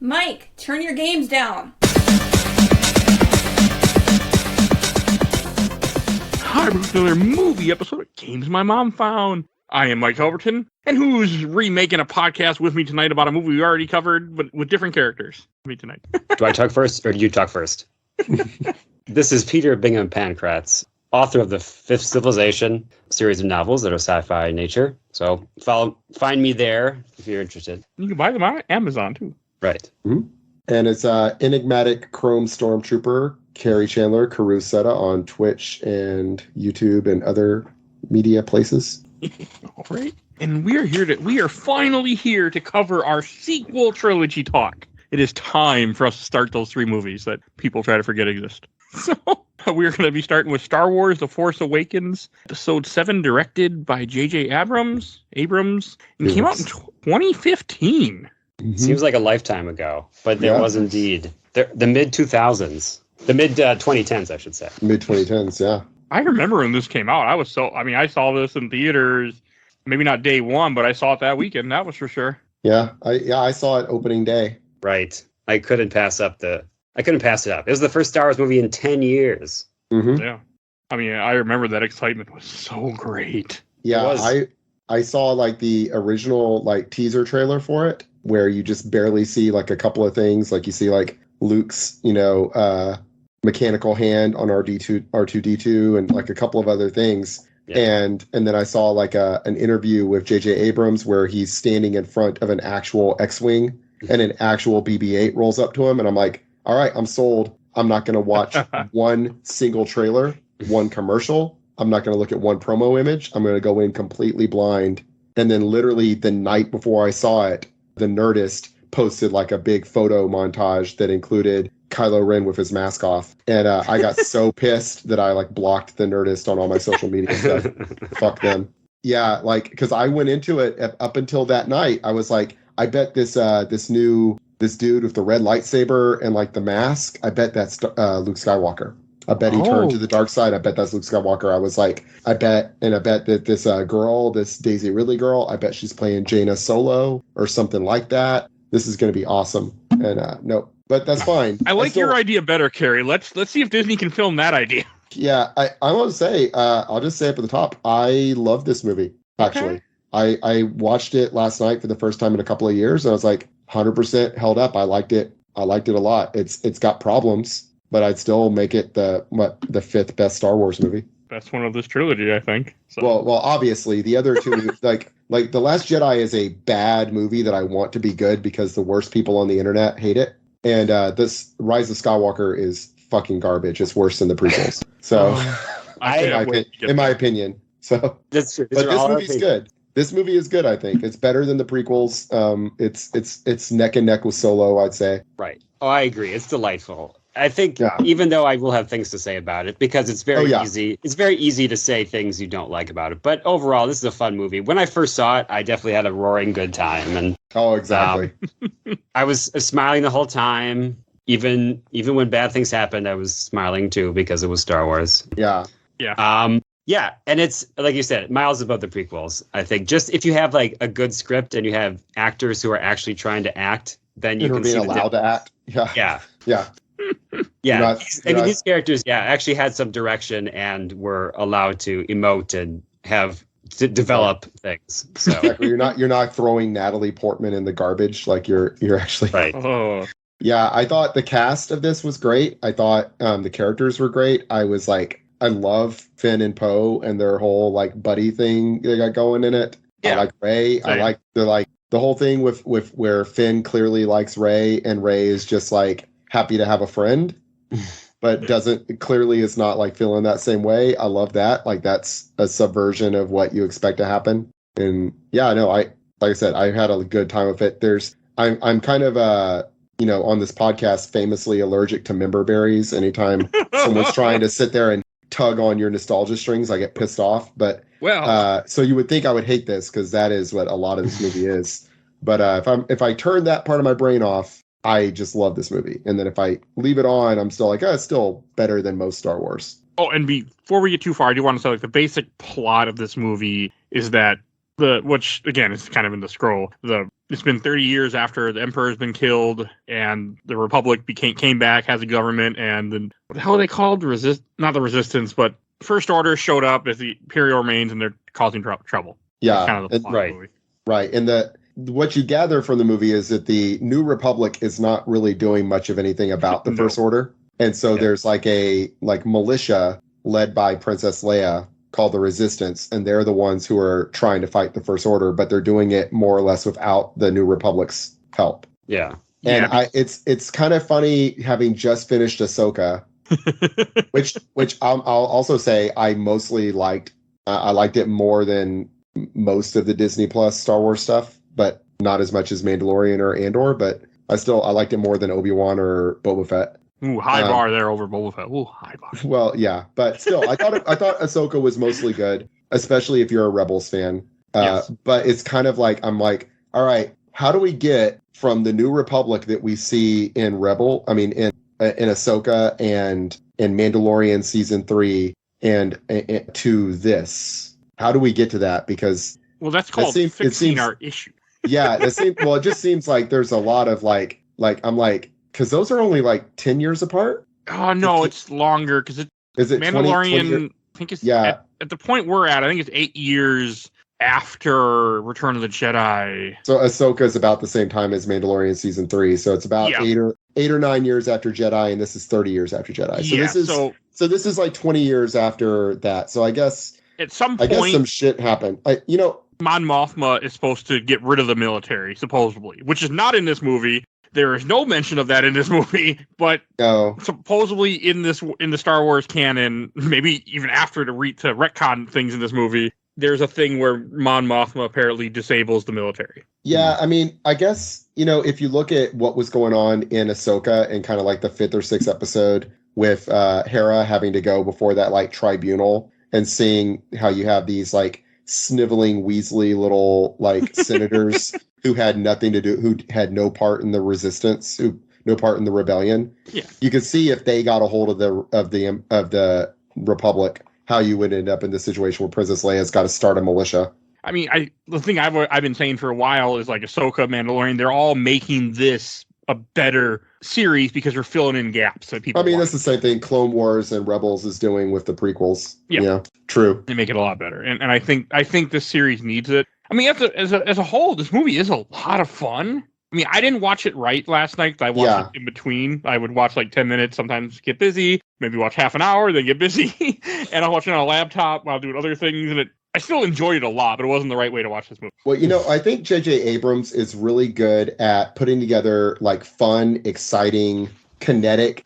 Mike, turn your games down. Hi, we're another movie episode of Games My Mom Found. I am Mike Albertin, and who's remaking a podcast with me tonight about a movie we already covered, but with different characters. Me tonight. Do I talk first, or do you talk first? This is Peter Bingham-Pankratz, author of the Fifth Civilization series of novels that are sci-fi in nature. So find me there if you're interested. You can buy them on Amazon, too. Right. Mm-hmm. And it's enigmatic Chrome Stormtrooper Kerry Chandler Carusetta on Twitch and YouTube and other media places. All right. And we are finally here to cover our sequel trilogy talk. It is time for us to start those three movies that people try to forget exist. So we're going to be starting with Star Wars: The Force Awakens, Episode 7, directed by J.J. Abrams, and came out in 2015. Mm-hmm. Seems like a lifetime ago, but there was indeed. The mid-2000s. The mid-2010s, I should say. Mid-2010s, yeah. I remember when this came out. I saw this in theaters, maybe not day one, but I saw it that weekend. That was for sure. Yeah, I saw it opening day. Right. I couldn't pass it up. It was the first Star Wars movie in 10 years. Mm-hmm. Yeah. I mean, I remember that excitement was so great. Yeah, I saw like the original like teaser trailer for it, where you just barely see like a couple of things. Like you see like Luke's, mechanical hand on R2D2 and like a couple of other things. Yeah. And then I saw like an interview with J.J. Abrams where he's standing in front of an actual X-Wing and an actual BB-8 rolls up to him. And I'm like, all right, I'm sold. I'm not going to watch one single trailer, one commercial. I'm not going to look at one promo image. I'm going to go in completely blind. And then literally the night before I saw it, the Nerdist posted like a big photo montage that included Kylo Ren with his mask off. And I got so pissed that I like blocked the Nerdist on all my social media stuff. Fuck them. Yeah, like, because I went into it up until that night. I was like, I bet this dude with the red lightsaber and like the mask, I bet that's Luke Skywalker. I bet he turned to the dark side. I bet that's Luke Skywalker. I was like, I bet that this girl, this Daisy Ridley girl, I bet she's playing Jaina Solo or something like that. This is going to be awesome. And no, but that's fine. I like your idea better, Kerry. Let's see if Disney can film that idea. Yeah, I want to say, I'll just say it at the top. I love this movie, actually. Okay. I watched it last night for the first time in a couple of years, and I was like, 100% held up. I liked it. I liked it a lot. It's got problems, but I'd still make it the fifth best Star Wars movie. Best one of this trilogy, I think. So. Well, obviously the other two, like The Last Jedi is a bad movie that I want to be good because the worst people on the internet hate it, and this Rise of Skywalker is fucking garbage. It's worse than the prequels. So, in my opinion, so that's true. But this movie's good. This movie is good, I think. It's better than the prequels. It's neck and neck with Solo, I'd say. Right. Oh, I agree. It's delightful. I think even though I will have things to say about it, because it's very easy. It's very easy to say things you don't like about it. But overall, this is a fun movie. When I first saw it, I definitely had a roaring good time. And exactly. I was smiling the whole time. Even when bad things happened, I was smiling too because it was Star Wars. Yeah. Yeah. Yeah, and it's, like you said, miles above the prequels. I think just if you have like a good script and you have actors who are actually trying to act, then you can see allowed to act. Yeah. These characters, actually had some direction and were allowed to emote and to develop things. So exactly. You're not throwing Natalie Portman in the garbage like you're actually right. Oh. Yeah, I thought the cast of this was great. I thought the characters were great. I was like, I love Finn and Poe and their whole like buddy thing they got going in it. Yeah. I like Rey. Same. I like the whole thing with where Finn clearly likes Rey and Rey is just like happy to have a friend, but clearly is not like feeling that same way. I love that. Like that's a subversion of what you expect to happen. And yeah, no, like I said, I had a good time with it. I'm kind of on this podcast famously allergic to member berries. Anytime someone's trying to sit there and tug on your nostalgia strings, I get pissed off. But so you would think I would hate this because that is what a lot of this movie is. But if I turn that part of my brain off, I just love this movie. And then if I leave it on, I'm still like, it's still better than most Star Wars. Oh, and before we get too far, I do want to say like the basic plot of this movie is that which again is kind of in the scroll, the it's been 30 years after the Emperor's been killed, and the Republic came back, has a government, and then what the hell are they called? Not the Resistance, but First Order showed up as the Imperial remains, and they're causing trouble. Yeah, that's kind of the plot of the movie. Right, and what you gather from the movie is that the New Republic is not really doing much of anything about the First Order, and so there's like a militia led by Princess Leia called the Resistance, and they're the ones who are trying to fight the First Order, but they're doing it more or less without the New Republic's help. Yeah. And it's kind of funny having just finished Ahsoka, which I'll also say I mostly liked. I liked it more than most of the Disney Plus Star Wars stuff, but not as much as Mandalorian or Andor, but I liked it more than Obi-Wan or Boba Fett. Ooh, high bar there over Boba Fett. Ooh, high bar. Well, yeah, but still, I thought Ahsoka was mostly good, especially if you're a Rebels fan. Yes. But it's kind of like, I'm like, all right, how do we get from the New Republic that we see in in Ahsoka and in Mandalorian season 3 and to this? How do we get to that? Because that's called fixing our issue. Yeah, it just seems like there's a lot of like I'm like, because those are only like 10 years apart? Oh, no, it's longer because is it Mandalorian, 20 I think it's at the point we're at, I think it's 8 years after Return of the Jedi. So Ahsoka is about the same time as Mandalorian season 3. So it's about 8 or 9 years after Jedi, and this is 30 years after Jedi. So this is like 20 years after that. So I guess at some point some shit happened. Mon Mothma is supposed to get rid of the military, supposedly, which is not in this movie. There is no mention of that in this movie, but supposedly in the Star Wars canon, maybe even after to retcon things in this movie, there's a thing where Mon Mothma apparently disables the military. Yeah, I mean, I guess, if you look at what was going on in Ahsoka and kind of like the 5th or 6th episode with Hera having to go before that like tribunal and seeing how you have these like sniveling Weasley little like senators who had nothing to do, who had no part in the resistance, no part in the rebellion. Yeah, you could see if they got a hold of the Republic, how you would end up in the situation where Princess Leia's got to start a militia. I mean, the thing I've been saying for a while is like Ahsoka, Mandalorian, they're all making this a better series because they're filling in gaps that people. I mean, that's the same thing Clone Wars and Rebels is doing with the prequels. Yeah, true. They make it a lot better, and I think this series needs it. I mean, as a whole, this movie is a lot of fun. I mean, I didn't watch it right last night. I watched it in between. I would watch like 10 minutes, sometimes get busy, maybe watch half an hour, then get busy, and I'll watch it on a laptop while doing other things, and I still enjoyed it a lot, but it wasn't the right way to watch this movie. Well, I think J.J. Abrams is really good at putting together like fun, exciting, kinetic,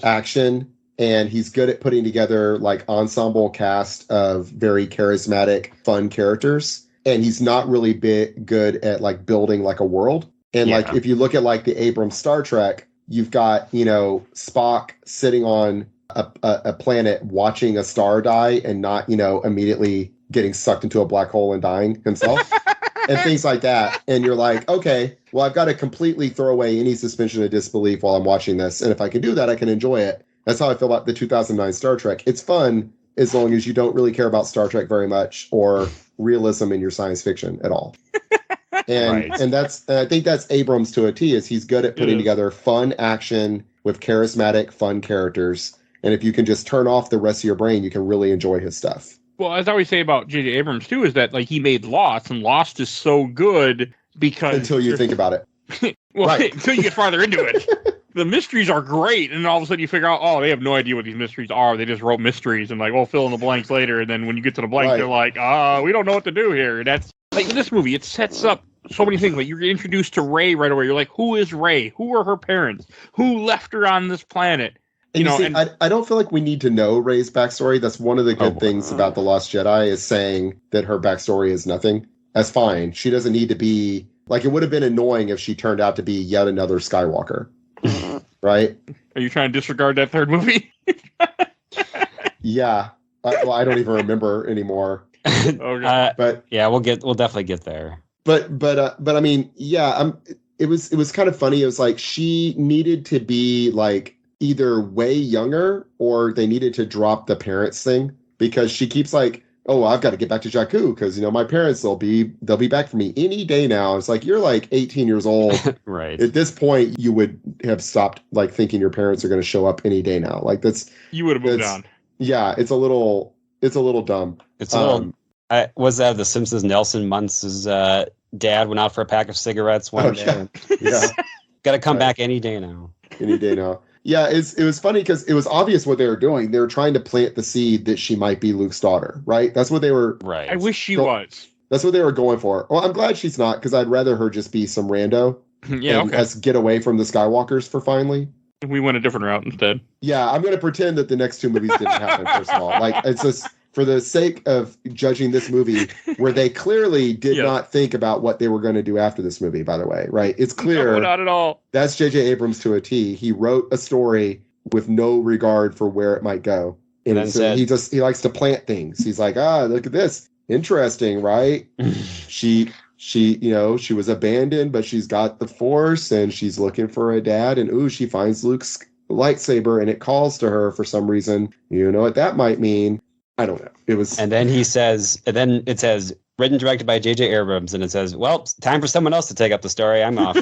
action. And he's good at putting together like ensemble cast of very charismatic, fun characters. And he's not really good at like building like a world. And like, if you look at like the Abrams Star Trek, you've got, Spock sitting on a planet watching a star die and not, immediately getting sucked into a black hole and dying himself and things like that. And you're like, okay, well, I've got to completely throw away any suspension of disbelief while I'm watching this. And if I can do that, I can enjoy it. That's how I feel about the 2009 Star Trek. It's fun as long as you don't really care about Star Trek very much or realism in your science fiction at all. And I think that's Abrams to a T, is he's good at putting together fun action with charismatic, fun characters. And if you can just turn off the rest of your brain, you can really enjoy his stuff. Well, as I always say about J.J. Abrams, too, is that like he made Lost, and Lost is so good because... Until you think about it. Until you get farther into it. The mysteries are great, and all of a sudden you figure out, they have no idea what these mysteries are. They just wrote mysteries, and like, we'll fill in the blanks later, and then when you get to the blanks, they're like, we don't know what to do here. That's like in this movie, it sets up so many things. Like you're introduced to Rey right away. You're like, who is Rey? Who are her parents? Who left her on this planet? I don't feel like we need to know Rey's backstory. That's one of the good things about The Lost Jedi, is saying that her backstory is nothing. That's fine. She doesn't need to be... Like, it would have been annoying if she turned out to be yet another Skywalker. Right? Are you trying to disregard that third movie? Yeah. I don't even remember anymore. Okay. But yeah, we'll definitely get there. But I mean, yeah, it was kind of funny. It was like she needed to be like either way younger or they needed to drop the parents thing, because she keeps like, oh, I've got to get back to Jakku because my parents they'll be back for me any day now. It's like you're like 18 years old. Right. At this point, you would have stopped like thinking your parents are going to show up any day now. Like you would have moved on. Yeah, it's a little dumb. It's a little. Was that The Simpsons? Nelson Muntz's dad went out for a pack of cigarettes one day. Yeah. Got to come back any day now. Any day now. Yeah, it was funny because it was obvious what they were doing. They were trying to plant the seed that she might be Luke's daughter, right? That's what they were. Right. I wish she was. That's what they were going for. Well, I'm glad she's not because I'd rather her just be some rando. Yeah, and us get away from the Skywalkers for finally. We went a different route instead. Yeah, I'm going to pretend that the next two movies didn't happen, first of all. Like, it's just for the sake of judging this movie, where they clearly did not think about what they were going to do after this movie, by the way, right? It's clear. No, not at all. That's J.J. Abrams to a T. He wrote a story with no regard for where it might go. And so he likes to plant things. He's like, look at this. Interesting, right? She was abandoned, but she's got the Force and she's looking for a dad. And she finds Luke's lightsaber and it calls to her for some reason. You know what that might mean? I don't know. It was. And then it says, written and directed by J.J. Abrams, and it says, well, time for someone else to take up the story. I'm off.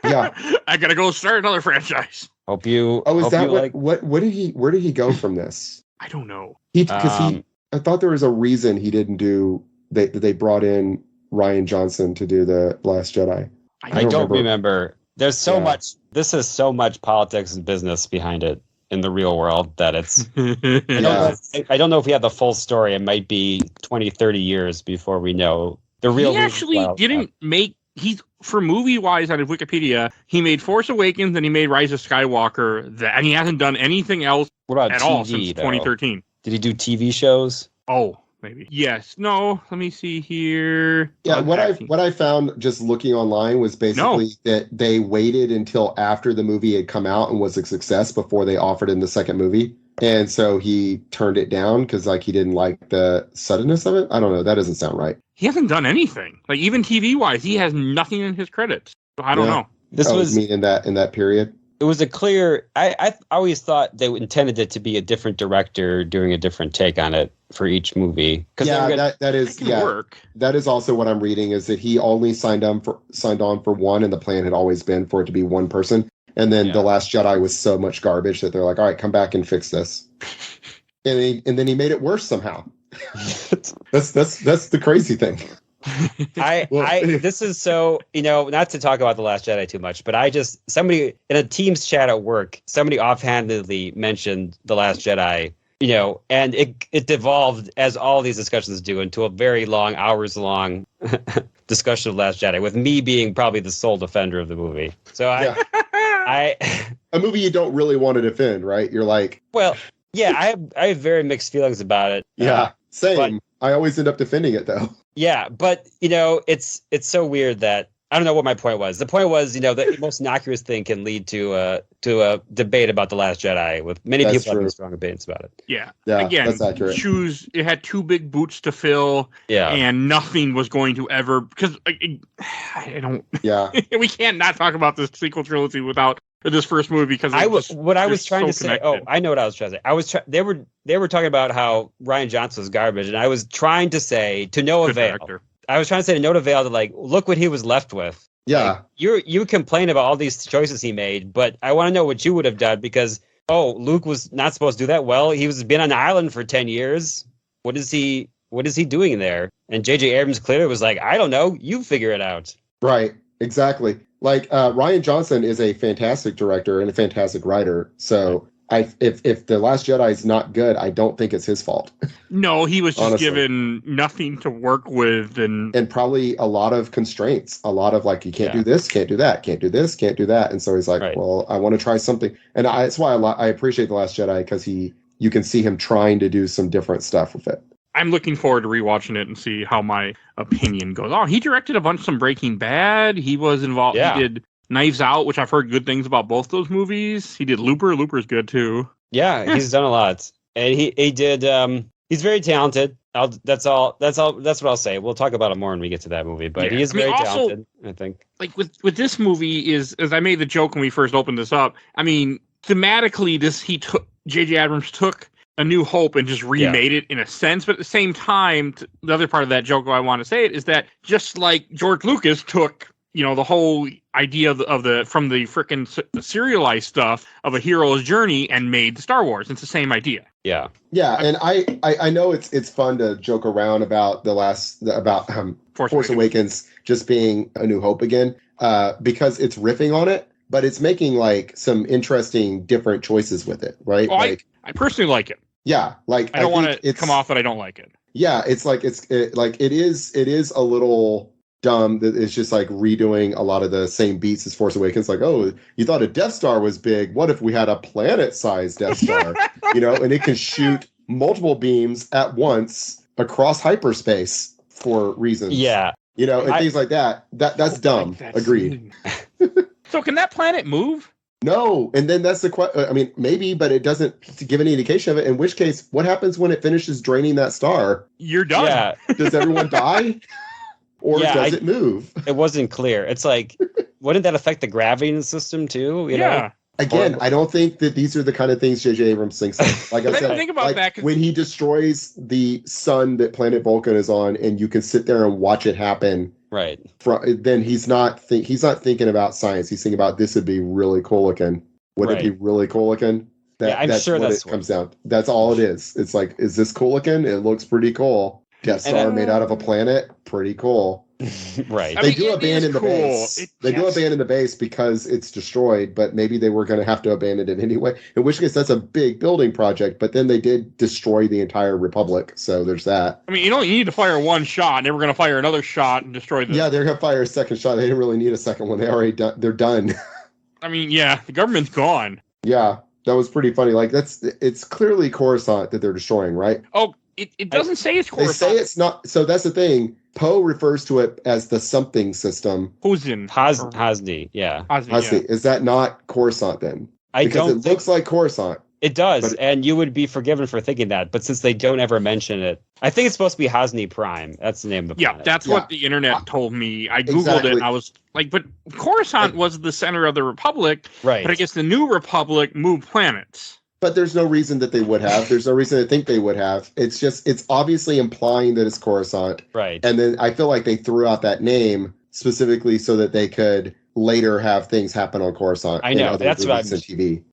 Yeah. I gotta go start another franchise. Hope you. Oh, is that where did he go from this? I don't know. I thought there was a reason he didn't do. They brought in Rian Johnson to do The Last Jedi. I don't remember. There's so much. This is so much politics and business behind it in the real world that it's. I don't know if we have the full story. It might be 20, 30 years before we know the real. He actually didn't make. He's for movie wise on his Wikipedia. He made Force Awakens and he made Rise of Skywalker. And he hasn't done anything else at all since 2013. Did he do TV shows? Oh, maybe. Yes. No. Let me see here. Yeah. What I found just looking online was basically that they waited until after the movie had come out and was a success before they offered him the second movie. And so he turned it down because he didn't like the suddenness of it. I don't know. That doesn't sound right. He hasn't done anything. Like even TV wise, he has nothing in his credits. So I don't know. This was in that period. It was a clear. I always thought they intended it to be a different director doing a different take on it for each movie. That work. That is also what I'm reading is that he only signed on for one, and the plan had always been for it to be one person. And then The Last Jedi was so much garbage that they're like, all right, come back and fix this. and then he made it worse somehow. That's the crazy thing. This is so, not to talk about The Last Jedi too much, but somebody in a Teams chat at work, somebody offhandedly mentioned The Last Jedi, and it devolved, as all these discussions do, into a very long, hours-long discussion of Last Jedi, with me being probably the sole defender of the movie. So a movie you don't really want to defend, right? You're like, well, yeah, I have very mixed feelings about it. Yeah, same. But I always end up defending it though. Yeah, but it's so weird that I don't know what my point was. The point was, the most innocuous thing can lead to a debate about The Last Jedi with many people having strong opinions about it. Yeah. Again, that's accurate. It had two big boots to fill. Yeah. And nothing was going to ever, because I don't. Yeah. We can't not talk about this sequel trilogy without this first movie because I was trying to say. Oh, I know what I was trying to say. They were talking about how Rian Johnson was garbage, and I was trying to say to no avail. I was trying to say to no avail that look what he was left with. Yeah. You complain about all these choices he made, but I want to know what you would have done because Luke was not supposed to do that. Well, he was been on an island for 10 years. What is he doing there? And J.J. Abrams clearly was like, I don't know. You figure it out. Right. Exactly. Rian Johnson is a fantastic director and a fantastic writer. So if The Last Jedi is not good, I don't think it's his fault. No, he was just given nothing to work with and probably a lot of constraints. A lot of you can't do this, can't do that, can't do this, can't do that. And so he's like, well, I want to try something. And that's why I appreciate The Last Jedi because you can see him trying to do some different stuff with it. I'm looking forward to rewatching it and see how my opinion goes. Oh, he directed some Breaking Bad. He was involved. Yeah. He did Knives Out, which I've heard good things about both those movies. He did Looper. Looper's good too. Yeah, he's done a lot, and he did. He's very talented. That's what I'll say. We'll talk about it more when we get to that movie. But he is very talented. I think. With this movie is, as I made the joke when we first opened this up. I mean, thematically, J.J. Abrams took A New Hope and just remade it in a sense. But at the same time, the other part of that joke I want to say it is that just like George Lucas took, the whole idea of the from the frickin' serialized stuff of a hero's journey and made the Star Wars. It's the same idea. Yeah. Yeah, and I know it's fun to joke around about Force Awakens just being A New Hope again, because it's riffing on it, but it's making like some interesting different choices with it, right? Oh, I personally like it. Yeah, like I don't want to come off that I don't like it. Yeah, it's like it is a little dumb that it's just like redoing a lot of the same beats as Force Awakens. Like, oh, you thought a Death Star was big. What if we had a planet-sized Death Star? And it can shoot multiple beams at once across hyperspace for reasons. Yeah. And things like that. That's dumb. Agreed. So can that planet move? No, and then that's the question. I mean, maybe, but it doesn't give any indication of it. In which case, what happens when it finishes draining that star? You're done. Yeah. Does everyone die? Or does it move? It wasn't clear. It's like, wouldn't that affect the gravity in the system too? You know? Again, I don't think that these are the kind of things J.J. Abrams thinks of. Like I said, think about that, when he destroys the sun that planet Vulcan is on, and you can sit there and watch it happen. Right. Then he's not thinking about science. He's thinking about this would be really cool looking. Would it be really cool looking? I'm sure that's what it comes down. That's all it is. It's like, is this cool looking? It looks pretty cool. Death Star made out of a planet, pretty cool. Right. They do abandon the base. They do abandon the base because it's destroyed, but maybe they were going to have to abandon it anyway. In which case, that's a big building project. But then they did destroy the entire Republic, so there's that. I mean, you need to fire one shot, and they were going to fire another shot and destroy the. Yeah, they're going to fire a second shot. They didn't really need a second one. They're done. I mean, the government's gone. Yeah, that was pretty funny. Like it's clearly Coruscant that they're destroying, right? Oh. It doesn't say it's Coruscant. They say it's not. So that's the thing. Poe refers to it as the something system. Hosni. Yeah. Hosni. Is that not Coruscant then? Because it looks like Coruscant. It does, and you would be forgiven for thinking that. But since they don't ever mention it, I think it's supposed to be Hosni Prime. That's the name of the planet. Yeah, that's what the internet told me. I Googled it, and I was like, but Coruscant was the center of the Republic. Right. But I guess the New Republic moved planets. But there's no reason that they would have. There's no reason to think they would have. It's obviously implying that it's Coruscant. Right. And then I feel like they threw out that name specifically so that they could later have things happen on Coruscant. I know. That's what I'm... TV.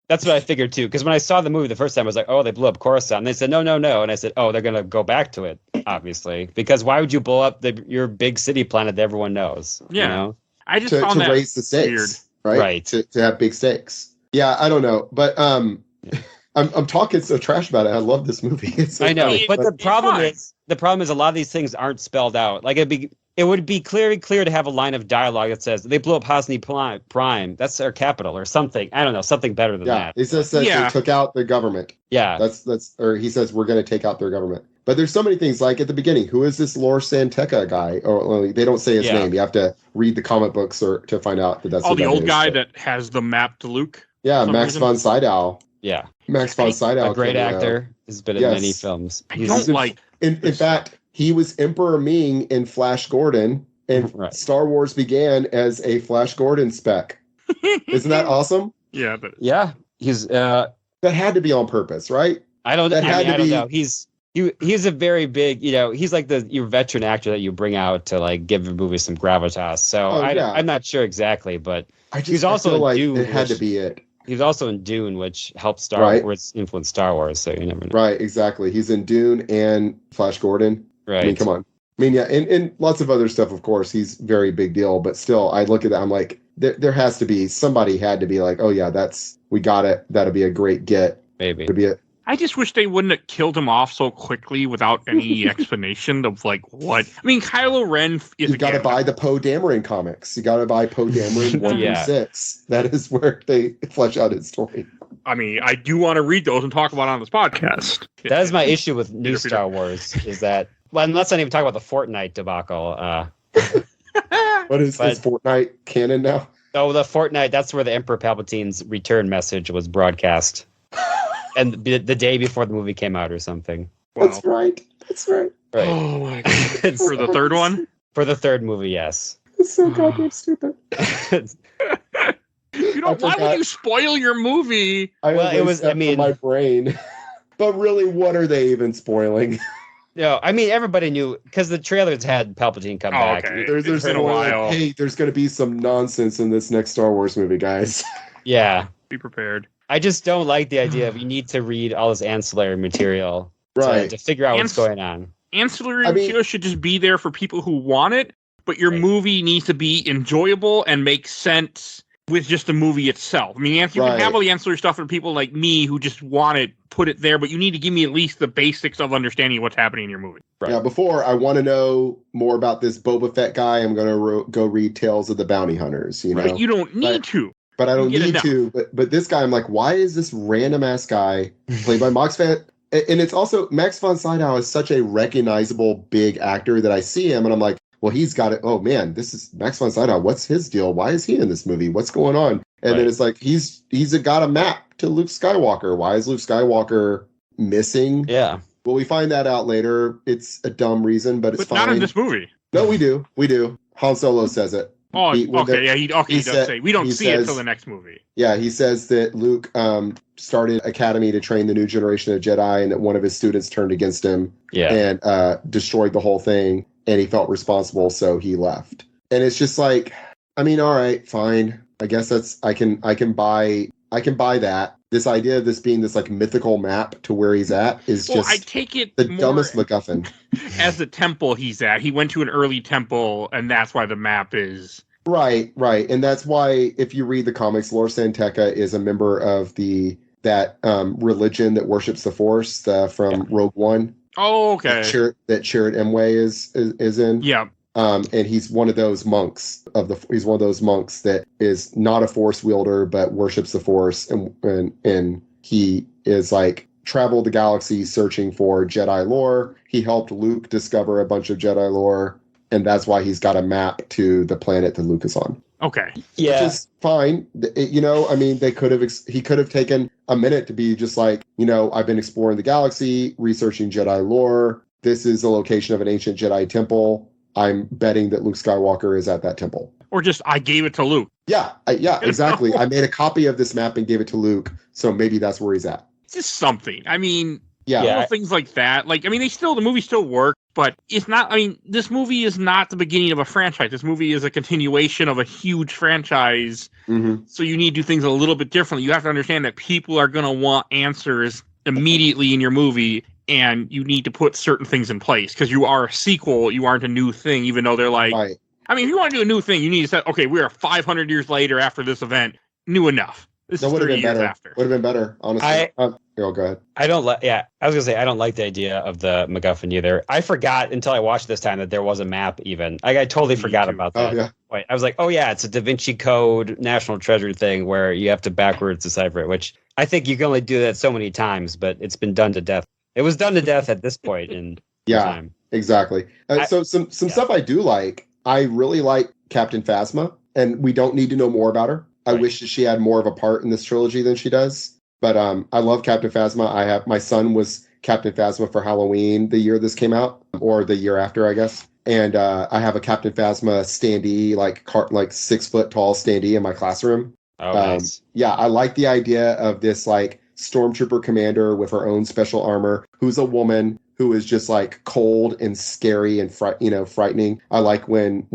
That's what I figured too. Because when I saw the movie the first time, I was like, oh, they blew up Coruscant. And they said, no. And I said, oh, they're going to go back to it, obviously. Because why would you blow up your big city planet that everyone knows? Yeah. You know? I just found that raise the stakes, weird. Right? To have big stakes. Yeah, I don't know, but I'm talking so trash about it. I love this movie. I know, but the problem is a lot of these things aren't spelled out. Like it would be clear to have a line of dialogue that says they blew up Hosni Prime. That's their capital or something. I don't know, something better than that. It says that they took out the government. Yeah, or he says we're going to take out their government. But there's so many things, like at the beginning, who is this Lor Santeca guy? Or they don't say his name. You have to read the comic books to find out that that's the old guy that has the map to Luke. Yeah, Max von Sydow. Yeah. Max von Sydow. A great actor. Has been in many films. In fact, he was Emperor Ming in Flash Gordon, and Star Wars began as a Flash Gordon spec. Isn't that awesome? Yeah, but he's that had to be on purpose, right? I don't know. He's a very big, he's like your veteran actor that you bring out to like give a movie some gravitas. So I'm not sure exactly, but he's also in Dune. It had to be it. He's also in Dune, which helped Star Wars influence Star Wars. So you never know. Right, exactly. He's in Dune and Flash Gordon. Right. I mean, come on. I mean, yeah, and lots of other stuff. Of course, he's very big deal. But still, I look at that. I'm like, somebody had to be like, oh yeah, we got it. That'd be a great get. Maybe. It'd be it. I just wish they wouldn't have killed him off so quickly without any explanation of like what. I mean, Kylo Ren is. You got to buy the Poe Dameron comics. You got to buy Poe Dameron 1 through 6. That is where they flesh out his story. I mean, I do want to read those and talk about it on this podcast. That is my issue with new Star Wars. Is that let's not even talk about the Fortnite debacle. What is Fortnite canon now? Oh, the Fortnite. That's where the Emperor Palpatine's return message was broadcast. And the day before the movie came out or something. Wow. That's right. Right. Oh my god. For the third one? For the third movie, yes. It's so goddamn stupid. Why would you spoil your movie? My brain. But really, what are they even spoiling? No, I mean, everybody knew, because the trailers had Palpatine come back. Okay. There's been a while. Hey, there's going to be some nonsense in this next Star Wars movie, guys. Yeah. Be prepared. I just don't like the idea of you need to read all this ancillary material to figure out what's going on. Ancillary material should just be there for people who want it, but your movie needs to be enjoyable and make sense with just the movie itself. I mean, you can have all the ancillary stuff for people like me who just want it, put it there, but you need to give me at least the basics of understanding what's happening in your movie. Right. Yeah, before I want to know more about this Boba Fett guy, I'm going to go read Tales of the Bounty Hunters. You know, you don't need to. But I don't need to. But this guy, I'm like, why is this random ass guy played by Max Van? And it's also Max von Sydow is such a recognizable big actor that I see him and I'm like, well, he's got it. Oh man, this is Max von Sydow. What's his deal? Why is he in this movie? What's going on? And then it's like he's got a map to Luke Skywalker. Why is Luke Skywalker missing? Yeah. Well, we find that out later. It's a dumb reason, but it's fine. Not in this movie. No, we do. Han Solo says it. Oh, he does say. We don't see it till the next movie. Yeah, he says that Luke started Academy to train the new generation of Jedi, and that one of his students turned against him and destroyed the whole thing, and he felt responsible, so he left. And it's just like, I mean, all right, fine. I guess I can buy that. This idea of this being this like mythical map to where he's at is just I take it the dumbest MacGuffin. As the temple he's at. He went to an early temple, and that's why the map is... Right. And that's why, if you read the comics, Lor San Tekka is a member of that religion that worships the Force from Rogue One. Oh, okay. That Chirrut Imwe is in. Yeah. And he's one of those monks he's one of those monks that is not a Force wielder but worships the Force, and he is like traveled the galaxy searching for Jedi lore. He helped Luke discover a bunch of Jedi lore, and that's why he's got a map to the planet that Luke is on. Okay. Yeah. Which is fine. I mean, he could have taken a minute to be just like, I've been exploring the galaxy, researching Jedi lore. This is the location of an ancient Jedi temple. I'm betting that Luke Skywalker is at that temple. Or just, I gave it to Luke. Yeah, exactly. I made a copy of this map and gave it to Luke, so maybe that's where he's at. Just something. I mean, little things like that. Like, I mean, the movie still works, but it's not, I mean, this movie is not the beginning of a franchise. This movie is a continuation of a huge franchise. Mm-hmm. So you need to do things a little bit differently. You have to understand that people are going to want answers immediately in your movie, and you need to put certain things in place because you are a sequel. You aren't a new thing, even though they're like, I mean, if you want to do a new thing, you need to say, okay, we are 500 years later after this event. New enough. This is 30 years after. Would have been better, honestly. Go ahead. I was going to say, I don't like the idea of the MacGuffin either. I forgot until I watched this time that there was a map even. I totally forgot about that. Oh, yeah. Wait, I was like, oh, yeah, it's a Da Vinci Code National Treasure thing where you have to backwards decipher it, which I think you can only do that so many times, but it's been done to death. It was done to death at this point in time. Exactly. So some stuff I do like. I really like Captain Phasma, and we don't need to know more about her. I wish that she had more of a part in this trilogy than she does. But I love Captain Phasma. My son was Captain Phasma for Halloween the year this came out, or the year after, I guess. And I have a Captain Phasma standee, like 6 foot tall standee in my classroom. Oh, nice. Yeah, I like the idea of this like stormtrooper commander with her own special armor, who's a woman who is just like cold and scary and frightening. I like when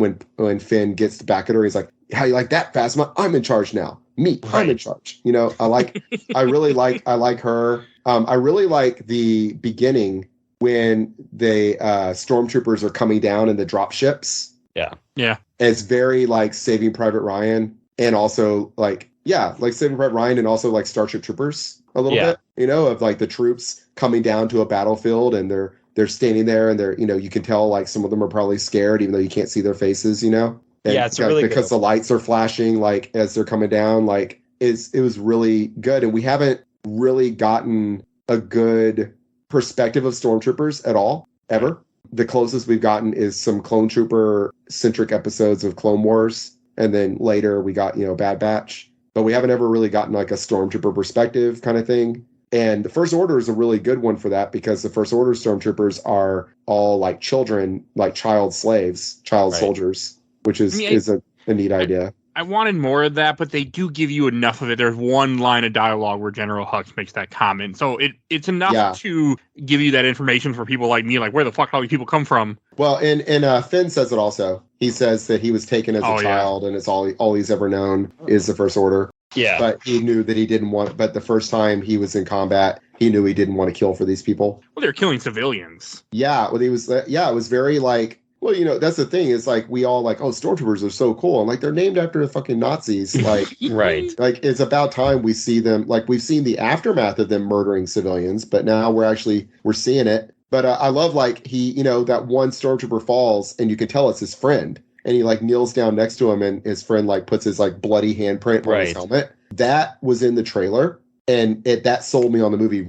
Finn gets back at her, he's like, "How you like that, Phasma? I'm in charge now. I'm in charge." I really like her. I really like the beginning when the stormtroopers are coming down in the drop ships. Yeah. It's very like Saving Private Ryan, and also like Saving Private Ryan, and also like Starship Troopers a little bit. Of like the troops coming down to a battlefield, and they're standing there, and they're you can tell like some of them are probably scared, even though you can't see their faces. And it's really because good. The lights are flashing like as they're coming down. Like it was really good, and we haven't really gotten a good perspective of stormtroopers at all ever. The closest we've gotten is some clone trooper centric episodes of Clone Wars, and then later we got Bad Batch, but we haven't ever really gotten like a stormtrooper perspective kind of thing. And the First Order is a really good one for that, because the First Order stormtroopers are all like children, like child slaves, child soldiers, which is a neat idea. I wanted more of that, but they do give you enough of it. There's one line of dialogue where General Hux makes that comment. So it's enough to give you that information for people like me, like where the fuck all these people come from. Well, and Finn says it also. He says that he was taken as a child and it's all he's ever known is the First Order. Yeah. But he knew that he didn't want, but the first time he was in combat, he knew he didn't want to kill for these people. Well, they're killing civilians. Yeah. Well, it was very like, well, you know, that's the thing is like, we all like, oh, stormtroopers are so cool. And like, they're named after the fucking Nazis. Like, right. Like, it's about time we see them. Like, we've seen the aftermath of them murdering civilians, but now we're seeing it. But I love like he, you know, that one stormtrooper falls and you can tell it's his friend. And he like kneels down next to him and his friend like puts his like bloody handprint on his helmet. That was in the trailer. And that sold me on the movie.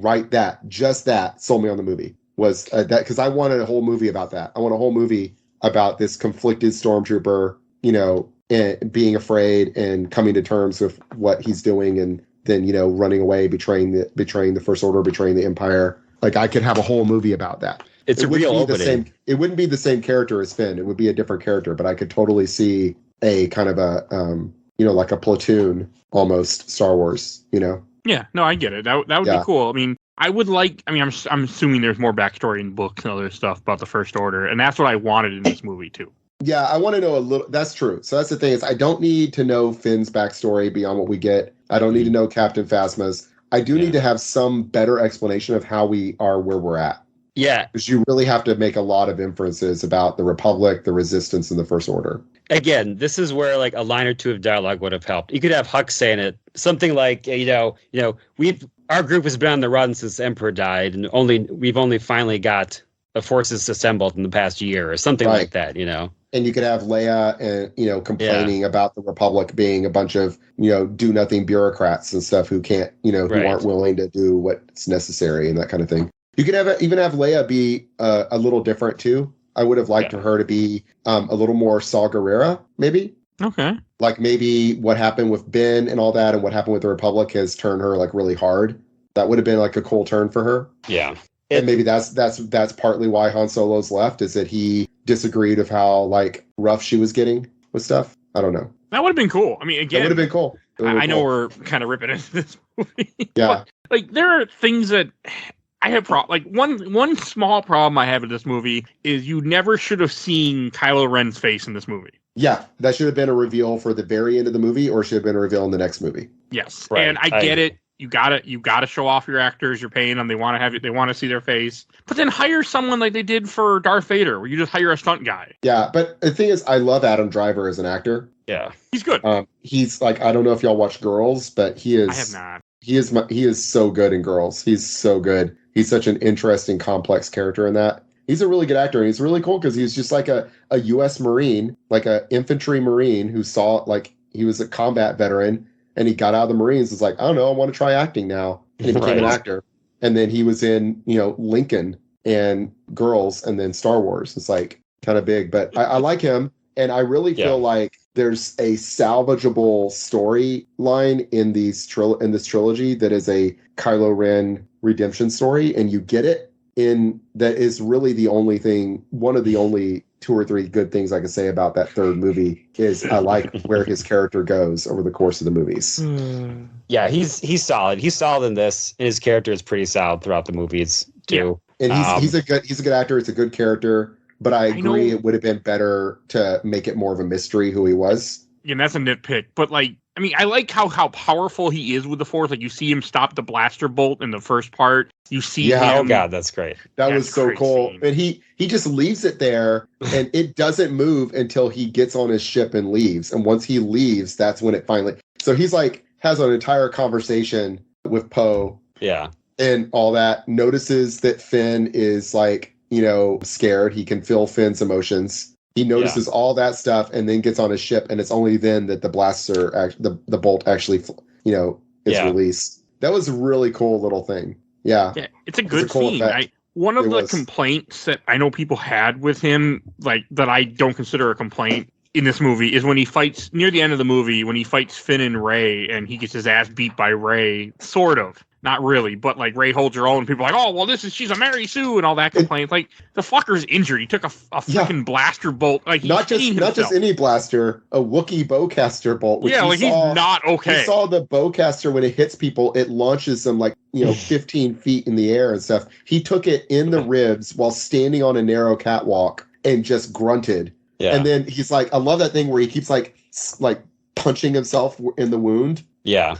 Just that sold me on the movie. Was that because I wanted a whole movie about that. I want a whole movie about this conflicted stormtrooper, you know, and being afraid and coming to terms with what he's doing, and then, you know, running away, betraying the First Order, betraying the Empire. Like, I could have a whole movie about that. It's a real opening. It wouldn't be the same character as Finn. It would be a different character, but I could totally see a kind of a, you know, like a Platoon almost Star Wars, you know? Yeah, no, I get it. That would be cool. I mean, I'm assuming there's more backstory in books and other stuff about the First Order, and that's what I wanted in this movie too. Yeah, I want to know a little. That's true. So that's the thing is, I don't need to know Finn's backstory beyond what we get. I don't need to know Captain Phasma's. I do need to have some better explanation of how we are where we're at. Yeah. Because you really have to make a lot of inferences about the Republic, the Resistance, and the First Order. Again, this is where like a line or two of dialogue would have helped. You could have Hux saying it, something like, our group has been on the run since the Emperor died, and we've only finally got the forces assembled in the past year, or something like that, you know. And you could have Leia, and complaining about the Republic being a bunch of do-nothing bureaucrats and stuff who can't, who aren't willing to do what's necessary and that kind of thing. You could even have Leia be a little different too. I would have liked her to be a little more Saw Gerrera, maybe. Okay. Like maybe what happened with Ben and all that, and what happened with the Republic has turned her like really hard. That would have been like a cool turn for her. Yeah. And maybe that's partly why Han Solo's left, is that he disagreed with how like rough she was getting with stuff. I don't know. That would have been cool. I mean, again, that would have been cool. I know we're kind of ripping into this movie. Yeah. But, like, there are things that I have one small problem I have with this movie is you never should have seen Kylo Ren's face in this movie. Yeah, that should have been a reveal for the very end of the movie, or should have been a reveal in the next movie. Yes, right. And I get it. You gotta show off your actors. You're paying them. They want to have it. They want to see their face. But then hire someone like they did for Darth Vader, where you just hire a stunt guy. Yeah, but the thing is, I love Adam Driver as an actor. Yeah, he's good. He's like, I don't know if y'all watch Girls, but he is. I have not. He is so good in Girls. He's so good. He's such an interesting, complex character in that. He's a really good actor, and he's really cool because he's just like a U.S. Marine, like a infantry Marine who he was a combat veteran, and he got out of the Marines. It's like, I don't know, I want to try acting now, and he became an actor. And then he was in, Lincoln and Girls, and then Star Wars. It's like kind of big, but I like him, and I really feel like there's a salvageable storyline in this trilogy that is a Kylo Ren redemption story, and you get it. That is really the only thing, one of the only 2 or 3 good things I can say about that third movie is I like where his character goes over the course of the movies. Yeah, he's solid. He's solid in this, and his character is pretty solid throughout the movies too. And he's a good actor. It's a good character, but I agree it would have been better to make it more of a mystery who he was. And that's a nitpick, but I like how powerful he is with the Force. Like, you see him stop the blaster bolt in the first part. You see him. Oh God, that's great. That was so cool. Scene. And he just leaves it there, and it doesn't move until he gets on his ship and leaves. And once he leaves, that's when it finally. So he's like has an entire conversation with Poe. Yeah. And all that. Notices that Finn is scared. He can feel Finn's emotions. He notices all that stuff and then gets on his ship, and it's only then that the blaster, the bolt actually, is released. That was a really cool little thing. Yeah, it's a good scene. One of the complaints that I know people had with him, like that I don't consider a complaint in this movie, is when he fights near the end of the movie, when he fights Finn and Rey, and he gets his ass beat by Rey, sort of. not really, but like Rey holds her own. People are like, oh, well, she's a Mary Sue and all that complaint. Like the fucker's injured. He took a freaking blaster bolt. Like not just any blaster, a Wookiee bowcaster bolt. Which he's not okay. You saw the bowcaster when it hits people, it launches them like 15 feet in the air and stuff. He took it in the ribs while standing on a narrow catwalk and just grunted. Yeah. And then he's like, I love that thing where he keeps like punching himself in the wound. Yeah.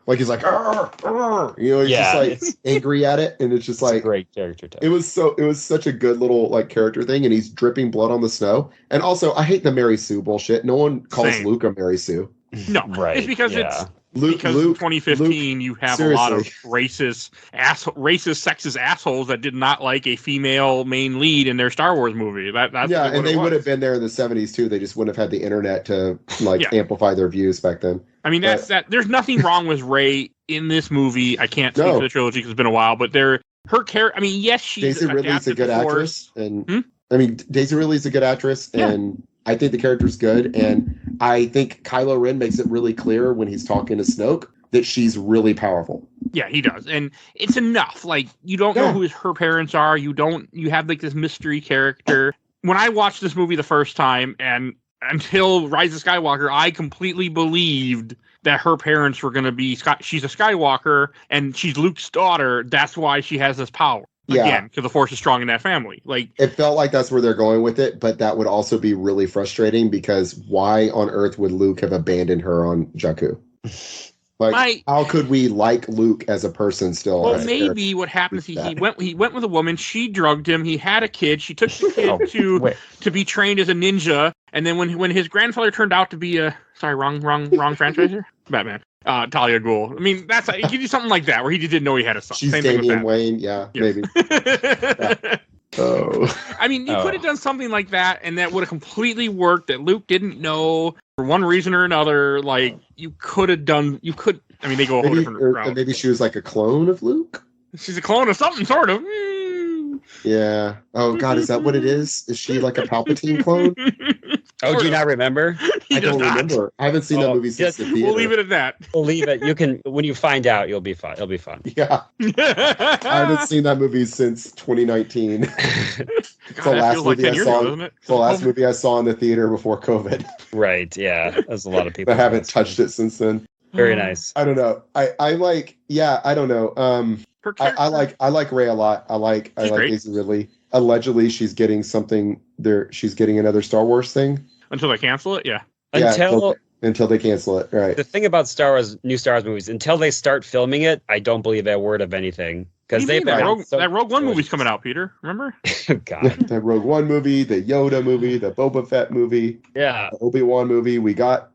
Like he's like, arr, arr. He's just like angry at it. And it's just like a great character type. It was such a good little like character thing. And he's dripping blood on the snow. And also I hate the Mary Sue bullshit. No one calls Luke a Mary Sue. No, right. It's because it's Luke, in 2015, you have seriously. A lot of racist, sexist assholes that did not like a female main lead in their Star Wars movie. That's and they would have been there in the 70s too. They just wouldn't have had the internet to amplify their views back then. I mean, there's nothing wrong with Rey in this movie. I can't speak for the trilogy because it's been a while, but her character. I mean, yes, she's Daisy Ridley's a good actress, and Daisy Ridley's a good actress, and I think the character's good, and I think Kylo Ren makes it really clear when he's talking to Snoke that she's really powerful. Yeah, he does, and it's enough. Like you don't know who her parents are. You have like this mystery character. When I watched this movie the first time, and until Rise of Skywalker, I completely believed that her parents were going to be. She's a Skywalker, and she's Luke's daughter. That's why she has this power. Again, because the Force is strong in that family. Like it felt like that's where they're going with it, but that would also be really frustrating because why on earth would Luke have abandoned her on Jakku? Like, how could we like Luke as a person still? Well, maybe what happens he went with a woman. She drugged him. He had a kid. She took the kid to be trained as a ninja. And then when his grandfather turned out to be wrong franchise here, Batman. Talia Ghul. I mean, he could do something like that where he just didn't know he had a son. She's Damian Wayne, maybe. Oh. I mean, you could have done something like that, and that would have completely worked. That Luke didn't know for one reason or another. Like you could have done. I mean, they go a whole different route. Maybe she was like a clone of Luke. She's a clone of something, sort of. Yeah. Oh God, is that what it is? Is she like a Palpatine clone? Oh, do you not remember? I don't remember. I haven't seen that movie since the theater. We'll leave it at that. We'll leave it. You can when you find out, you'll be fine. It'll be fun. Yeah. I haven't seen that movie since 2019. It's the last movie I saw. It's the last movie I saw in the theater before COVID. Right. Yeah. There's a lot of people. I haven't touched it since then. Very nice. I don't know. I like. Yeah. I don't know. I like Rey a lot. I like Daisy Ridley. Allegedly, she's getting something there. She's getting another Star Wars thing. Until they cancel it, yeah. Until they cancel it, right. The thing about new Star Wars movies, until they start filming it, I don't believe a word of anything. Because that Rogue One movie's coming out, Peter. Remember? God. That Rogue One movie, the Yoda movie, the Boba Fett movie, the Obi-Wan movie. We got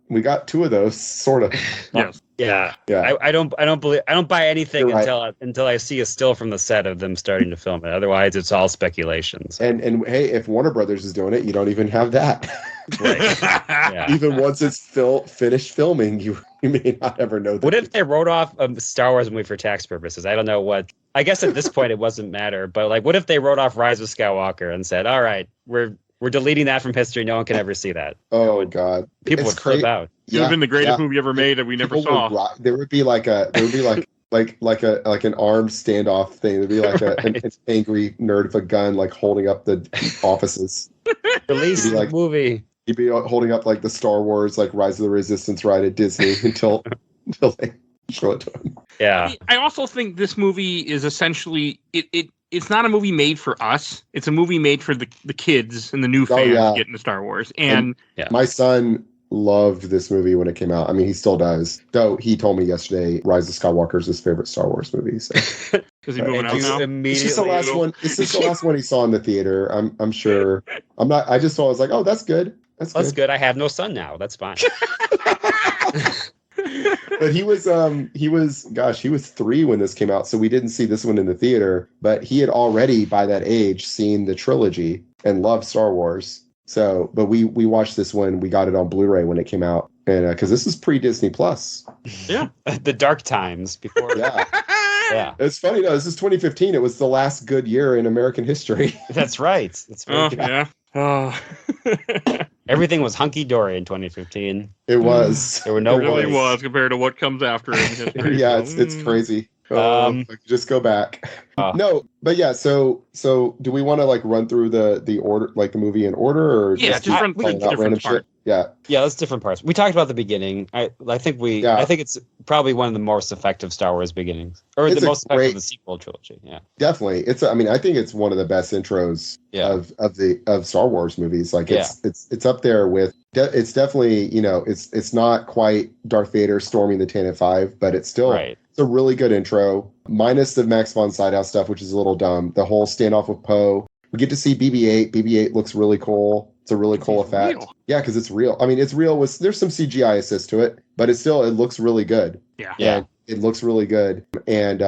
two of those, sort of. Yes. Yeah. I don't buy anything until I see a still from the set of them starting to film it. Otherwise, it's all speculations. And hey, if Warner Brothers is doing it, you don't even have that. Right. Even once it's finished filming, you may not ever know that. What if they wrote off a Star Wars movie for tax purposes? I don't know what. I guess at this point it wasn't matter, but like, what if they wrote off Rise of Skywalker and said, "All right, we're deleting that from history. No one can ever see that." Oh God, people would flip out. It would have been the greatest movie ever made that we never saw. There would be like an armed standoff thing. There'd be like an angry nerd with a gun like holding up the offices. Release the movie. He'd be holding up like the Star Wars like Rise of the Resistance ride at Disney until they show it to him. Yeah. I also think this movie is essentially it's not a movie made for us. It's a movie made for the kids and the new fans getting to Star Wars. And my son loved this movie when it came out. I mean, he still does. Though he told me yesterday, Rise of Skywalker is his favorite Star Wars movie. So. Is he moving out now? It's just the last one. It's just the last one he saw in the theater. I'm sure. I'm not. I just saw. I was like, oh, that's good. That's good. I have no son now. That's fine. But he was 3 when this came out, so we didn't see this one in the theater. But he had already, by that age, seen the trilogy and loved Star Wars. So, but we watched this one. We got it on Blu-ray when it came out, and because this is pre-Disney Plus. Yeah, the dark times before. Yeah. It's funny though. This is 2015. It was the last good year in American history. That's right. That's very good. Yeah. Oh. Everything was hunky-dory in 2015. It was. There were no It really was compared to what comes after it in history. Yeah, it's crazy. Just go back. No, but yeah. So do we want to like run through the order, like the movie in order, or just run through different parts? Yeah, that's different parts. We talked about the beginning. I think it's probably one of the most effective Star Wars beginnings, or the most effective of the sequel trilogy. Yeah, definitely. I think it's one of the best intros of Star Wars movies. Like it's up there with. It's definitely, it's not quite Darth Vader storming the Tantive 5, but it's still it's a really good intro. Minus the Max von Sydow stuff, which is a little dumb. The whole standoff with Poe. We get to see BB-8. BB-8 looks really cool. It's a really cool effect. Real. Yeah, because it's real. I mean, it's real. There's some CGI assist to it, but it looks really good. Yeah. It looks really good. And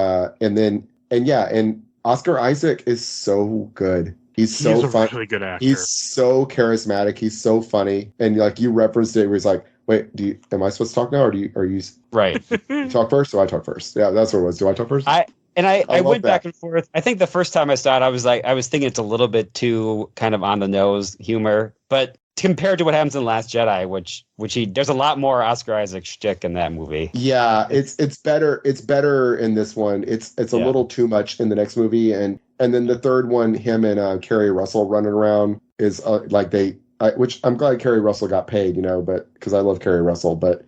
Oscar Isaac is so good. He's so funny. Really good actor. He's so charismatic. He's so funny. And like you referenced it, where he's like, "Wait, am I supposed to talk now, or are you right? You talk first, or I talk first?" Yeah, that's what it was. Do I talk first? I went back and forth. I think the first time I saw it, I was thinking it's a little bit too kind of on the nose humor, but compared to what happens in Last Jedi, which there's a lot more Oscar Isaac shtick in that movie. Yeah, it's better. It's better in this one. It's a little too much in the next movie, and then the third one, him and Kerry Russell running around is which I'm glad Kerry Russell got paid, but because I love Kerry Russell, but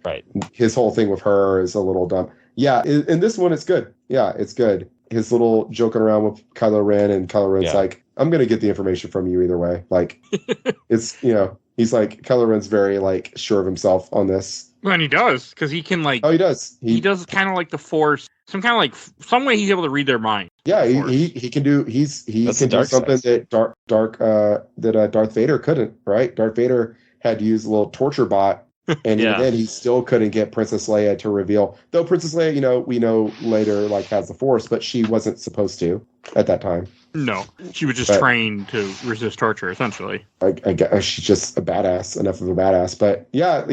his whole thing with her is a little dumb. Yeah, in this one, it's good. Yeah, it's good. His little joking around with Kylo Ren, and Kylo Ren's like, I'm going to get the information from you either way. Like, it's, he's like, Kylo Ren's very, like, sure of himself on this. Well, and he does, because he can, like... Oh, he does. He does kind of like the Force. Some kind of, like, some way he's able to read their mind. Yeah, he can do... He can do something that Darth Vader couldn't, right? Darth Vader had to use a little torture bot. And even then, he still couldn't get Princess Leia to reveal. Though Princess Leia, we know later, like, has the Force, but she wasn't supposed to at that time. No, she was just trained to resist torture, essentially. I guess she's just a badass, enough of a badass. But yeah,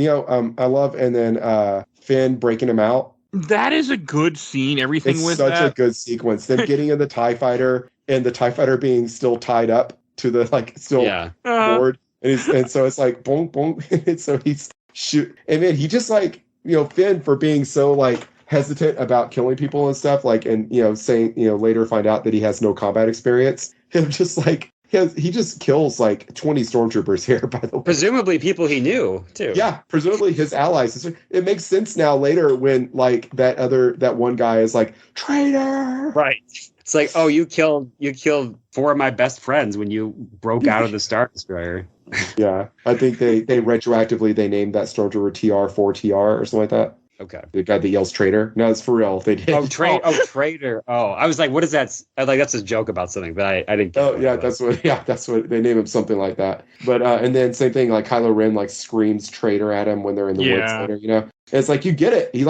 I love, and then Finn breaking him out. That is a good scene. Everything with that. It's such a good sequence. Them getting in the TIE fighter, and the TIE fighter being still tied up to the board, and so it's like boom, boom, and so he's. Shoot, and then he just like Finn for being so like hesitant about killing people and stuff, like, and saying later find out that he has no combat experience. Him just like he just kills like 20 stormtroopers here, by the way. Presumably people he knew too. Yeah, presumably his allies. It makes sense now later when like that one guy is like traitor. Right. It's like, oh, you killed 4 of my best friends when you broke out of the Star Destroyer. Yeah, I think they retroactively named that stormtrooper TR4TR or something like that. Okay. The guy that yells traitor. No, it's for real. They did. Traitor. Oh, I was like, what is that? Like, that's a joke about something, but I didn't get it. Yeah, that's what they name him, something like that. But and then same thing, like Kylo Ren like screams traitor at him when they're in the woods later, It's like, you get it. He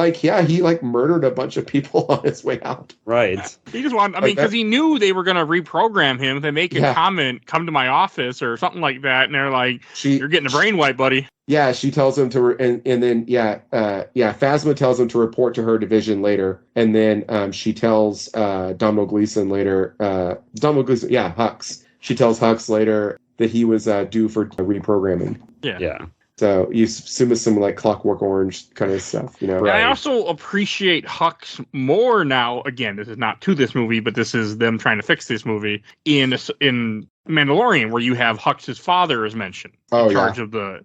murdered a bunch of people on his way out. Right. He just wanted, because he knew they were going to reprogram him. They make a comment, come to my office or something like that. And they're like, you're getting a brain wipe, buddy. Yeah, she tells him to, and then, Phasma tells him to report to her division later. And then she tells Domhnall Gleeson later, Hux. She tells Hux later that he was due for reprogramming. Yeah. So you assume it's some like Clockwork Orange kind of stuff, Right. I also appreciate Hux more now. Again, this is not to this movie, but this is them trying to fix this movie in Mandalorian, where you have Hux's father is mentioned in charge of the,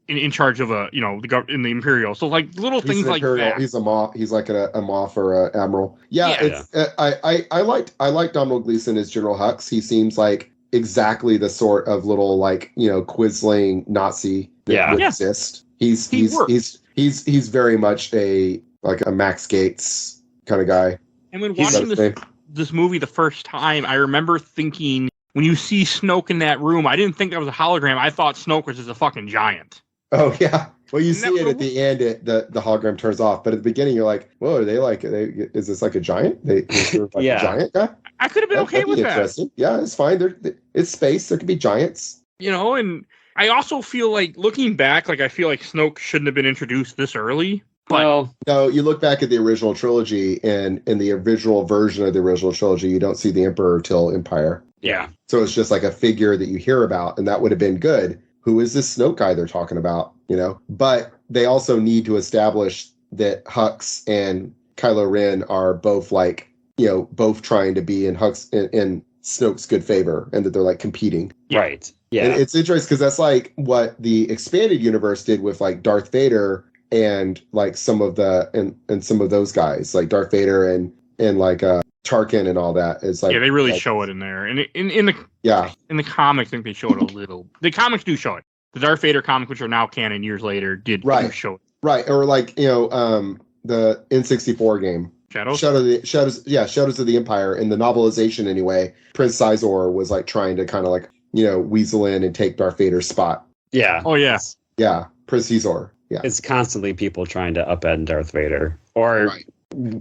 in charge of in the Imperial. So like little things like that. He's a Moff. He's like a Moff or a Admiral. Yeah. I liked Domhnall Gleeson as General Hux. He seems like exactly the sort of little like quisling Nazi that would exist. He's very much a Max Gates kind of guy. And when watching this movie the first time, I remember thinking, when you see Snoke in that room, I didn't think that was a hologram. I thought Snoke was just a fucking giant. Oh yeah. Well, you see it at the end. The hologram turns off, but at the beginning, you're like, "Whoa, are they like? Is this like a giant? A giant guy?" I could have been okay with that. Interesting. Yeah, it's fine. It's space. There could be giants. And I also feel like, looking back, I feel like Snoke shouldn't have been introduced this early. Well, no, you look back at the original trilogy, and in the original version of the original trilogy, you don't see the Emperor till Empire. Yeah. So it's just like a figure that you hear about, and that would have been good. Who is this Snoke guy they're talking about? But they also need to establish that Hux and Kylo Ren are both like, both trying to be in Snoke's good favor, and that they're like competing. Right. Yeah. And it's interesting because that's like what the expanded universe did with like Darth Vader and like some of those guys, like Darth Vader and like Tarkin and all that. It's like, yeah, they really show it in there. And in the comics, I think they show it a little. The comics do show it. The Darth Vader comic, which are now canon years later, do show it. Right. Or like, the N64 game. Shadows of the Empire. In the novelization anyway, Prince Sizor was like trying to kind of like, weasel in and take Darth Vader's spot. Yeah. Oh, yeah. Yeah. Prince Sizor. Yeah. It's constantly people trying to upend Darth Vader or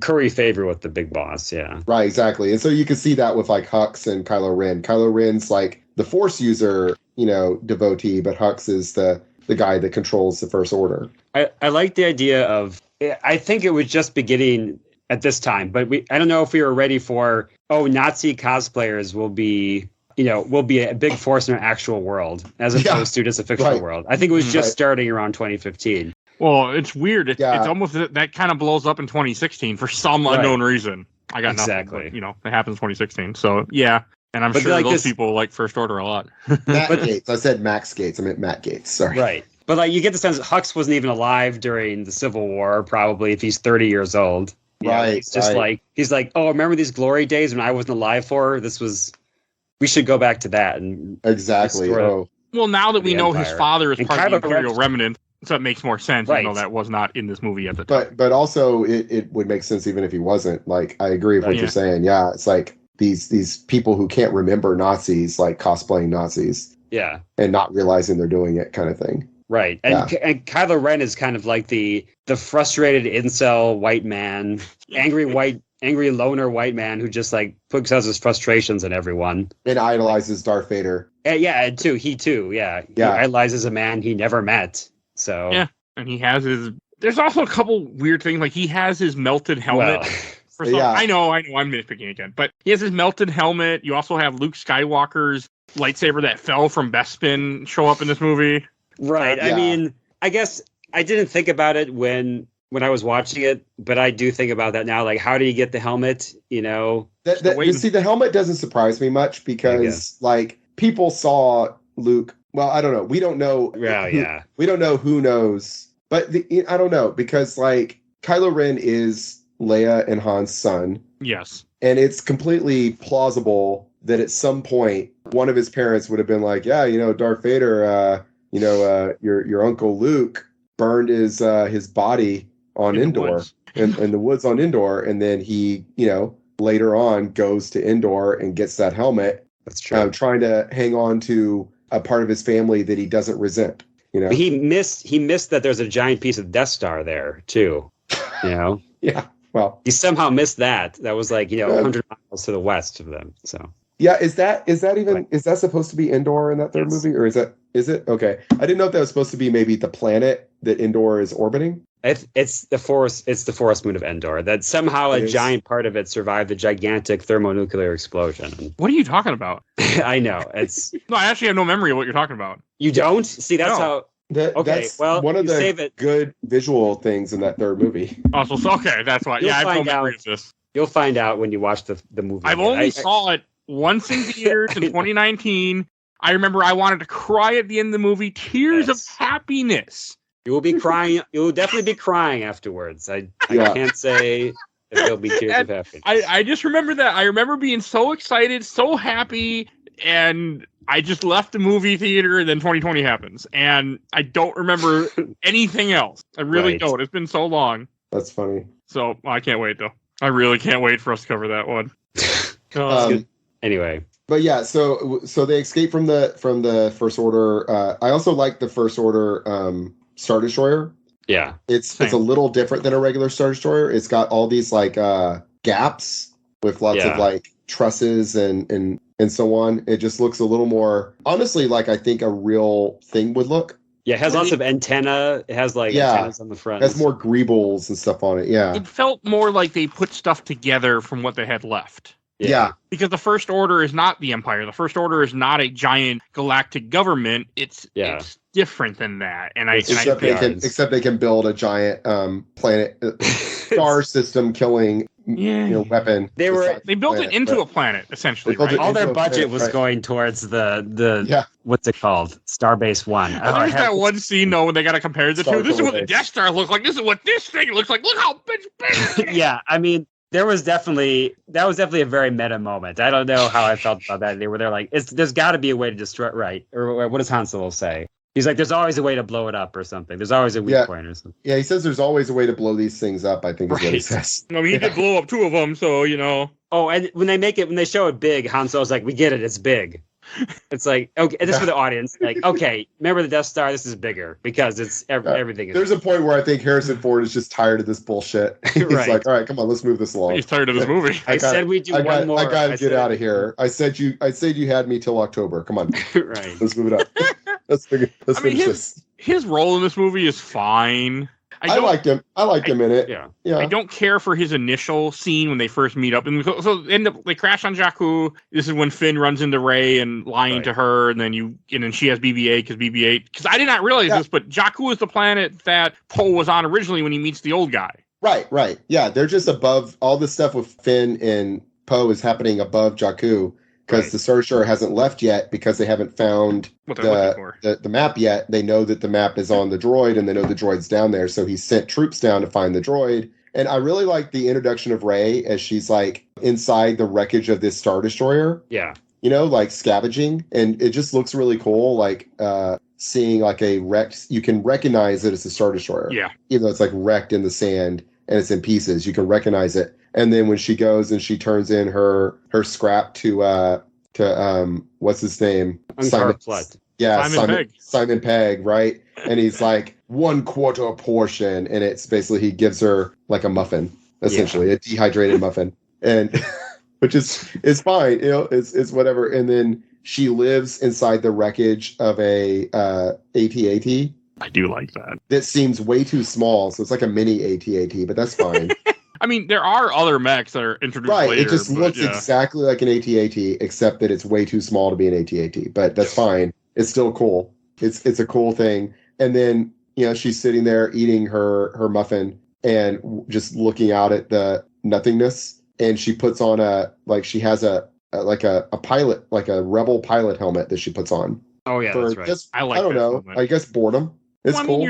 curry favor with the big boss. Yeah. Right. Exactly. And so you can see that with like Hux and Kylo Ren. Kylo Ren's like the Force user, devotee, but Hux is the guy that controls the First Order. I like the idea of, I think it was just beginning at this time, but I don't know if we were ready for, Nazi cosplayers will be a big force in our actual world as opposed to just a fictional world. I think it was just starting around 2015. Well, it's weird. It's almost that kind of blows up in 2016 for some unknown reason. I got nothing. But, it happens in 2016 So yeah, and I'm sure those people like First Order a lot. Matt Gates. I said Max Gates. I meant Matt Gates. Sorry. Right. But like you get the sense that Hux wasn't even alive during the Civil War, probably if he's 30 years old. Right. It's just he's like, oh, remember these glory days when I wasn't alive for her? We should go back to that. And exactly. Well, now that we know his father is part of the Imperial Remnant, so it makes more sense. Right. That was not in this movie at the time. But also it would make sense even if he wasn't. Like, I agree with what you're saying. Yeah, it's like these people who can't remember Nazis, like cosplaying Nazis. Yeah. And not realizing they're doing it kind of thing. Right. And Kylo Ren is kind of like the frustrated incel white man, angry loner white man who just like puts out his frustrations on everyone. And idolizes Darth Vader. He idolizes a man he never met. So yeah, and he has there's also a couple weird things, like he has his melted helmet. I know, I'm nitpicking again, but he has his melted helmet. You also have Luke Skywalker's lightsaber that fell from Bespin show up in this movie. Right. I mean, I guess I didn't think about it when I was watching it, but I do think about that now. Like, how do you get the helmet? See, the helmet doesn't surprise me much because, like, people saw Luke. Well, I don't know. We don't know. We don't know who knows. But I don't know because, like, Kylo Ren is Leia and Han's son. Yes. And it's completely plausible that at some point one of his parents would have been like, Darth Vader, your Uncle Luke burned his body on Endor in the woods on Endor, and then he later on goes to Endor and gets that helmet. That's true. Trying to hang on to a part of his family that he doesn't resent. But he missed that there's a giant piece of Death Star there too. Yeah. Well, he somehow missed that. That was like 100 miles to the west of them. So yeah, is that supposed to be Endor in that third movie, or is it? Okay, I didn't know if that was supposed to be maybe the planet that Endor is orbiting. It's the forest moon of Endor. That somehow a giant part of it survived the gigantic thermonuclear explosion. What are you talking about? I know it's no. I actually have no memory of what you're talking about. You don't see that's how. That's one of the good visual things in that third movie. Also, okay, that's why. I have no memory of this. You'll find out when you watch the movie. I've only saw it once in theaters in 2019. I remember I wanted to cry at the end of the movie, tears of happiness. You will be crying. You will definitely be crying afterwards. I can't say if there'll be tears of happiness. I just remember that. I remember being so excited, so happy, and I just left the movie theater, and then 2020 happens, and I don't remember anything else. I really don't. It's been so long. That's funny. So I can't wait, though. I really can't wait for us to cover that one. Anyway. But yeah, so they escape from the First Order. I also like the First Order Star Destroyer. Yeah, it's a little different than a regular Star Destroyer. It's got all these like gaps with lots of like trusses and so on. It just looks a little more, honestly, like I think a real thing would look. Yeah, it has lots of antenna. It has like antennas on the front. It has more greebles and stuff on it. Yeah, it felt more like they put stuff together from what they had left. Yeah. Because the First Order is not the Empire. The First Order is not a giant galactic government. It's different than that. And except they can build a giant planet star system killing weapon. They built it into a planet, essentially. Right? All their budget was going towards the what's it called? Starbase One. There's that one scene though when they gotta compare the two. This is what the Death Star looks like. This is what this thing looks like. Look how big. Yeah, I mean, that was definitely a very meta moment. I don't know how I felt about that. They're like, there's got to be a way to destroy it, right? Or what does Han Solo say? He's like, there's always a way to blow it up or something. There's always a weak point or something. Yeah, he says there's always a way to blow these things up, I think is what he says. I mean, he did blow up 2 of them, so, Oh, and when they show it big, Han Solo's like, we get it, it's big. It's like, okay, and this for the audience, like, okay, remember the Death Star? This is bigger because it's everything. There's a point where I think Harrison Ford is just tired of this bullshit. He's like, all right, come on, let's move this along. He's tired of this movie. I said we do one more. I gotta get out of here. I said you had me till October. Come on, right? Let's move it up. Let's finish this. His role in this movie is fine. I liked him. I liked him in it. Yeah. I don't care for his initial scene when they first meet up. And so they crash on Jakku. This is when Finn runs into Rey and lying to her, and then she has BB-8 because I did not realize this, but Jakku is the planet that Poe was on originally when he meets the old guy. Right. Yeah, they're just above all this stuff with Finn and Poe is happening above Jakku. Because the Star Destroyer hasn't left yet because they haven't found the map yet. They know that the map is on the droid and they know the droid's down there. So he sent troops down to find the droid. And I really like the introduction of Rey as she's like inside the wreckage of this Star Destroyer. Yeah. Like scavenging. And it just looks really cool. Like seeing like a wrecked, you can recognize that it's a Star Destroyer. Yeah. Even though it's like wrecked in the sand and it's in pieces, you can recognize it. And then when she goes and she turns in her scrap to what's his name? Simon Pegg. Yeah, Simon Pegg, right? And he's like 1/4 portion, and it's basically he gives her like a muffin, essentially a dehydrated muffin, and which is fine, it's whatever. And then she lives inside the wreckage of a AT-AT. I do like that. That seems way too small, so it's like a mini AT-AT, but that's fine. I mean, there are other mechs that are introduced later. It just looks exactly like an AT-AT, except that it's way too small to be an AT-AT. But that's fine. It's still cool. It's a cool thing. And then, she's sitting there eating her muffin and just looking out at the nothingness. And she puts on she has a pilot, like a rebel pilot helmet that she puts on. Oh, yeah, that's right. I don't know. I guess boredom. It's cool. I mean,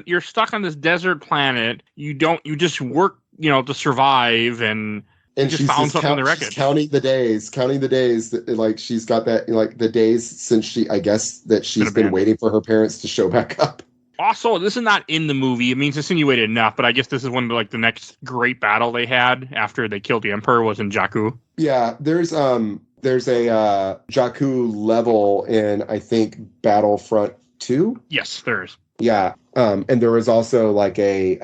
you're stuck on this desert planet. You just work, to survive, and just found something in the wreckage. She's counting the days that, like, she's got that, like, the days since she's been waiting for her parents to show back up. Also, this is not in the movie. I mean, it's insinuated enough, but I guess this is one of the next great battle they had after they killed the Emperor was in Jakku. Yeah, there's a Jakku level in, I think, Battlefront 2. Yes, there is. Yeah, and there was also like a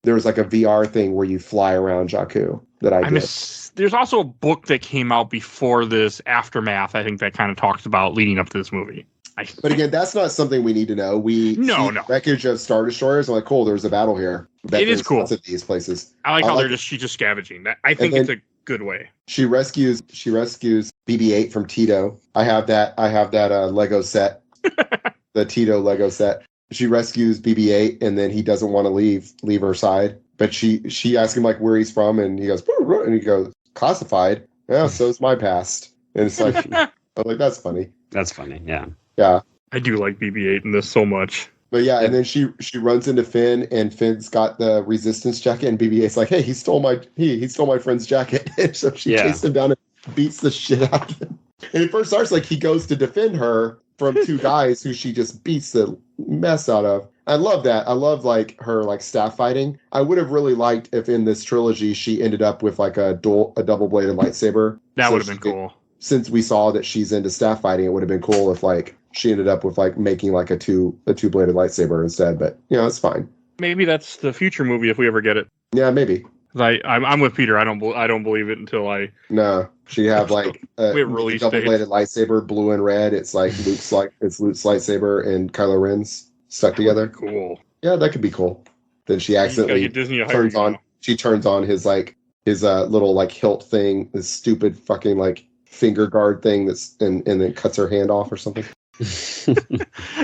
VR thing where you fly around Jakku that I did. There's also a book that came out before this, Aftermath, I think, that kind of talks about leading up to this movie. But again, that's not something we need to know. No. Wreckage of Star Destroyers. I'm like, cool, there's a battle here. It is cool. Lots of these places. I like how she's just scavenging. I think it's a good way. She rescues BB-8 from Tito. I have that Lego set, the Tito Lego set. She rescues BB-8, and then he doesn't want to leave her side. But she asks him like where he's from, and he goes, classified. Yeah, so's my past. And it's like, I'm like, that's funny. That's funny. Yeah. Yeah. I do like BB-8 in this so much. But yeah, and then she runs into Finn, and Finn's got the resistance jacket, and BB-8's like, hey, he stole my friend's jacket. And so she chases him down and beats the shit out of him. And it first starts like he goes to defend her from 2 guys who she just beats the mess out of. I love that. I love like her like staff fighting. I would have really liked if in this trilogy she ended up with like a double-bladed lightsaber. That would have been cool. Since we saw that she's into staff fighting, it would have been cool if like she ended up with like making like a two-bladed lightsaber instead. But it's fine. Maybe that's the future movie if we ever get it. Yeah, maybe. I'm with Peter. I don't believe it until I. No, she have like a double-bladed lightsaber, blue and red. It's like Luke's lightsaber and Kylo Ren's stuck together. Cool. Yeah, that could be cool. Then she accidentally turns on his like little like hilt thing, this stupid fucking like finger guard thing and then cuts her hand off or something.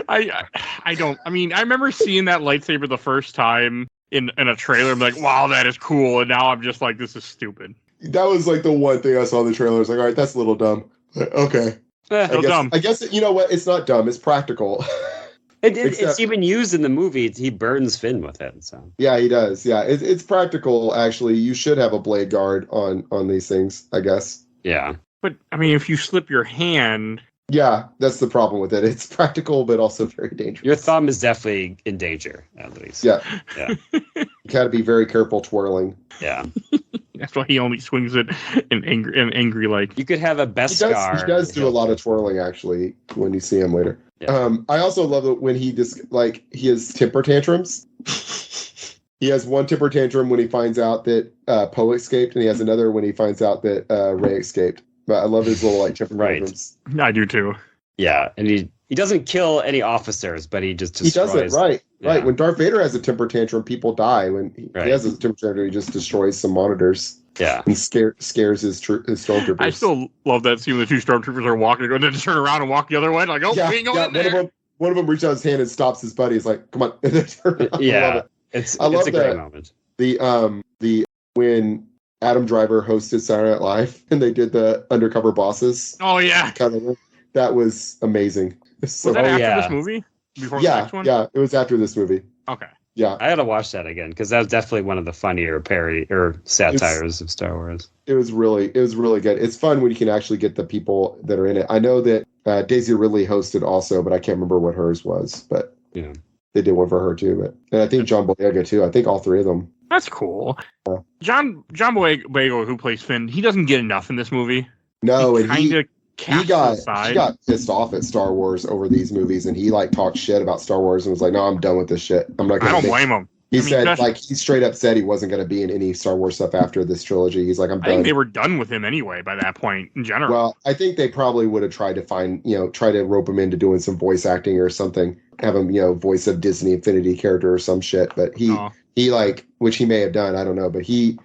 I don't. I mean, I remember seeing that lightsaber the first time in a trailer. I'm like, wow, that is cool. And now I'm just like, this is stupid. That was like the one thing I saw in the trailer. I was like, all right, that's a little dumb. Okay. Dumb. I guess you know what? It's not dumb. It's practical. It's even used in the movie. He burns Finn with it. So yeah, he does. Yeah, it's practical. Actually, you should have a blade guard on these things, I guess. Yeah, but I mean, if you slip your hand, yeah, that's the problem with it. It's practical, but also very dangerous. Your thumb is definitely in danger, at least. Yeah. You got to be very careful twirling. Yeah. That's why he only swings it in angry like. You could have a Beskar. He does do a lot of twirling actually when you see him later. Yeah. I also love it when he he has temper tantrums. He has one temper tantrum when he finds out that Poe escaped, and he has another when he finds out that Rey escaped. But I love his little like temper tantrums. I do too. Yeah, and he doesn't kill any officers, but he just destroys. He does it right. Yeah. Right. When Darth Vader has a temper tantrum, people die. When he has a temper tantrum, he just destroys some monitors. Yeah. And scares his stormtroopers. I still love that scene when the two stormtroopers are walking and then turn around and walk the other way. Like, we ain't going there. One of them reaches out his hand and stops his buddy. He's like, come on. Yeah. It's a great moment. The when Adam Driver hosted Saturday Night Live and they did the undercover bosses. Oh, yeah. That was amazing. So, was that after this movie? Before the next one? Yeah, it was after this movie. Okay. Yeah. I gotta watch that again because that was definitely one of the funnier satires of Star Wars. It was really good. It's fun when you can actually get the people that are in it. I know that Daisy Ridley hosted also, but I can't remember what hers was. But yeah, they did one for her too. And I think John Boyega too. I think all three of them. That's cool. John Boyega, who plays Finn, he doesn't get enough in this movie. No, and he got pissed off at Star Wars over these movies, and he like talked shit about Star Wars and was like, "No, I'm done with this shit. I'm not." I don't blame him. He straight up said he wasn't going to be in any Star Wars stuff after this trilogy. He's like, I'm done. I think they were done with him anyway by that point in general. Well, I think they probably would have tried to try to rope him into doing some voice acting or something. Have him, voice a Disney Infinity character or some shit. But he which he may have done. I don't know. But he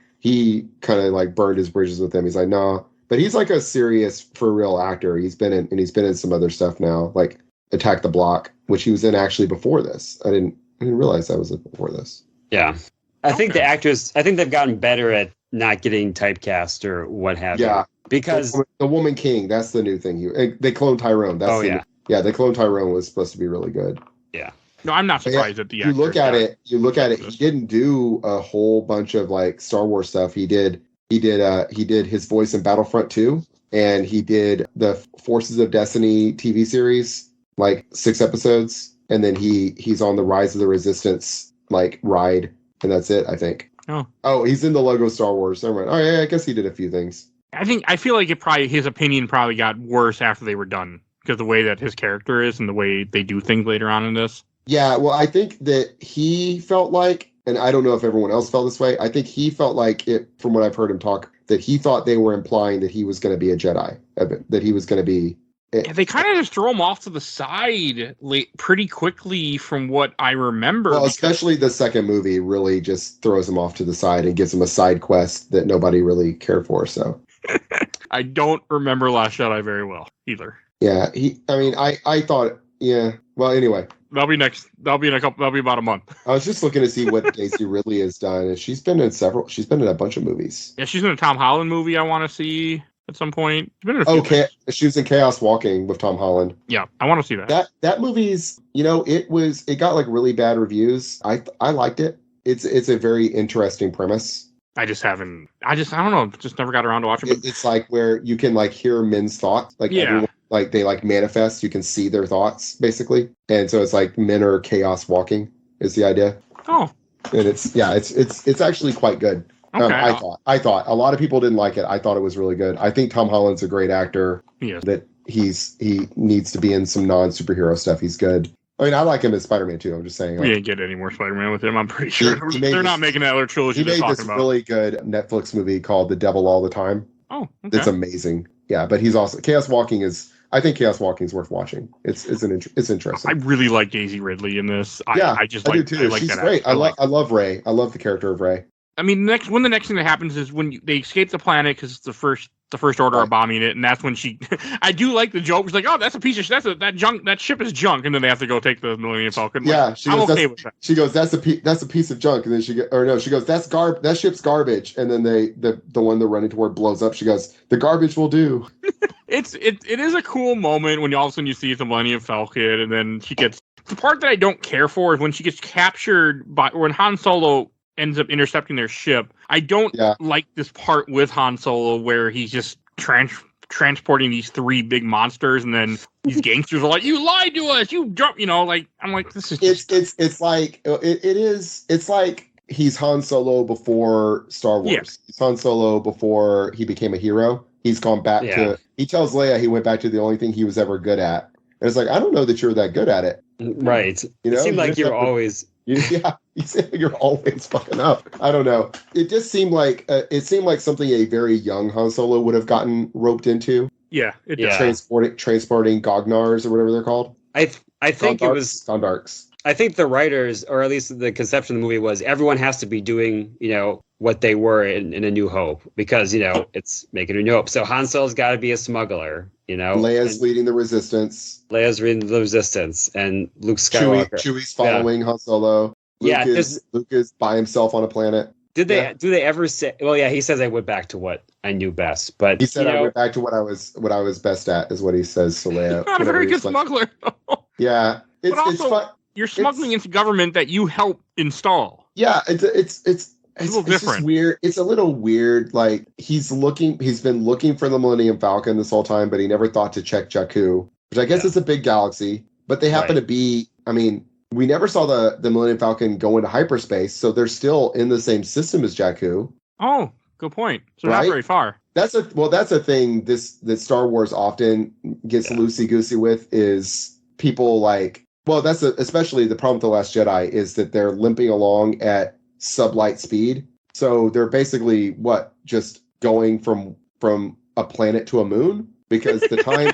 kind of like burned his bridges with them. He's like, no. But he's like a serious, for real actor. He's been in some other stuff now, like Attack the Block, which he was in actually before this. I didn't realize that was before this. Yeah. I think the actors, they've gotten better at not getting typecast or what have you. Because the Woman King, that's the new thing. They cloned Tyrone. They cloned Tyrone was supposed to be really good. Yeah. No, I'm not surprised at the actor. You look at it, he didn't do a whole bunch of like Star Wars stuff. He did his voice in Battlefront 2, and he did the Forces of Destiny TV series, like 6 episodes. And then he's on the Rise of the Resistance like ride, and that's it, I think. Oh, he's in the Lego Star Wars. Never mind. Oh yeah, I guess he did a few things. I feel like his opinion probably got worse after they were done because the way that his character is and the way they do things later on in this. Yeah, well, I think that he felt like, and I don't know if everyone else felt this way, I think he felt like it, from what I've heard him talk, that he thought they were implying that he was going to be a Jedi, that he was going to be. They kind of just throw him off to the side pretty quickly from what I remember. Well, especially the second movie really just throws him off to the side and gives him a side quest that nobody really cared for, so. I don't remember Last Jedi very well either. Yeah, I thought, yeah. Well, anyway. That'll be about a month. I was just looking to see what Daisy Ridley has done, and she's been in a bunch of movies. Yeah, she's in a Tom Holland movie I want to see at some point. She was in Chaos Walking with Tom Holland. Yeah, I want to see that. That movie's, it got like really bad reviews. I liked it. It's a very interesting premise. I don't know, just never got around to watching it. It's like where you can like hear men's thoughts, like everyone, like they like manifest, you can see their thoughts basically. And so it's like men are chaos walking is the idea. Oh. And it's actually quite good. Okay. I thought a lot of people didn't like it. I thought it was really good. I think Tom Holland's a great actor. Yeah. That he needs to be in some non-superhero stuff. He's good. I mean, I like him as Spider-Man too. I'm just saying. We didn't get any more Spider-Man with him. I'm pretty sure they're not making that other trilogy. He made this really good Netflix movie called The Devil All the Time. Oh, okay. It's amazing. Yeah, but he's also Chaos Walking is. I think Chaos Walking is worth watching. It's interesting. I really like Daisy Ridley in this. I do too. She's great. I love Rey. I love the character of Rey. I mean, the next thing that happens is when they escape the planet because it's the first order are bombing it, and that's when she. I do like the joke. She's like, "Oh, that's a piece of that ship is junk," and then they have to go take the Millennium Falcon. Yeah, I'm okay with that. She goes, "That's a piece of junk," and then she goes, that ship's garbage, and then the one they're running toward blows up. She goes, "The garbage will do." It is a cool moment when all of a sudden you see the Millennium Falcon, and then she gets. The part that I don't care for is when she gets captured when Han Solo ends up intercepting their ship. I don't like this part with Han Solo where he's just transporting these 3 big monsters, and then these gangsters are like, "You lied to us, you drunk," I'm like, this is just... it's like he's Han Solo before Star Wars. Yeah. He's Han Solo before he became a hero. He's gone back to, he tells Leia he went back to the only thing he was ever good at. And it's like, I don't know that you're that good at it. Right. You know, it seemed like you're always... Yeah, you're always fucking up. I don't know. It just seemed like something a very young Han Solo would have gotten roped into. Yeah, transporting Gognars or whatever they're called. I think it was Gondarks. I think the writers, or at least the conception of the movie, was everyone has to be doing, what they were in A New Hope, because it's making A New Hope. So Han Solo's got to be a smuggler. Leia's leading the Resistance. And Luke Skywalker. Chewie's following Han Solo. Luke is by himself on a planet. Do they ever say? Well, yeah, he says I went back to what I knew best, but he said I went back to what I was best at, is what he says to Leia. Not a very good smuggler. Yeah, it's fun. You're smuggling into government that you help install. Yeah, it's a little different. Just weird. It's a little weird. Like he's been looking for the Millennium Falcon this whole time, but he never thought to check Jakku, which I guess is a big galaxy. But they happen to be. I mean, we never saw the Millennium Falcon go into hyperspace, so they're still in the same system as Jakku. Oh, good point. So not very far. That's a thing. That Star Wars often gets loosey-goosey with is people like. Well, especially the problem with The Last Jedi is that they're limping along at sublight speed. So they're basically just going from a planet to a moon, because the time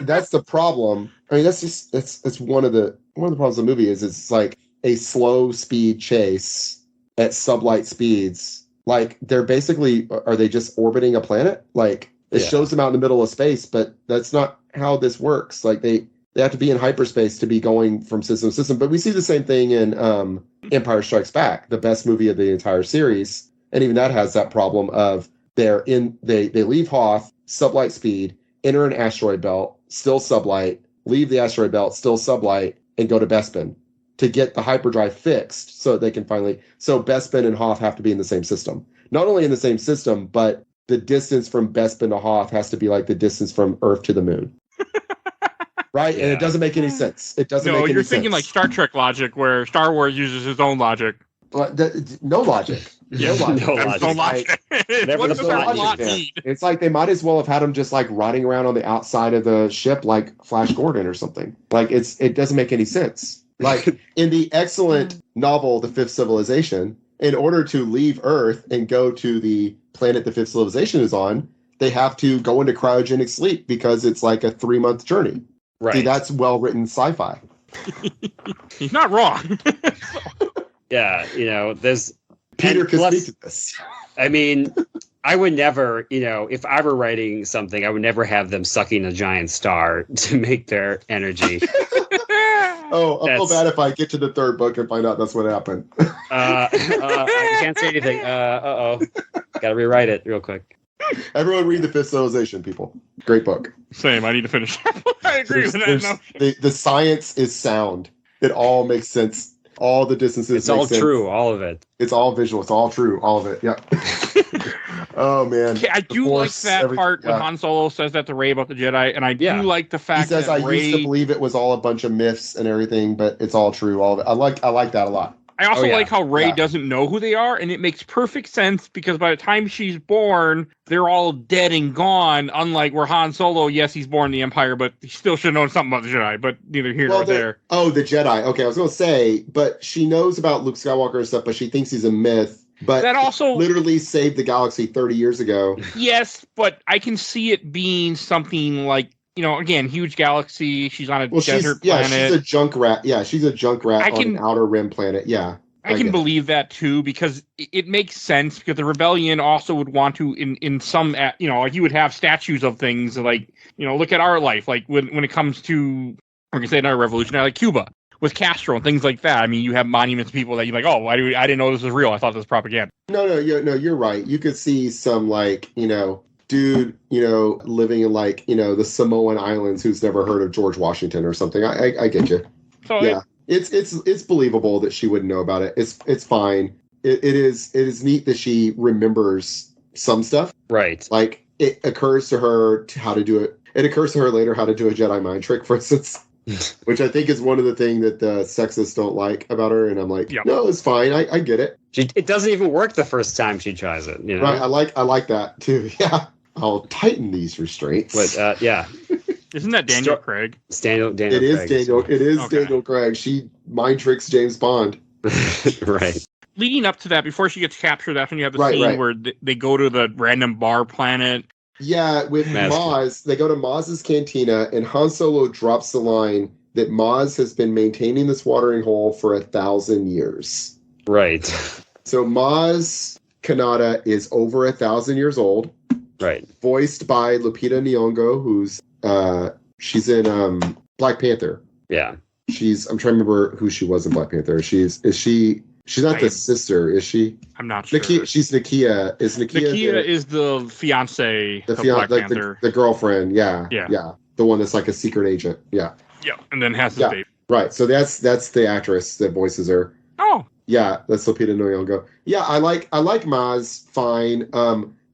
that's the problem. I mean, that's one of the problems of the movie is it's like a slow speed chase at sublight speeds. Like they're basically, are they just orbiting a planet? Like it shows them out in the middle of space, but that's not how this works. Like they have to be in hyperspace to be going from system to system. But we see the same thing in Empire Strikes Back, the best movie of the entire series. And even that has that problem of they leave Hoth, sublight speed, enter an asteroid belt, still sublight, leave the asteroid belt, still sublight, and go to Bespin to get the hyperdrive fixed so they can so Bespin and Hoth have to be in the same system. Not only in the same system, but the distance from Bespin to Hoth has to be like the distance from Earth to the moon. Right? Yeah. And it doesn't make any sense. It doesn't make any sense. No, you're thinking like Star Trek logic, where Star Wars uses its own logic. No logic. No logic. What does their plot need? It's like they might as well have had him just like riding around on the outside of the ship like Flash Gordon or something. Like it doesn't make any sense. Like in the excellent novel The Fifth Civilization, in order to leave Earth and go to the planet the Fifth Civilization is on, they have to go into cryogenic sleep because it's like a 3-month journey. Right. See, that's well-written sci-fi. He's not wrong. Yeah, there's... Peter can speak to this. I mean, I would never, if I were writing something, I would never have them sucking a giant star to make their energy. I'll feel bad if I get to the 3rd book and find out that's what happened. I can't say anything. Gotta rewrite it real quick. Everyone read The Fifth Civilization, people. Great book. Same. I need to finish that book. I agree with that. No. The science is sound. It all makes sense. All the distances. It's all true. All of it. It's all visual. It's all true. All of it. Yeah. Oh man. Okay, I do like that part when Han Solo says that to Rey about the Jedi, and I do like the fact he says that Rey used to believe it was all a bunch of myths and everything, but it's all true. All of it. I like that a lot. I also like how Rey doesn't know who they are, and it makes perfect sense because by the time she's born, they're all dead and gone. Unlike where Han Solo, yes, he's born in the Empire, but he still should know something about the Jedi. But neither here nor there. Oh, the Jedi. Okay, I was going to say, but she knows about Luke Skywalker and stuff, but she thinks he's a myth. But that also literally saved the galaxy 30 years ago. Yes, but I can see it being something like, again, huge galaxy. She's on a desert planet. Yeah, she's a junk rat. Yeah, she's a junk rat on an outer rim planet. Yeah. I can believe that too, because it makes sense, because the rebellion also would want to, in some, like you would have statues of things like, look at our life, like when it comes to, we're going to say another revolutionary, like Cuba with Castro and things like that. I mean, you have monuments to people that you're like, oh, I didn't know this was real. I thought this was propaganda. No, you're right. You could see some dude, living in the Samoan Islands who's never heard of George Washington or something. I get you. So yeah. It's believable that she wouldn't know about it. It's fine. It is neat that she remembers some stuff. Right. Like it occurs to her how to do it. It occurs to her later how to do a Jedi mind trick, for instance, which I think is one of the things that the sexists don't like about her. And I'm like, no, it's fine. I get it. It doesn't even work the first time she tries it. Right. I like that too. Yeah. I'll tighten these restraints. But yeah. Isn't that Daniel Craig? Daniel It is Craig. Daniel Craig. She mind tricks James Bond. Right. Leading up to that, before she gets captured, that's when you have the scene where they go to the random bar planet. Yeah, with Maz. They go to Maz's cantina, and Han Solo drops the line that Maz has been maintaining this watering hole for 1,000 years. Right. So Maz Kanata is over 1,000 years old. Right. Voiced by Lupita Nyong'o, who's she's in Black Panther. Yeah. I'm trying to remember who she was in Black Panther. She's not the sister, is she? I'm not sure. She's Nakia. Nakia is the fiance of Black Panther. The girlfriend, yeah. Yeah. The one that's like a secret agent. Yeah. Yeah. And then has the baby. Right. So that's the actress that voices her. Oh. Yeah, that's Lupita Nyong'o. Yeah, I like Maz fine.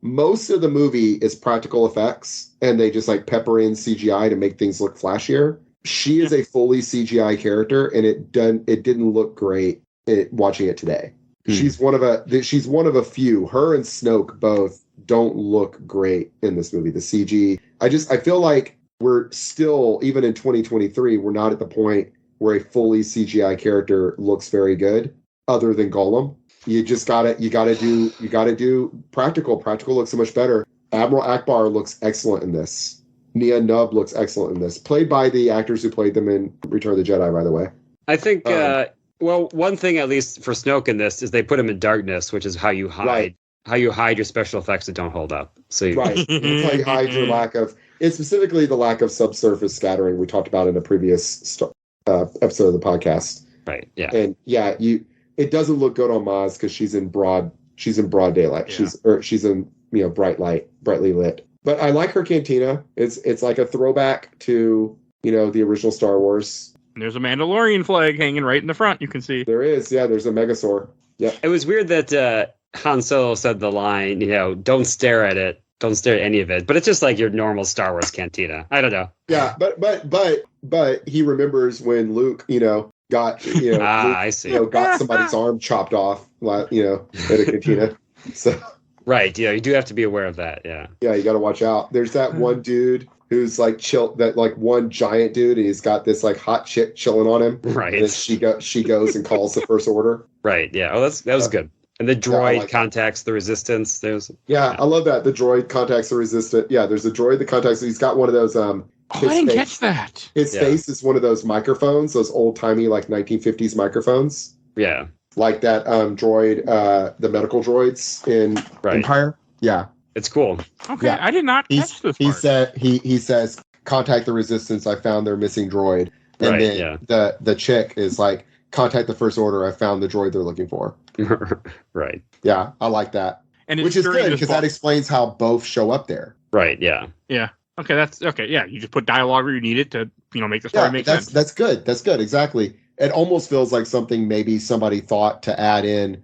Most of the movie is practical effects, and they just pepper in CGI to make things look flashier. She is a fully CGI character, and it didn't look great watching it today. She's one of a few. Her and Snoke both don't look great in this movie. The CG, I feel like we're still, even in 2023, we're not at the point where a fully CGI character looks very good, other than Gollum. You gotta do practical. Practical looks so much better. Admiral Akbar looks excellent in this. Nia Nub looks excellent in this. Played by the actors who played them in Return of the Jedi, by the way. I think, one thing at least for Snoke in this is they put him in darkness, which is how you hide. Right. How you hide your special effects that don't hold up. So Right. That's how you hide your lack of... It's specifically the lack of subsurface scattering we talked about in a previous episode of the podcast. Right, yeah. And yeah, it doesn't look good on Maz because she's in broad daylight. Yeah. She's in brightly lit. But I like her cantina. It's like a throwback to the original Star Wars. And there's a Mandalorian flag hanging right in the front. You can see there is. Yeah, there's a Megasaur. Yeah. It was weird that Han Solo said the line, don't stare at it, don't stare at any of it. But it's just like your normal Star Wars cantina. I don't know. Yeah, but he remembers when Luke, got Luke, I see. Got somebody's arm chopped off, at a cantina. So right, yeah, you do have to be aware of that. Yeah, you got to watch out. There's that one dude who's one giant dude, and he's got this hot chick chilling on him. Right, and then she goes and calls the First Order. Right, yeah. Oh, that was good. And the droid contacts the Resistance. I love that the droid contacts the Resistance. Yeah, there's a droid that contacts. He's got one of those I didn't catch that. His face is one of those microphones, those old-timey 1950s microphones. Yeah. Like that droid, the medical droids in Empire. Yeah. It's cool. Okay, yeah. I did not catch this part. He says, contact the Resistance, I found their missing droid. And then the chick is like, contact the First Order, I found the droid they're looking for. Right. Yeah, I like that. And which is good, because that explains how both show up there. Right, yeah. Yeah. Okay, that's okay. Yeah, you just put dialogue where you need it to, make the story make sense. That's good. That's good. Exactly. It almost feels like something maybe somebody thought to add in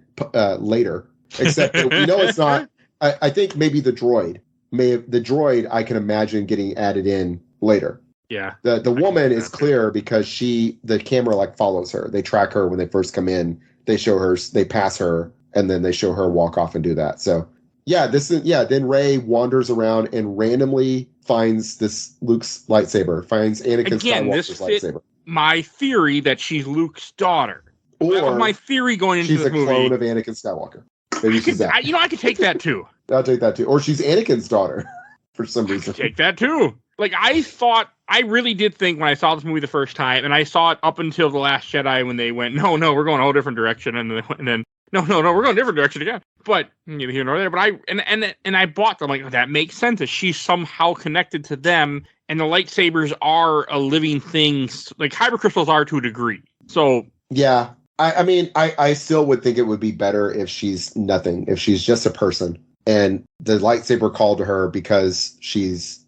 later, except that, it's not. I think maybe the droid I can imagine getting added in later. Yeah. The woman is clear because the camera follows her. They track her when they first come in. They show her. They pass her, and then they show her walk off and do that. So. Yeah, then Rey wanders around and randomly finds this Luke's lightsaber, finds Anakin Skywalker's lightsaber. My theory that she's Luke's daughter. Or that was my theory going into this movie. She's a clone of Anakin Skywalker. Maybe she's that. I could take that too. I'll take that too. Or she's Anakin's daughter for some reason. Take that too. I thought I really did think when I saw this movie the first time, and I saw it up until The Last Jedi when they went, no, we're going a whole different direction, and then no, we're going a different direction again. But here nor there. But I bought them, like, that makes sense that she's somehow connected to them, and the lightsabers are a living thing, like hypercrystals are to a degree. So yeah, I mean, I still would think it would be better if she's nothing, if she's just a person, and the lightsaber called to her because she's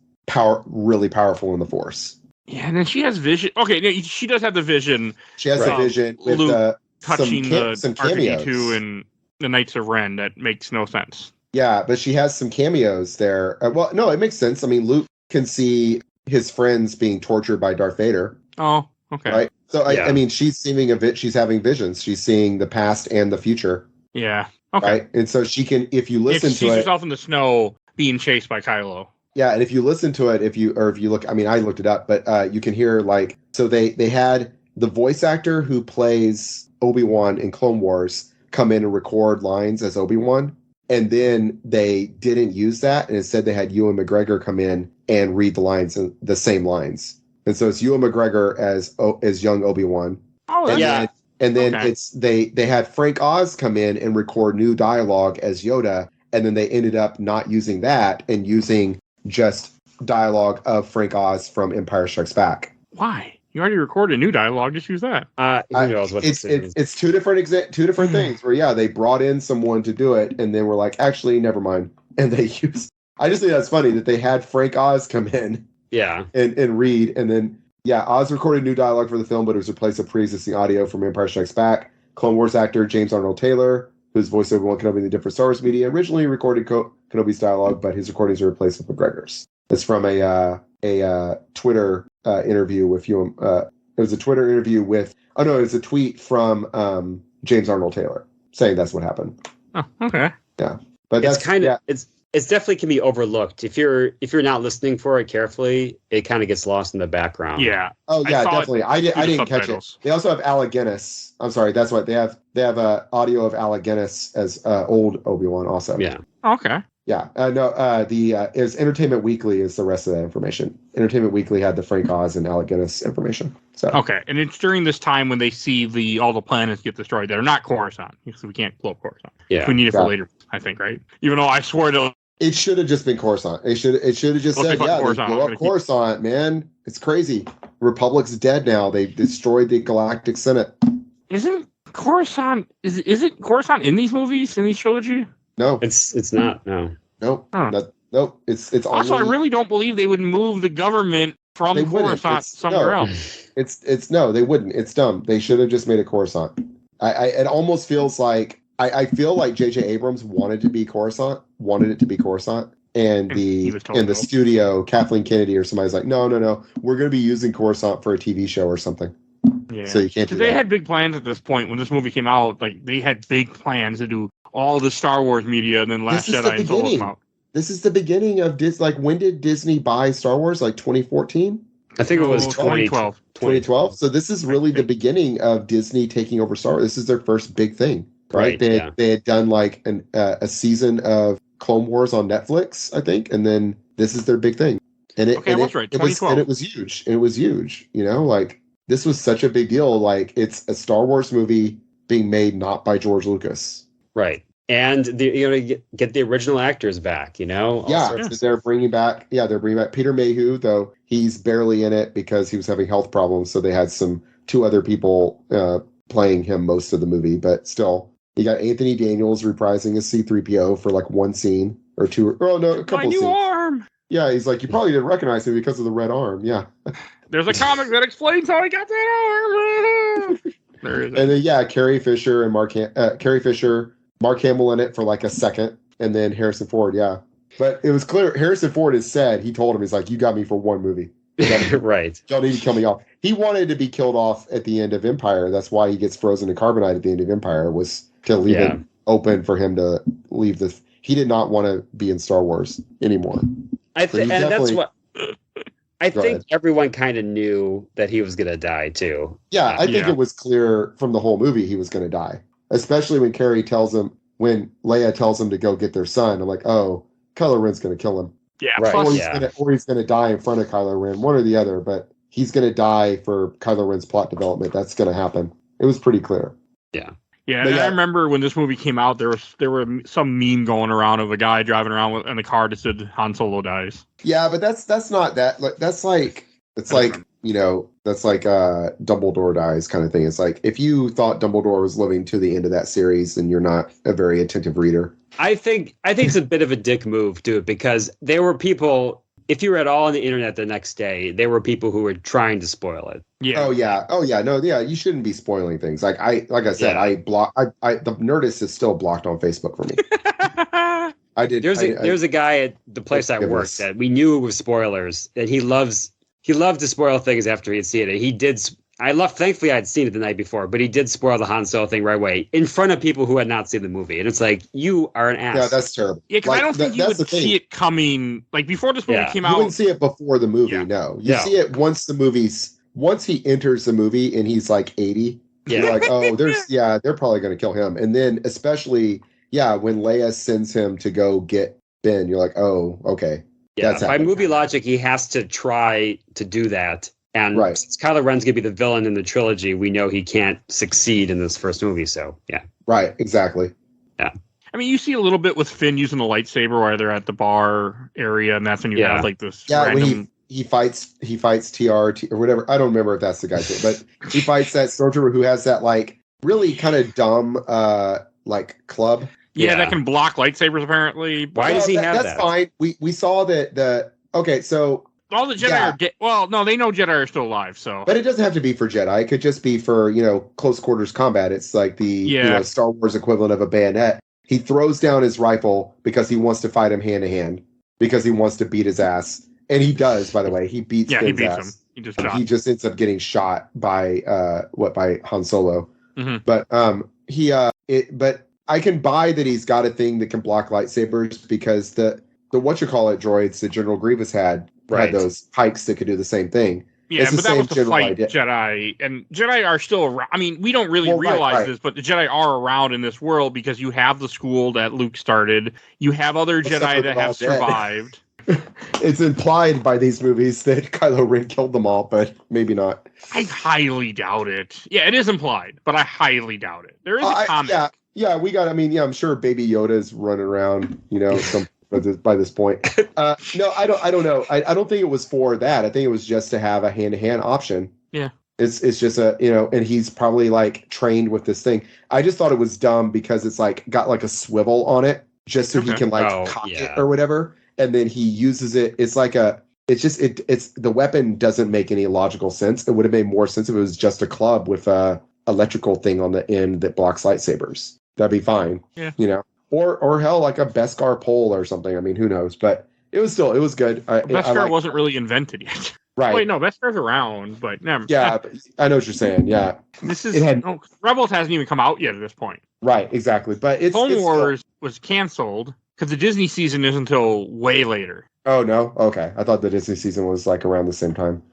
really powerful in the Force. Yeah, and then she has vision. Okay, she does have the vision. She has a vision with Luke touching some cameos. R2-D2 and the Knights of Ren. That makes no sense. Yeah, but she has some cameos there. Well, no, it makes sense. I mean, Luke can see his friends being tortured by Darth Vader. Oh, okay. Right. So I mean, she's having visions. She's seeing the past and the future. Yeah. Okay. Right. And so she can, if you listen to it, she sees herself in the snow being chased by Kylo. Yeah, and if you listen to it, if you look, I mean, I looked it up, but you can hear, like, so they had the voice actor who plays Obi-Wan in Clone Wars come in and record lines as Obi-Wan, and then they didn't use that, and instead they had Ewan McGregor come in and read the lines, the same lines, and so it's Ewan McGregor as young Obi-Wan. Oh, yeah. And then it's they had Frank Oz come in and record new dialogue as Yoda, and then they ended up not using that and using just dialogue of Frank Oz from Empire Strikes Back. Why? You already recorded new dialogue. Just use that. Who knows what it's two different things where they brought in someone to do it and then we're like, actually, never mind. And they use. I just think that's funny that they had Frank Oz come in. Yeah. And read, and then Oz recorded new dialogue for the film, but it was replaced with pre-existing audio from Empire Strikes Back. Clone Wars actor James Arnold Taylor, whose voiced Obi-Wan Kenobi in the different Star Wars media, originally recorded Kenobi's dialogue, but his recordings are replaced with McGregor's. It's from a Twitter interview with you. It was a Twitter interview with. Oh no, it was a tweet from James Arnold Taylor saying that's what happened. Oh, okay. Yeah, but it's kind of it's definitely can be overlooked if you're not listening for it carefully. It kind of gets lost in the background. Yeah. Oh yeah, definitely. I didn't catch it. They also have Alec Guinness. I'm sorry, that's what they have. They have audio of Alec Guinness as old Obi-Wan also. Yeah. Okay. Yeah. It was Entertainment Weekly is the rest of that information. Entertainment Weekly had the Frank Oz and Alec Guinness information. So okay, and it's during this time when they see all the planets get destroyed that are not Coruscant, because we can't blow up Coruscant. Yeah. We need it for later, I think, right? Even though I swear it should have just been Coruscant. It should have just said, they blow up Coruscant, man. It's crazy. Republic's dead now. They destroyed the Galactic Senate. Isn't Coruscant is it Coruscant in these movies, in these trilogy? No. It's not, no. Nope. Nope. It's also only, I really don't believe they would move the government from Coruscant somewhere else. It's no, they wouldn't. It's dumb. They should have just made it Coruscant. It almost feels like I feel like J.J. Abrams wanted it to be Coruscant, and the studio, Kathleen Kennedy or somebody's like, no, we're going to be using Coruscant for a TV show or something. Yeah. So you can't do that. They had big plans at this point when this movie came out. Like, they had big plans to do all the Star Wars media, and then Last Jedi and Solo came out. This is the beginning of Disney. Like, when did Disney buy Star Wars? Like 2014? I think it was 2012. 2012. So this is really the beginning of Disney taking over Star Wars. This is their first big thing, right? They had done like a season of Clone Wars on Netflix, I think, and then this is their big thing. And it was huge. It was huge. You know, like this was such a big deal. Like it's a Star Wars movie being made not by George Lucas, right? And get the original actors back. You know, they're bringing back. Yeah, they're bringing back Peter Mayhew, though he's barely in it because he was having health problems. So they had two other people playing him most of the movie, but still. You got Anthony Daniels reprising as C-3PO for like one scene or two. Oh no, a couple of scenes. My new arm. Yeah, he's like, you probably didn't recognize me because of the red arm. Yeah. There's a comic that explains how he got that arm. There is. And then Carrie Fisher and Mark Hamill in it for like a second, and then Harrison Ford. Yeah, but it was clear Harrison Ford has said he told him he's like, you got me for one movie. Right. Y'all need to kill me off. He wanted to be killed off at the end of Empire. That's why he gets frozen in carbonite at the end of Empire, was to leave it open for him to leave the. He did not want to be in Star Wars anymore. I think everyone kind of knew that he was going to die too. Yeah, I think it was clear from the whole movie he was going to die, especially when Leia tells him to go get their son. I'm like, oh, Kylo Ren's going to kill him. Yeah, Right. plus, Or he's gonna die in front of Kylo Ren, one or the other. But he's gonna die for Kylo Ren's plot development. That's gonna happen. It was pretty clear. Yeah. Yeah, and I remember when this movie came out, there were some meme going around of a guy driving around in a car that said Han Solo dies. Yeah, but that's not that. That's like that's like Dumbledore dies kind of thing. It's like if you thought Dumbledore was living to the end of that series, then you're not a very attentive reader. I think it's a bit of a dick move, too, because there were people. If you were at all on the internet the next day, there were people who were trying to spoil it. Yeah. Oh yeah. No, yeah. You shouldn't be spoiling things. Like I said, the Nerdist is still blocked on Facebook for me. I did. There's a guy at the place I worked that we knew it was spoilers, and he loved to spoil things after he'd seen it. He did. Thankfully, I'd seen it the night before, but he did spoil the Han Solo thing right away in front of people who had not seen the movie. And it's like, you are an ass. Yeah, that's terrible. Yeah, because I don't think you would see it coming. Like, before this movie came out. You wouldn't see it before the movie, no. You see it once he enters the movie and he's like 80. Yeah. You're like, oh, they're probably going to kill him. And then especially, when Leia sends him to go get Ben, you're like, oh, okay. Yeah, by movie logic, he has to try to do that. And since Kylo Ren's going to be the villain in the trilogy, we know he can't succeed in this first movie. So, yeah. Right, exactly. Yeah. I mean, you see a little bit with Finn using the lightsaber while they're at the bar area, and that's when you have like this random... when he fights TRT or whatever. I don't remember if that's the guy's name, but he fights that stormtrooper who has that like really kind of dumb like club. Yeah, that can block lightsabers apparently. Why does he have that? That's fine. We saw that so all the Jedi are they know Jedi are still alive, so. But it doesn't have to be for Jedi. It could just be for, close quarters combat. It's like the Star Wars equivalent of a bayonet. He throws down his rifle because he wants to fight him hand to hand, because he wants to beat his ass. And he does, by the way. He beats Finn's ass. Him. He just ends up getting shot by Han Solo. Mm-hmm. But but I can buy that he's got a thing that can block lightsabers, because the droids that General Grievous had those pikes that could do the same thing. Yeah, but that was to fight Jedi, and Jedi are still around. I mean, we don't really realize this, but the Jedi are around in this world because you have the school that Luke started. You have other Jedi that have survived. It's implied by these movies that Kylo Ren killed them all, but maybe not. I highly doubt it. Yeah, it is implied, but I highly doubt it. There is a comic. I'm sure Baby Yoda's running around, by this point. No, I don't know. I don't think it was for that. I think it was just to have a hand-to-hand option. Yeah. It's just and he's probably like trained with this thing. I just thought it was dumb because it's like got like a swivel on it just so he can cock it or whatever. And then he uses it. It's like it's the weapon doesn't make any logical sense. It would have made more sense if it was just a club with a electrical thing on the end that blocks lightsabers. That'd be fine. Yeah. Or hell, like a Beskar pole or something. I mean, who knows? But it was good. Beskar wasn't really invented yet. Right. Wait, no, Beskar's around, but never. Yeah, but I know what you're saying. Yeah. Rebels hasn't even come out yet at this point. Right, exactly. But Clone Wars was canceled because the Disney season isn't until way later. Oh no, okay. I thought the Disney season was like around the same time.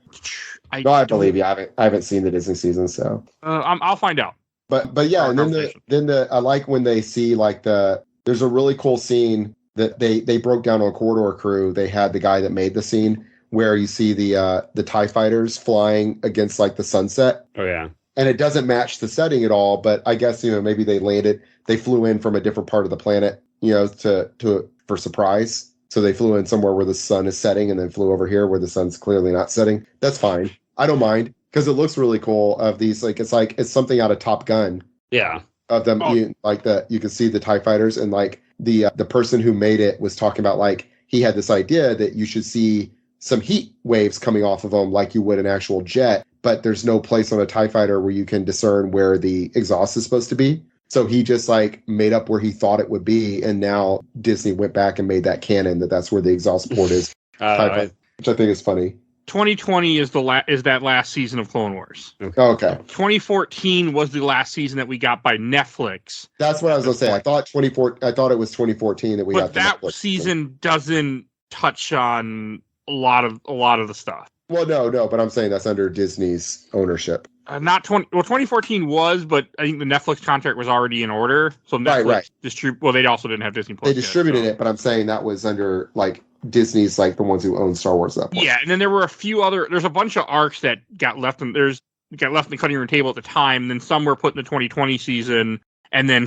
I believe you. I haven't seen the Disney season, so. I'll find out. But yeah, and then I like when they see like there's a really cool scene that they broke down on Corridor Crew. They had the guy that made the scene where you see the TIE fighters flying against like the sunset. Oh yeah. And it doesn't match the setting at all, but I guess maybe they flew in from a different part of the planet, for surprise. So they flew in somewhere where the sun is setting and then flew over here where the sun's clearly not setting. That's fine. I don't mind. Because it looks really cool. Of these, it's something out of Top Gun. Yeah. Of them, you can see the TIE fighters, and like the person who made it was talking about like he had this idea that you should see some heat waves coming off of them like you would an actual jet, but there's no place on a TIE fighter where you can discern where the exhaust is supposed to be. So he just like made up where he thought it would be, and now Disney went back and made that canon that's where the exhaust port is, which I think is funny. 2020 is that last season of Clone Wars. Okay. 2014 was the last season that we got by Netflix. That's what I was going to say. I thought it was 2014 that we got. But that season doesn't touch on a lot of the stuff. Well, no, but I'm saying that's under Disney's ownership. 2014 was, but I think the Netflix contract was already in order. So Netflix they also didn't have Disney Plus. They distributed it, but I'm saying that was under like Disney's like the ones who own Star Wars at that point. Yeah, and then there were a few other. There's a bunch of arcs that got left in the cutting room table at the time. Then some were put in the 2020 season, and then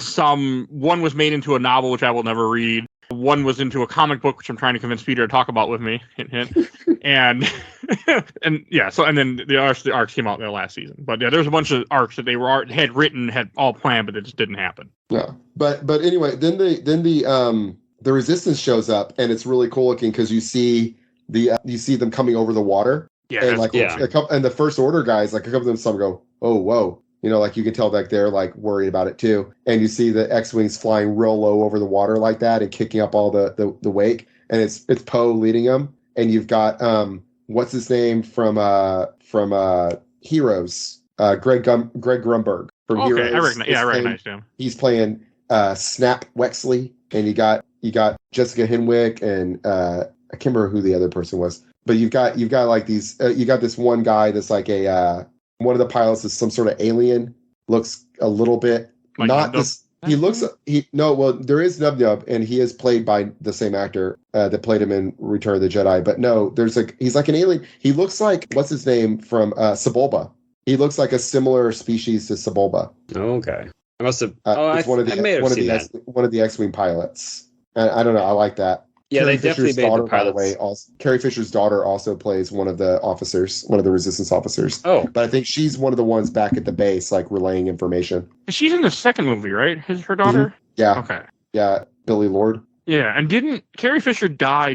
one was made into a novel, which I will never read. One was into a comic book, which I'm trying to convince Peter to talk about with me. Hint, hint. And then the arcs came out in their last season. But yeah, there's a bunch of arcs that they had written, had all planned, but it just didn't happen. Yeah, but anyway, then the Resistance shows up, and it's really cool looking because you see them coming over the water. Yeah, and and the First Order guys, like a couple of them, some go, oh whoa. You know, like you can tell that they're like worried about it too. And you see the X-Wings flying real low over the water like that and kicking up all the wake. And it's Poe leading them. And you've got what's his name from Heroes? Greg Grunberg from Heroes. I recognize him. He's playing Snap Wexley, and you got Jessica Henwick, and I can't remember who the other person was. But you've got like these. You got this one guy that's like one of the pilots is some sort of alien. Looks a little bit like not this. There is Nub Nub, and he is played by the same actor that played him in Return of the Jedi. But no, he's like an alien. He looks like what's his name from Sebulba. He looks like a similar species to Sebulba. Oh, okay. I must have. It's one of the X-Wing pilots. I don't know. I like that. Yeah, Carrie they Fisher's definitely made daughter, the pilots. By the way, Carrie Fisher's daughter also plays one of the officers, one of the Resistance officers. Oh. But I think she's one of the ones back at the base, like relaying information. She's in the second movie, right? Her daughter? Mm-hmm. Yeah. Okay. Yeah, Billy Lord. Yeah, and didn't Carrie Fisher die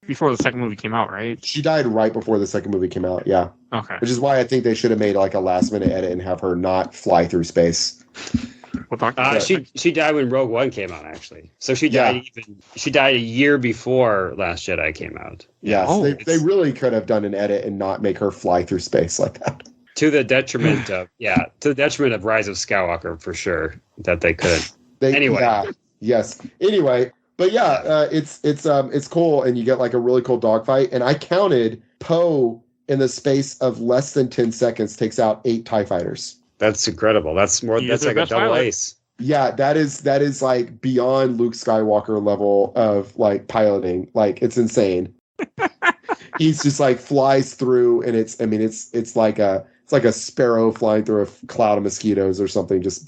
before the second movie came out, right? She died right before the second movie came out, yeah. Okay. Which is why I think they should have made like a last minute edit and have her not fly through space. We'll talk about she died when Rogue One came out, actually. So she died a year before Last Jedi came out. Yes, they really could have done an edit and not make her fly through space like that. To the detriment of Rise of Skywalker, for sure, that they couldn't. Anyway. Yeah, yes. Anyway, but yeah, it's cool, and you get like a really cool dogfight. And I counted Poe in the space of less than 10 seconds takes out 8 TIE fighters. That's incredible. That's like a double ace. Yeah, that is like beyond Luke Skywalker level of like piloting. Like it's insane. He's just like flies through, and it's like a sparrow flying through a cloud of mosquitoes or something. Just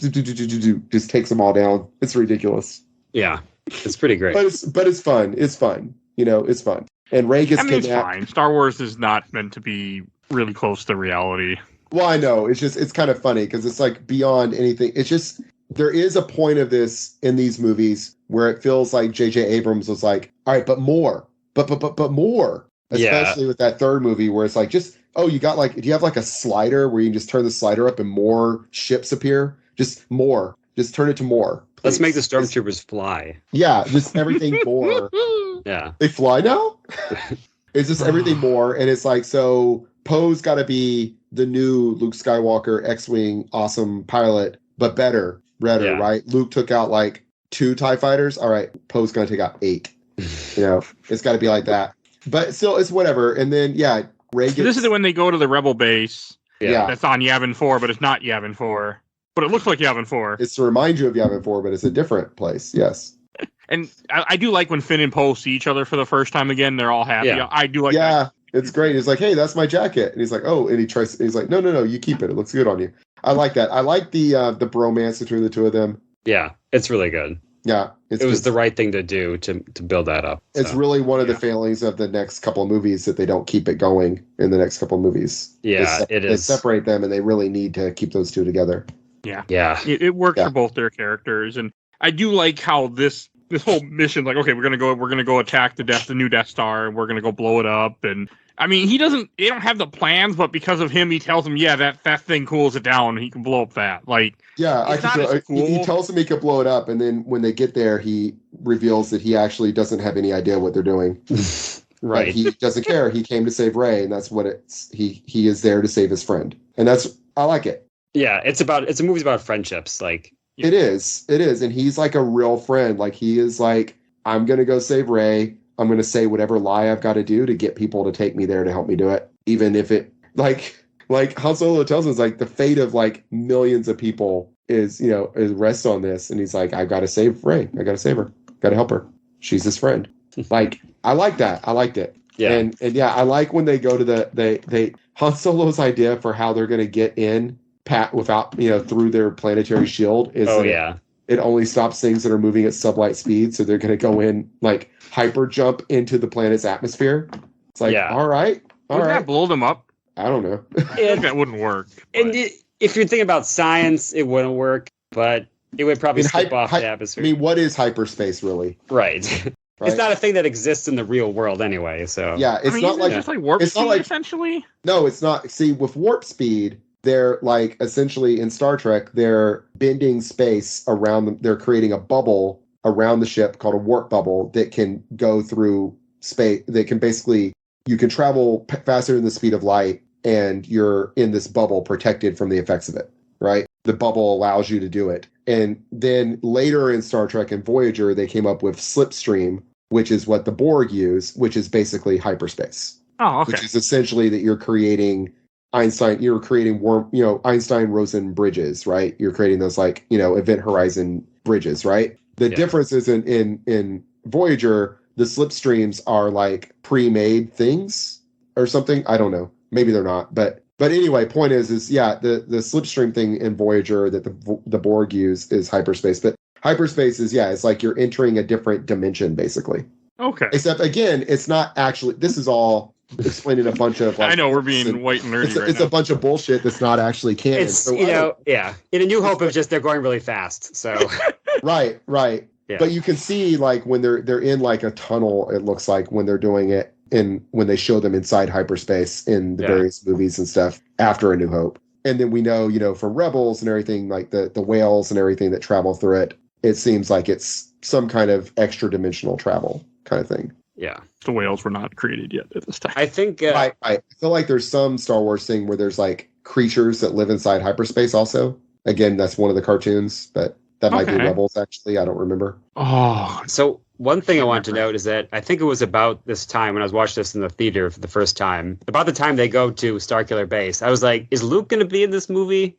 takes them all down. It's ridiculous. Yeah, it's pretty great. but it's fun. It's fun. You know, it's fun. And Rey gets kidnapped. It's fine. Star Wars is not meant to be really close to reality. Well, I know. It's kind of funny because it's like beyond anything. It's just there is a point of this in these movies where it feels like J.J. Abrams was like, all right, but more, but more. Especially with that third movie where it's like just, do you have like a slider where you can just turn the slider up and more ships appear? Just more. Just turn it to more. Please. Let's make the stormtroopers fly. Yeah, just everything more. Yeah. They fly now? It's just everything more. And it's like, so Poe's got to be the new Luke Skywalker X-Wing awesome pilot, but redder, right? Luke took out like 2 TIE fighters. All right, Poe's going to take out 8. You know, it's got to be like that. But still, it's whatever. And then, Rey gets... This is when they go to the Rebel base. Yeah. That's on Yavin 4, but it's not Yavin 4. But it looks like Yavin 4. It's to remind you of Yavin 4, but it's a different place. Yes. And I do like when Finn and Poe see each other for the first time again. They're all happy. Yeah. I do like that. Yeah, it's great. He's like, hey, that's my jacket. And he's like, oh, and he's like, no, you keep it. It looks good on you. I like that. I like the bromance between the two of them. Yeah, it's really good. Yeah. It was the right thing to do to build that up. So. It's really one of the failings of the next couple of movies that they don't keep it going in the next couple of movies. Yeah, it is. They separate them, and they really need to keep those two together. Yeah. Yeah. It works for both their characters. And I do like how this whole mission, like, okay, we're gonna go attack the new Death Star, and we're gonna go blow it up. And I mean, they don't have the plans, but because of him, he tells them, yeah, that thing cools it down, and he can blow up that. Like, yeah, he tells them he could blow it up, and then when they get there, he reveals that he actually doesn't have any idea what they're doing. Right. Like, he doesn't care. He came to save Rey, and that's what it's. He is there to save his friend, and I like it. Yeah, it's a movie about friendships. Like, yeah. It is, and he's like a real friend. Like, he is like, I'm gonna go save Rey. I'm gonna say whatever lie I've got to do to get people to take me there to help me do it, even if it like Han Solo tells us, like, the fate of like millions of people is rests on this, and he's like, I've got to save Rey. I got to save her. Got to help her. She's his friend. Like, I like that. I liked it. Yeah. And yeah, I like when they go to they Han Solo's idea for how they're going to get in without, through their planetary shield is it only stops things that are moving at sublight speed. So they're going to go in, like, hyper jump into the planet's atmosphere. It's like, all right. Would that blow them up? I don't know. That wouldn't work. And if you're thinking about science, it wouldn't work, but it would probably skip off the atmosphere. I mean, what is hyperspace really? Right. It's not a thing that exists in the real world anyway, so... Yeah, it's not like... It's like warp speed, essentially? No, it's not. See, with warp speed, they're, like, essentially, in Star Trek, they're bending space around them. They're creating a bubble around the ship called a warp bubble that can go through space. That can basically... You can travel faster than the speed of light, and you're in this bubble protected from the effects of it, right? The bubble allows you to do it. And then later in Star Trek and Voyager, they came up with slipstream, which is what the Borg use, which is basically hyperspace. Oh, okay. Which is essentially that you're creating Einstein-Rosen bridges, right? You're creating those, like, event horizon bridges, right? The difference is in Voyager, the slipstreams are like pre-made things or something. I don't know. Maybe they're not, but anyway, point is the slipstream thing in Voyager that the Borg use is hyperspace, but hyperspace is, it's like you're entering a different dimension, basically. Okay. Except, again, it's not actually, this is all explaining a bunch of, like, I know, we're being white and nerdy it's a bunch of bullshit that's not actually canon. It's, so, in A New Hope, it's just they're going really fast, so. Right. Yeah. But you can see, like, when they're in, like, a tunnel, it looks like, when they're doing it, when they show them inside hyperspace in the various movies and stuff after A New Hope. And then we know, from Rebels and everything, like the whales and everything that travel through it, it seems like it's some kind of extra dimensional travel kind of thing. Yeah. The whales were not created yet at this time. I think... I feel like there's some Star Wars thing where there's, like, creatures that live inside hyperspace also. Again, that's one of the cartoons, but that might be Rebels, actually. I don't remember. Oh. So one thing I want to note is that I think it was about this time when I was watching this in the theater for the first time, about the time they go to Starkiller Base, I was like, is Luke going to be in this movie?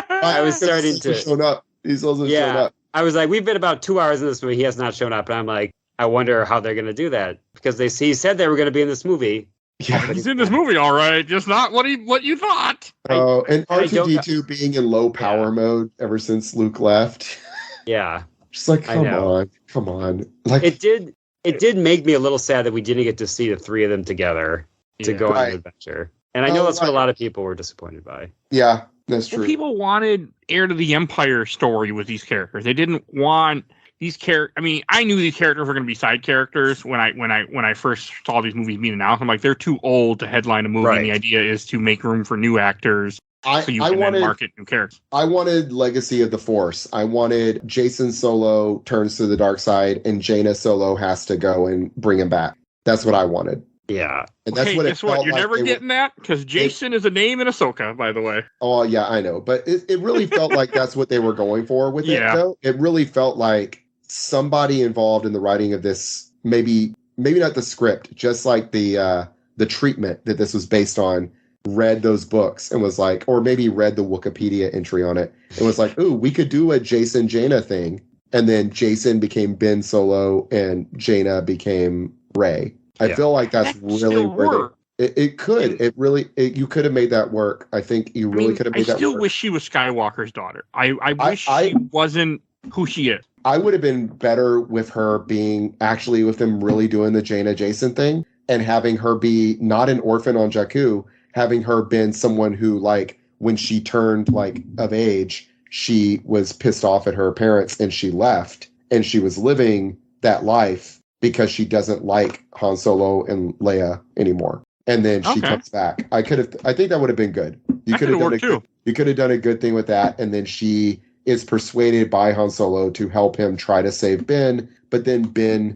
I was starting to... Shown up. He's also shown up. I was like, we've been about 2 hours in this movie. He has not shown up. And I'm like, I wonder how they're going to do that. Because he said they were going to be in this movie. Yeah, he's in this movie, all right. Just not what you thought. Oh, and R2-D2 being in low power mode ever since Luke left. Yeah. Just like, come on. Like, it did make me a little sad that we didn't get to see the three of them together to go on an adventure. And I know that's what a lot of people were disappointed by. Yeah, that's true. Well, people wanted Heir to the Empire story with these characters. They didn't want these characters. I mean, I knew these characters were going to be side characters when I first saw these movies being announced. I'm like, they're too old to headline a movie. Right. And the idea is to make room for new actors. So you can then market new characters. I wanted Legacy of the Force. I wanted Jason Solo turns to the dark side and Jaina Solo has to go and bring him back. That's what I wanted. Yeah. And that's what guess what? You're like never getting that? Because Jason is a name in Ahsoka, by the way. Oh, yeah, I know. But it really felt like that's what they were going for with it, though. It really felt like somebody involved in the writing of this, maybe not the script, just like the treatment that this was based on, read those books and was like, or maybe read the Wikipedia entry on it and was like, ooh, we could do a Jason Jaina thing. And then Jason became Ben Solo and Jaina became Rey. I feel like that's really where it could. You could have made that work. I think you really could have made that work. I still wish she was Skywalker's daughter. I wish she wasn't who she is. I would have been better with her being actually with them really doing the Jaina Jason thing and having her be not an orphan on Jakku, having her been someone who, like, when she turned, like, of age, she was pissed off at her parents and she left and she was living that life because she doesn't like Han Solo and Leia anymore. And then she comes back. I think that would have been good. You could have done a good thing with that. And then she is persuaded by Han Solo to help him try to save Ben, but then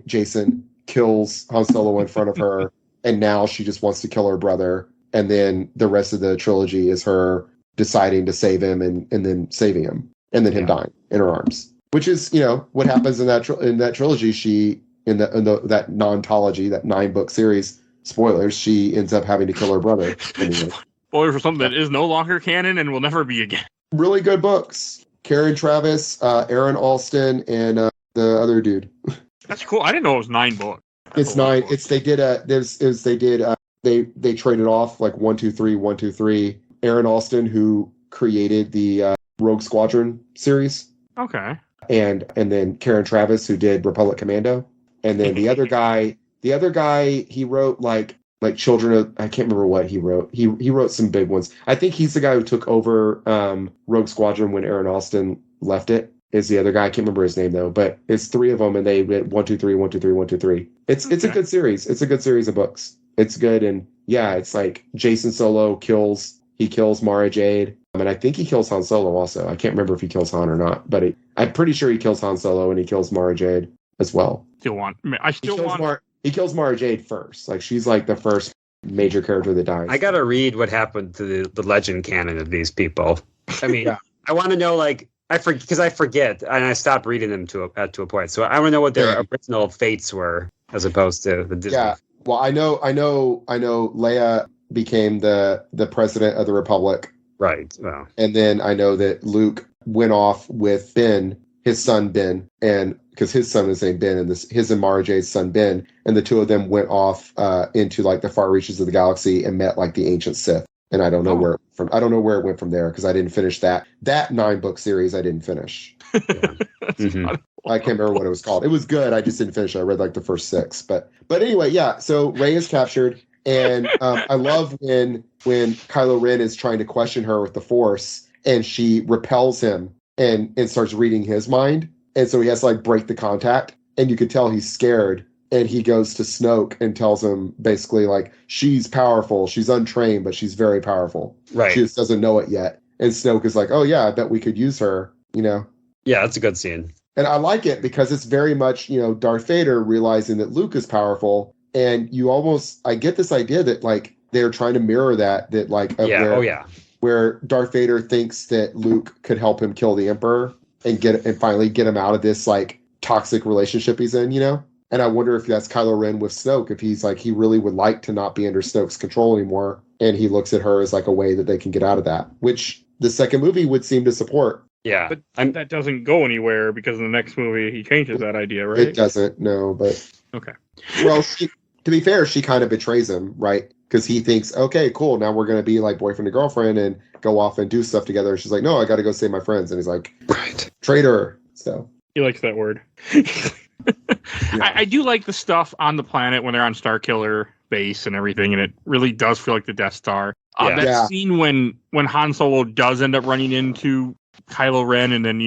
Jason kills Han Solo in front of her. And now she just wants to kill her brother. And then the rest of the trilogy is her deciding to save him and then saving him. And then him dying in her arms. Which is, what happens in that trilogy. She, in that non-tology, that 9-book series, spoilers, she ends up having to kill her brother. Anyway. Spoilers for something that is no longer canon and will never be again. Really good books. Karen Travis, Aaron Alston, and the other dude. That's cool. I didn't know it was 9 books. It's 9. It's they traded off like 1, 2, 3, 1, 2, 3. Aaron Alston, who created the Rogue Squadron series. Okay. And then Karen Traviss, who did Republic Commando. And then the other guy, he wrote like Children of, I can't remember what he wrote. He wrote some big ones. I think he's the guy who took over Rogue Squadron when Aaron Alston left it. Is the other guy. I can't remember his name though, but it's 3 of them and they did 1, 2, 3, 1, 2, 3, 1, 2, 3. It's a good series. It's a good series of books. It's good. And yeah, it's like Jason Solo kills Mara Jade. And I think he kills Han Solo also. I can't remember if he kills Han or not, but I'm pretty sure he kills Han Solo and he kills Mara Jade as well. He kills Mara Jade first. Like she's like the first major character that dies. I gotta read what happened to the legend canon of these people. I mean, yeah. I want to know because I forget and I stopped reading them to a point. So I want to know what their original fates were as opposed to the Disney. Yeah. Well, I know Leia became the president of the Republic. Right. Well. And then I know that Luke went off with Ben, his son Ben, and because his son is named Ben, and his and Mara Jade's son Ben, and the two of them went off into like the far reaches of the galaxy and met like the ancient Sith. And I don't know where it went from there because I didn't finish that 9-book series. I didn't finish. Yeah. Mm-hmm. I can't remember what it was called. It was good. I just didn't finish it. I read like the first 6, but anyway, yeah. So Rey is captured. And I love when Kylo Ren is trying to question her with the Force, and she repels him and starts reading his mind, and so he has to like break the contact, and you could tell he's scared, and he goes to Snoke and tells him basically like she's powerful, she's untrained, but she's very powerful. Right. She just doesn't know it yet, and Snoke is like, oh yeah, I bet we could use her, you know. Yeah, that's a good scene, and I like it because it's very much Darth Vader realizing that Luke is powerful. And I get this idea that like they're trying to mirror that like where Darth Vader thinks that Luke could help him kill the Emperor and finally get him out of this like toxic relationship he's in, And I wonder if that's Kylo Ren with Snoke, if he's like he really would like to not be under Snoke's control anymore, and he looks at her as like a way that they can get out of that, which the second movie would seem to support. Yeah, but that doesn't go anywhere because in the next movie he changes that idea, right? It doesn't, no, but okay. Well, to be fair, she kind of betrays him, right? Because he thinks, okay, cool, now we're going to be like boyfriend and girlfriend and go off and do stuff together. She's like, no, I got to go save my friends. And he's like, right, traitor. So he likes that word. I do like the stuff on the planet when they're on Starkiller base and everything, and it really does feel like the Death Star. That scene when Han Solo does end up running into Kylo Ren and then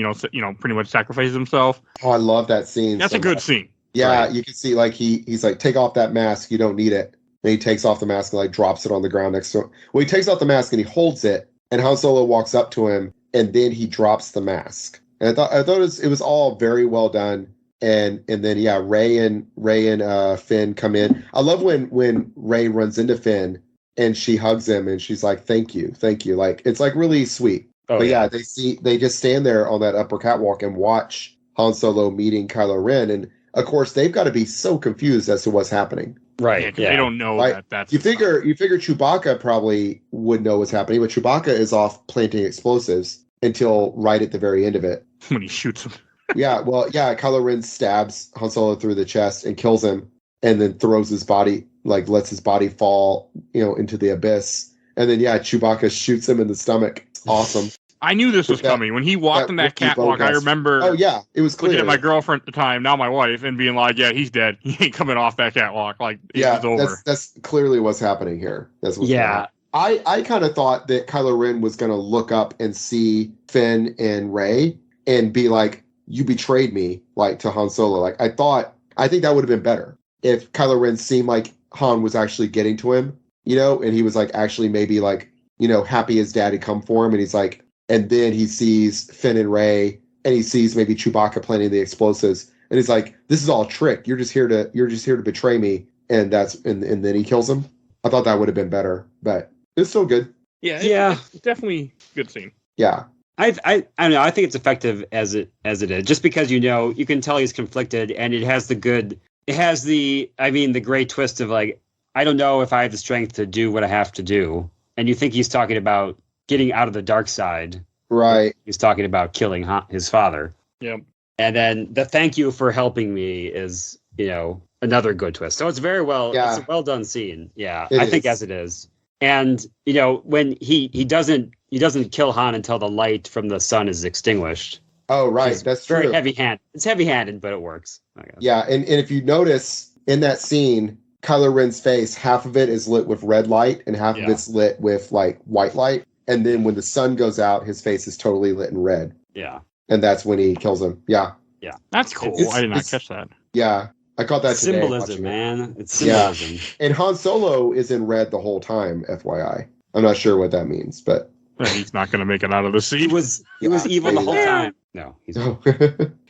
pretty much sacrifices himself. Oh, I love that scene. That's a good scene. Yeah, right. You can see like he's like, take off that mask, you don't need it. And he takes off the mask and like drops it on the ground next to him. Well, he takes off the mask and he holds it, and Han Solo walks up to him, and then he drops the mask. And I thought it was all very well done. And then Rey and Finn come in. I love when Rey runs into Finn and she hugs him and she's like, thank you. Like it's like really sweet. Oh, but yeah, they just stand there on that upper catwalk and watch Han Solo meeting Kylo Ren, and of course they've got to be so confused as to what's happening. Right. Yeah. They don't know that's you figure Chewbacca probably would know what's happening, but Chewbacca is off planting explosives until right at the very end of it. When he shoots him. Kylo Ren stabs Han Solo through the chest and kills him, and then throws his body, like lets his body fall, into the abyss. And then Chewbacca shoots him in the stomach. Awesome. I knew this was coming. When he walked in that catwalk, I remember it was clear. Looking at my girlfriend at the time, now my wife, and being like, yeah, he's dead. He ain't coming off that catwalk. Like, it's over. That's clearly what's happening here. That's what's going on. I kind of thought that Kylo Ren was going to look up and see Finn and Rey and be like, you betrayed me, like, to Han Solo. Like, I think that would have been better if Kylo Ren seemed like Han was actually getting to him, and he was like actually maybe like, happy his dad had come for him, and he's like, and then he sees Finn and Rey, and he sees maybe Chewbacca planting the explosives, and he's like, "This is all a trick. You're just here to betray me." And then he kills him. I thought that would have been better, but it's still good. It's definitely a good scene. Yeah, I don't know. I think it's effective as it is, just because you can tell he's conflicted, and it has the great twist of like, I don't know if I have the strength to do what I have to do, and you think he's talking about getting out of the dark side. Right. He's talking about killing his father. Yeah. And then the thank you for helping me is, another good twist. So it's very well, it's a well done scene. Yeah, I think as it is. And, when he doesn't kill Han until the light from the sun is extinguished. Oh, right. That's very true. heavy-handed. It's heavy-handed, but it works. Yeah, and if you notice in that scene, Kylo Ren's face, half of it is lit with red light and half of it's lit with like white light. And then when the sun goes out, his face is totally lit in red. Yeah. And that's when he kills him. Yeah. Yeah. That's cool. I did not catch that. Yeah. I caught that today. Symbolism, man. It's symbolism. Yeah. And Han Solo is in red the whole time, FYI. I'm not sure what that means, but he's not going to make it out of the scene. He was evil the whole time. No, he's not.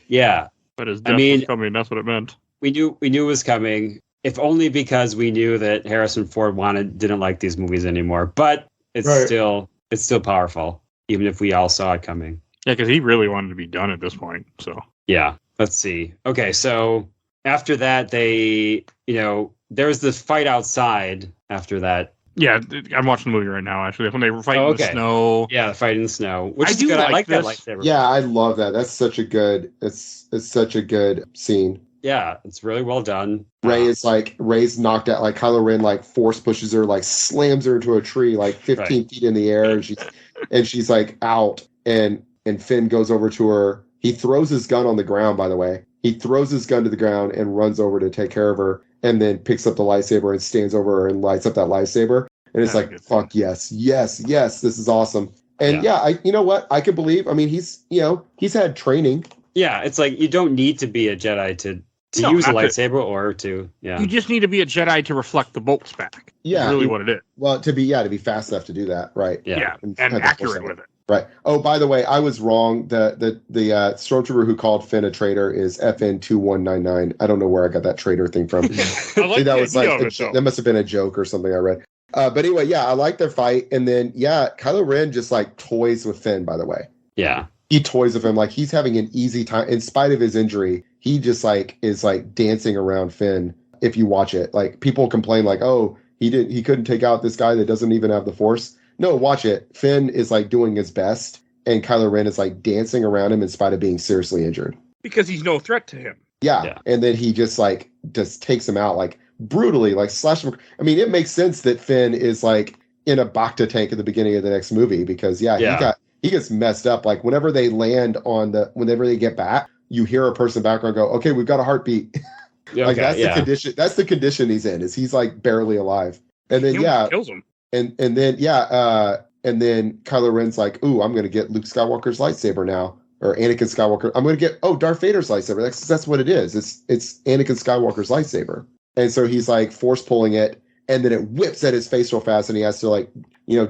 Yeah. But his death was coming. That's what it meant. We knew it was coming, if only because we knew that Harrison Ford didn't like these movies anymore. But it's still powerful, even if we all saw it coming. Yeah, because he really wanted to be done at this point. So yeah, let's see. Okay, so after that, there was this fight outside. After that. Yeah, I'm watching the movie right now, actually. When they were fighting in the snow. Yeah, fighting in the snow. Which is good. I like that lightsaber. Yeah, I love that. That's such a good such a good scene. Yeah, it's really well done. Rey's knocked out, like Kylo Ren like force pushes her, like slams her into a tree like 15 feet in the air, and she's like out, and Finn goes over to her. He throws his gun on the ground, by the way. He throws his gun to the ground and runs over to take care of her, and then picks up the lightsaber and stands over her and lights up that lightsaber. And it's like, fuck yes, this is awesome. And you know what? I can believe. I mean, he's had training. Yeah, it's like you don't need to be a Jedi to use a lightsaber or to. Yeah, you just need to be a Jedi to reflect the bolts back. Yeah, that's really what it is. Well, to be fast enough to do that, right? Yeah, and accurate with it. Right. Oh, by the way, I was wrong. The stormtrooper who called Finn a traitor is FN2199. I don't know where I got that traitor thing from. That must have been a joke or something I read. But anyway, I like their fight, and then Kylo Ren just like toys with Finn. By the way, he toys with him like he's having an easy time in spite of his injury. He just like is like dancing around Finn. If you watch it, like people complain like, oh, he couldn't take out this guy that doesn't even have the Force. No, watch it. Finn is like doing his best, and Kylo Ren is like dancing around him in spite of being seriously injured. Because he's no threat to him. Yeah. And then he just takes him out like brutally, like slash him. I mean, it makes sense that Finn is like in a Bacta tank at the beginning of the next movie because he gets messed up. Like whenever they whenever they get back, you hear a person background go, "Okay, we've got a heartbeat." The condition. That's the condition he's in. Is he's like barely alive. And then kills him. And then Kylo Ren's like, "Ooh, I'm gonna get Luke Skywalker's lightsaber now, or Anakin Skywalker. I'm gonna get Darth Vader's lightsaber. That's what it is. It's Anakin Skywalker's lightsaber." And so he's like force pulling it, and then it whips at his face real fast, and he has to like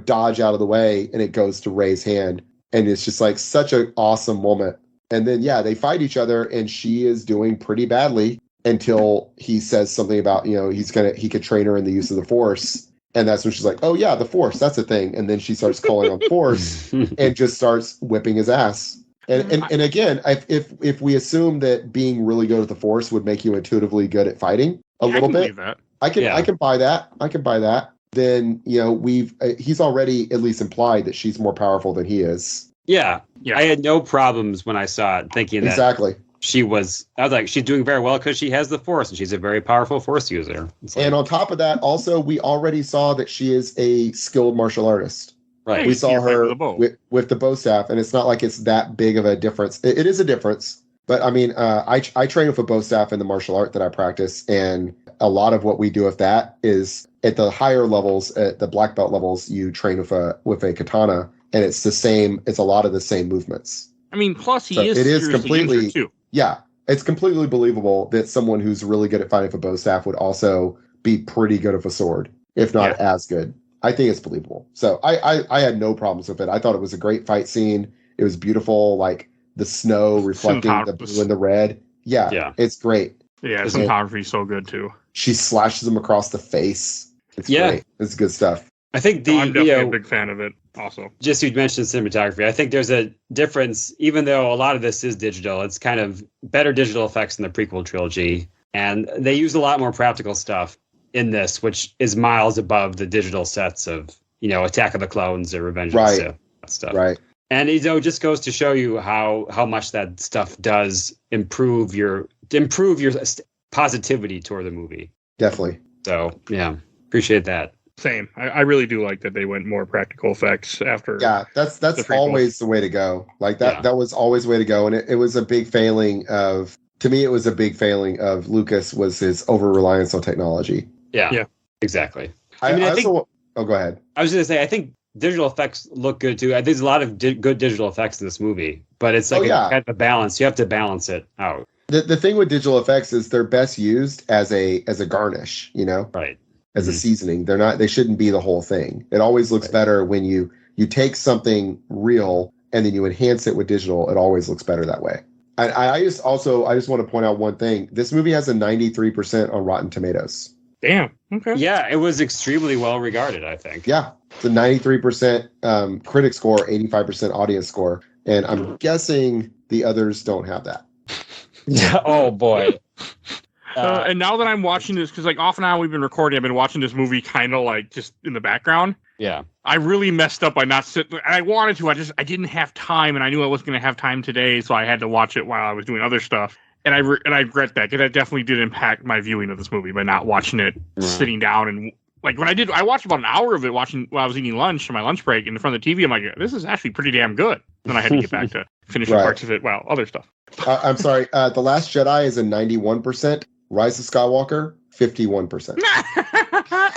dodge out of the way, and it goes to Rey's hand, and it's just like such an awesome moment. And then they fight each other, and she is doing pretty badly until he says something about he could train her in the use of the Force. And that's when she's like, "Oh yeah, the Force, that's a thing." And then she starts calling on Force and just starts whipping his ass. And again, if we assume that being really good at the Force would make you intuitively good at fighting a little bit, I can buy that. I can buy that. Then he's already at least implied that she's more powerful than he is. Yeah. I had no problems when I saw it, thinking that exactly. I was like, she's doing very well because she has the Force and she's a very powerful Force user. And on top of that, also, we already saw that she is a skilled martial artist. Right. We saw her with the bow staff, and it's not like it's that big of a difference. It is a difference, but I mean, I train with a bow staff in the martial art that I practice, and a lot of what we do with that is at the higher levels, at the black belt levels, you train with a katana, and it's the same. It's a lot of the same movements. I mean, plus it is completely too. Yeah, it's completely believable that someone who's really good at fighting with a bow staff would also be pretty good with a sword, if not as good. I think it's believable. So I had no problems with it. I thought it was a great fight scene. It was beautiful, like the snow reflecting the blue and the red. Yeah, it's great. Yeah, cinematography is so good too. She slashes him across the face. It's great. It's good stuff. I think I'm definitely a big fan of it also. Just you mentioned cinematography. I think there's a difference, even though a lot of this is digital, it's kind of better digital effects in the prequel trilogy. And they use a lot more practical stuff in this, which is miles above the digital sets of, Attack of the Clones or Revenge of the Sith stuff. Right. And it just goes to show you how much that stuff does improve your positivity toward the movie. Definitely. So yeah, appreciate that. Same. I really do like that they went more practical effects after. Yeah, that's always the way to go. Like that that was always the way to go, and it was a big failing of. To me, it was a big failing of Lucas was his over reliance on technology. Yeah, exactly. I think. Go ahead. I was going to say, I think digital effects look good too. There's a lot of good digital effects in this movie, but it's like a balance. You have to balance it out. The thing with digital effects is they're best used as a garnish, right? As a seasoning. They shouldn't be the whole thing. It always looks better when you take something real and then you enhance it with digital. It always looks better that way. I just want to point out one thing. This movie has a 93% on Rotten Tomatoes. Damn. Okay. Yeah, it was extremely well regarded, I think. Yeah. It's a 93% critic score, 85% audience score. And I'm guessing the others don't have that. Oh, boy. And now that I'm watching this, because like off and on we've been recording, I've been watching this movie kind of like just in the background. Yeah. I really messed up by not sitting. I wanted to. I didn't have time, and I knew I wasn't going to have time today, so I had to watch it while I was doing other stuff. And I regret that, because that definitely did impact my viewing of this movie by not watching it sitting down. And like when I watched about an hour of it while I was eating lunch on my lunch break in front of the TV. I'm like, this is actually pretty damn good. Then I had to get back to finishing parts of it. Well, other stuff. I'm sorry. The Last Jedi is a 91%. Rise of Skywalker, 51%.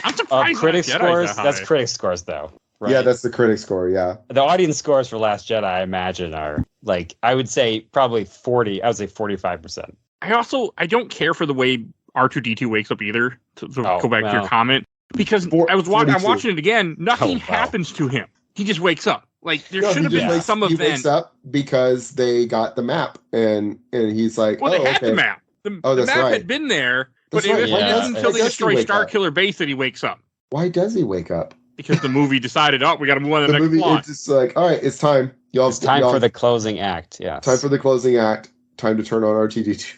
I'm surprised. Critic scores. That's critic scores, though. Right? Yeah, that's the critic score. Yeah. The audience scores for Last Jedi, I imagine, are like I would say probably 40. I would say 45%. I don't care for the way R2D2 wakes up either. To go back to your comment, because I'm watching it again. Nothing happens to him. He just wakes up. Like there should have been some event. He wakes up because they got the map, and he's like, they had the map. The map had been there, but it wasn't until they destroy Starkiller Base that he wakes up. Why does he wake up? Because the movie decided, we got to move on to the next plot. It's just like, all right, it's time. It's time for the closing act. Yeah. Time for the closing act. Time to turn on R2D2.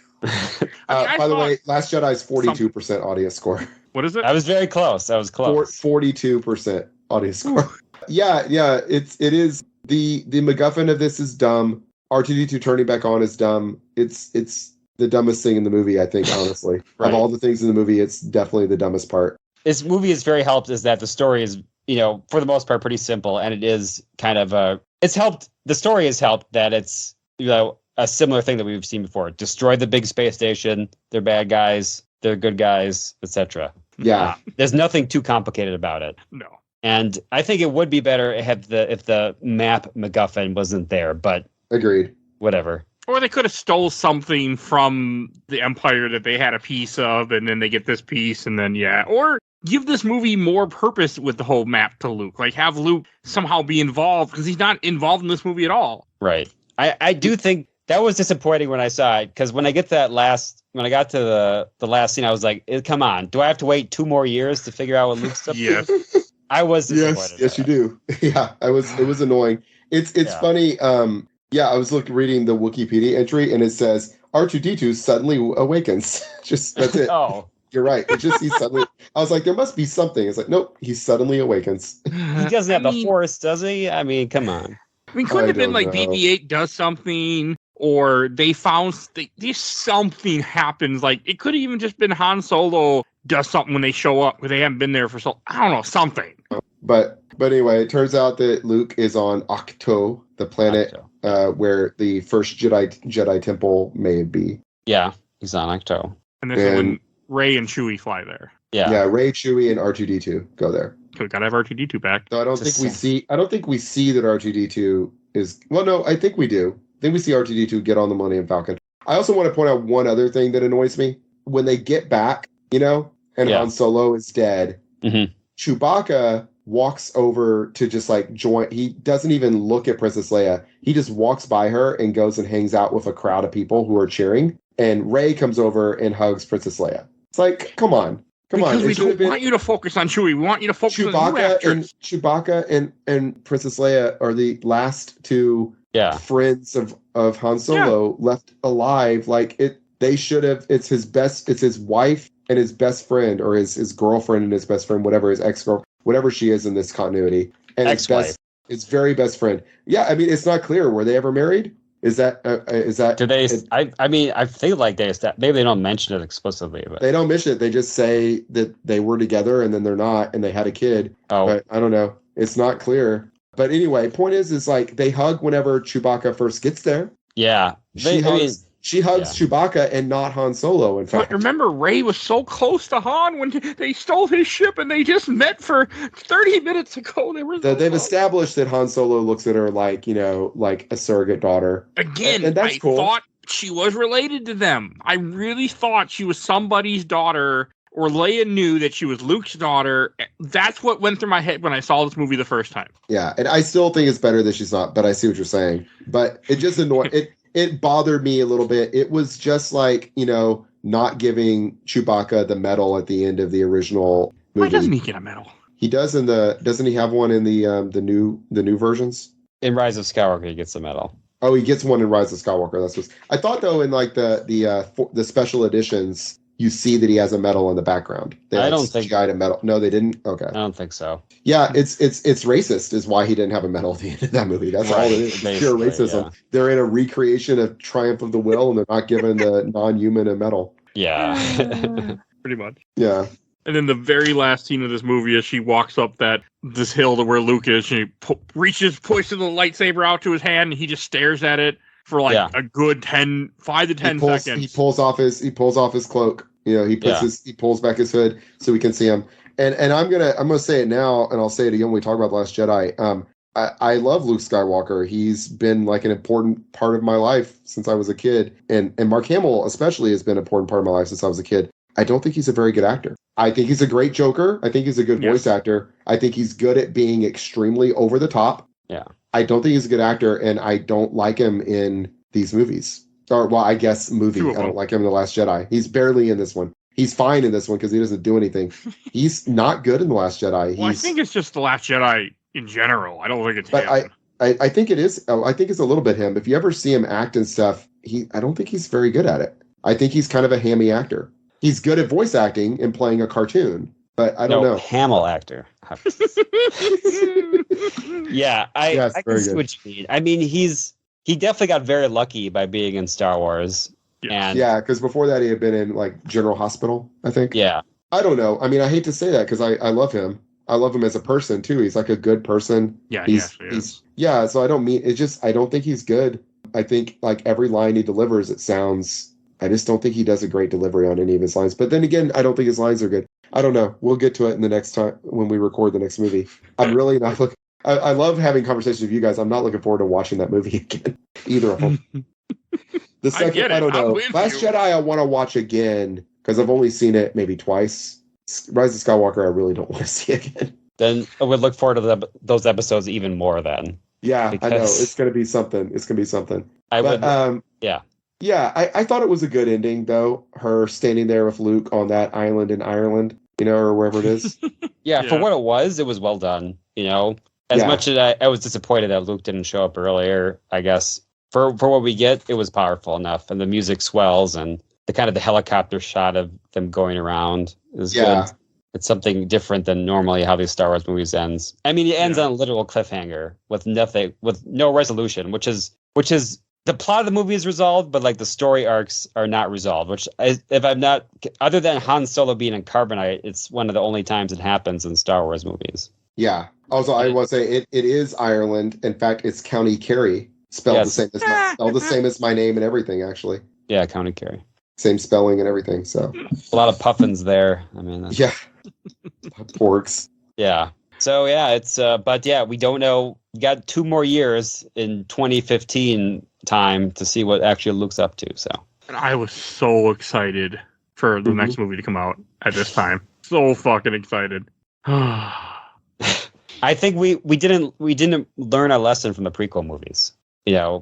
By the way, Last Jedi is 42% audience score. What is it? I was very close. 42% audience score. Yeah. It is the MacGuffin of this is dumb. R2D2 turning back on is dumb. It's the dumbest thing in the movie, I think, honestly. Right. Of all the things in the movie, it's definitely the dumbest part. This movie is very helped is that the story is, for the most part, pretty simple. And it is kind of the story has helped that it's, a similar thing that we've seen before. Destroy the big space station. They're bad guys. They're good guys, etc. Yeah. There's nothing too complicated about it. No. And I think it would be better if the map MacGuffin wasn't there, but agreed. Whatever. Or they could have stole something from the Empire that they had a piece of, and then they get this piece, and then or give this movie more purpose with the whole map to Luke. Like have Luke somehow be involved, because he's not involved in this movie at all. Right. I do think that was disappointing when I saw it, because when I got to the last scene, I was like, come on, do I have to wait 2 more years to figure out what Luke's up to? Yes. I was disappointed. Yes, you do. Yeah, it was annoying. It's funny. I was reading the Wikipedia entry, and it says R2D2 suddenly awakens. Just that's it. Oh, you're right. It just he suddenly. I was like, there must be something. It's like, nope, he suddenly awakens. He doesn't have the Force, does he? I mean, come on. Couldn't have been like BB-8 does something, or they found something happens. Like it could have even just been Han Solo does something when they show up, because they haven't been there for I don't know, something. But anyway, it turns out that Luke is on Ahch-To, the planet where the first Jedi temple may be. Yeah, he's on Ahch-To. And this is when Rey and Chewie fly there. Yeah, Rey, Chewie, and R2D2 go there. So we gotta have R2D2 back. So I don't think we see that R2D2 is. Well, no, I think we do. I think we see R2D2 get on the Millennium Falcon. I also want to point out one other thing that annoys me. When they get back, and Han Solo is dead, Chewbacca walks over to just join. He doesn't even look at Princess Leia. He just walks by her and goes and hangs out with a crowd of people who are cheering. And Rey comes over and hugs Princess Leia. It's like, come on. Because we don't want you to focus on Chewie. We want you to focus on Chewbacca and Princess Leia are the last two friends of Han Solo left alive. They should have. It's his wife and his best friend, or his girlfriend and his best friend, whatever, his ex-girl, whatever she is in this continuity, and ex-wife. It's very best friend. Yeah, I mean, it's not clear. Were they ever married? Is that? Do they? I mean, I feel like maybe they don't mention it explicitly, but they don't mention it. They just say that they were together and then they're not, and they had a kid. Oh, but I don't know. It's not clear. But anyway, point is like they hug whenever Chewbacca first gets there. Yeah, She hugs Chewbacca and not Han Solo, in fact. But remember, Rey was so close to Han when they stole his ship and they just met for 30 minutes ago. They've established that Han Solo looks at her like, like a surrogate daughter. Again, and that's cool. thought she was related to them. I really thought she was somebody's daughter, or Leia knew that she was Luke's daughter. That's what went through my head when I saw this movie the first time. Yeah, and I still think it's better that she's not, but I see what you're saying. But it just annoyed it bothered me a little bit. It was just like, not giving Chewbacca the medal at the end of the original movie. Why doesn't he get a medal? He does doesn't he have one in the new versions? In Rise of Skywalker, he gets the medal. Oh, he gets one in Rise of Skywalker. That's what I thought, though. In like the special editions, you see that he has a medal in the background. I don't think he got a medal. No, they didn't. Okay, I don't think so. Yeah, it's racist is why he didn't have a medal at the end of that movie. That's all it is. It's pure racism. Yeah. They're in a recreation of Triumph of the Will, and they're not giving the non-human a medal. Yeah, pretty much. Yeah. And then the very last scene of this movie is she walks up this hill to where Luke is. She pushes the lightsaber out to his hand, and he just stares at it for a good 5 to 10 seconds. He pulls off his cloak. He pulls back his hood so we can see him. And I'm gonna say it now, and I'll say it again when we talk about The Last Jedi. I love Luke Skywalker. He's been like an important part of my life since I was a kid, and Mark Hamill especially has been an important part of my life since I was a kid. I don't think he's a very good actor. I think he's a great Joker. I think he's a good voice actor. I think he's good at being extremely over the top. Yeah. I don't think he's a good actor, and I don't like him in these movies. Or, well, I guess movie. I don't like him in The Last Jedi. He's barely in this one. He's fine in this one because he doesn't do anything. He's not good in The Last Jedi. I think it's just The Last Jedi in general. I don't think it's him. I think it is. I think it's a little bit him. If you ever see him act and stuff, I don't think he's very good at it. I think he's kind of a hammy actor. He's good at voice acting and playing a cartoon, but I don't know. Hamill actor. Yeah, I can see what you mean. I mean, he definitely got very lucky by being in Star Wars. Yeah, because before that he had been in like General Hospital, I think. Yeah. I don't know. I mean, I hate to say that because I love him. I love him as a person too. He's like a good person. Yeah, so I don't mean it's just I don't think he's good. I think like every line he delivers, I just don't think he does a great delivery on any of his lines. But then again, I don't think his lines are good. I don't know. We'll get to it in the next time when we record the next movie. I'm really not looking. I love having conversations with you guys. I'm not looking forward to watching that movie again. Either of them. The second, I don't know. Last Jedi, I want to watch again because I've only seen it maybe twice. Rise of Skywalker, I really don't want to see again. Then I would look forward to those episodes even more then. Yeah, I know. It's going to be something. Yeah, I thought it was a good ending, though. Her standing there with Luke on that island in Ireland, or wherever it is. Yeah, for what it was well done. As much as I was disappointed that Luke didn't show up earlier, I guess for what we get, it was powerful enough, and the music swells, and the helicopter shot of them going around is good. It's something different than normally how these Star Wars movies ends. I mean, it ends on a literal cliffhanger with nothing, with no resolution, which is the plot of the movie is resolved, but like the story arcs are not resolved, which if I'm not, other than Han Solo being in carbonite, it's one of the only times it happens in Star Wars movies. Yeah. Also, I will say it is Ireland. In fact, it's County Kerry, spelled the same as my name and everything, actually. Yeah, County Kerry. Same spelling and everything. So a lot of puffins there. I mean, porks. Yeah. So it's but we don't know. We got 2 more years in 2015 time to see what actually Luke's up to. So. And I was so excited for the next movie to come out at this time. So fucking excited. I think we didn't learn our lesson from the prequel movies.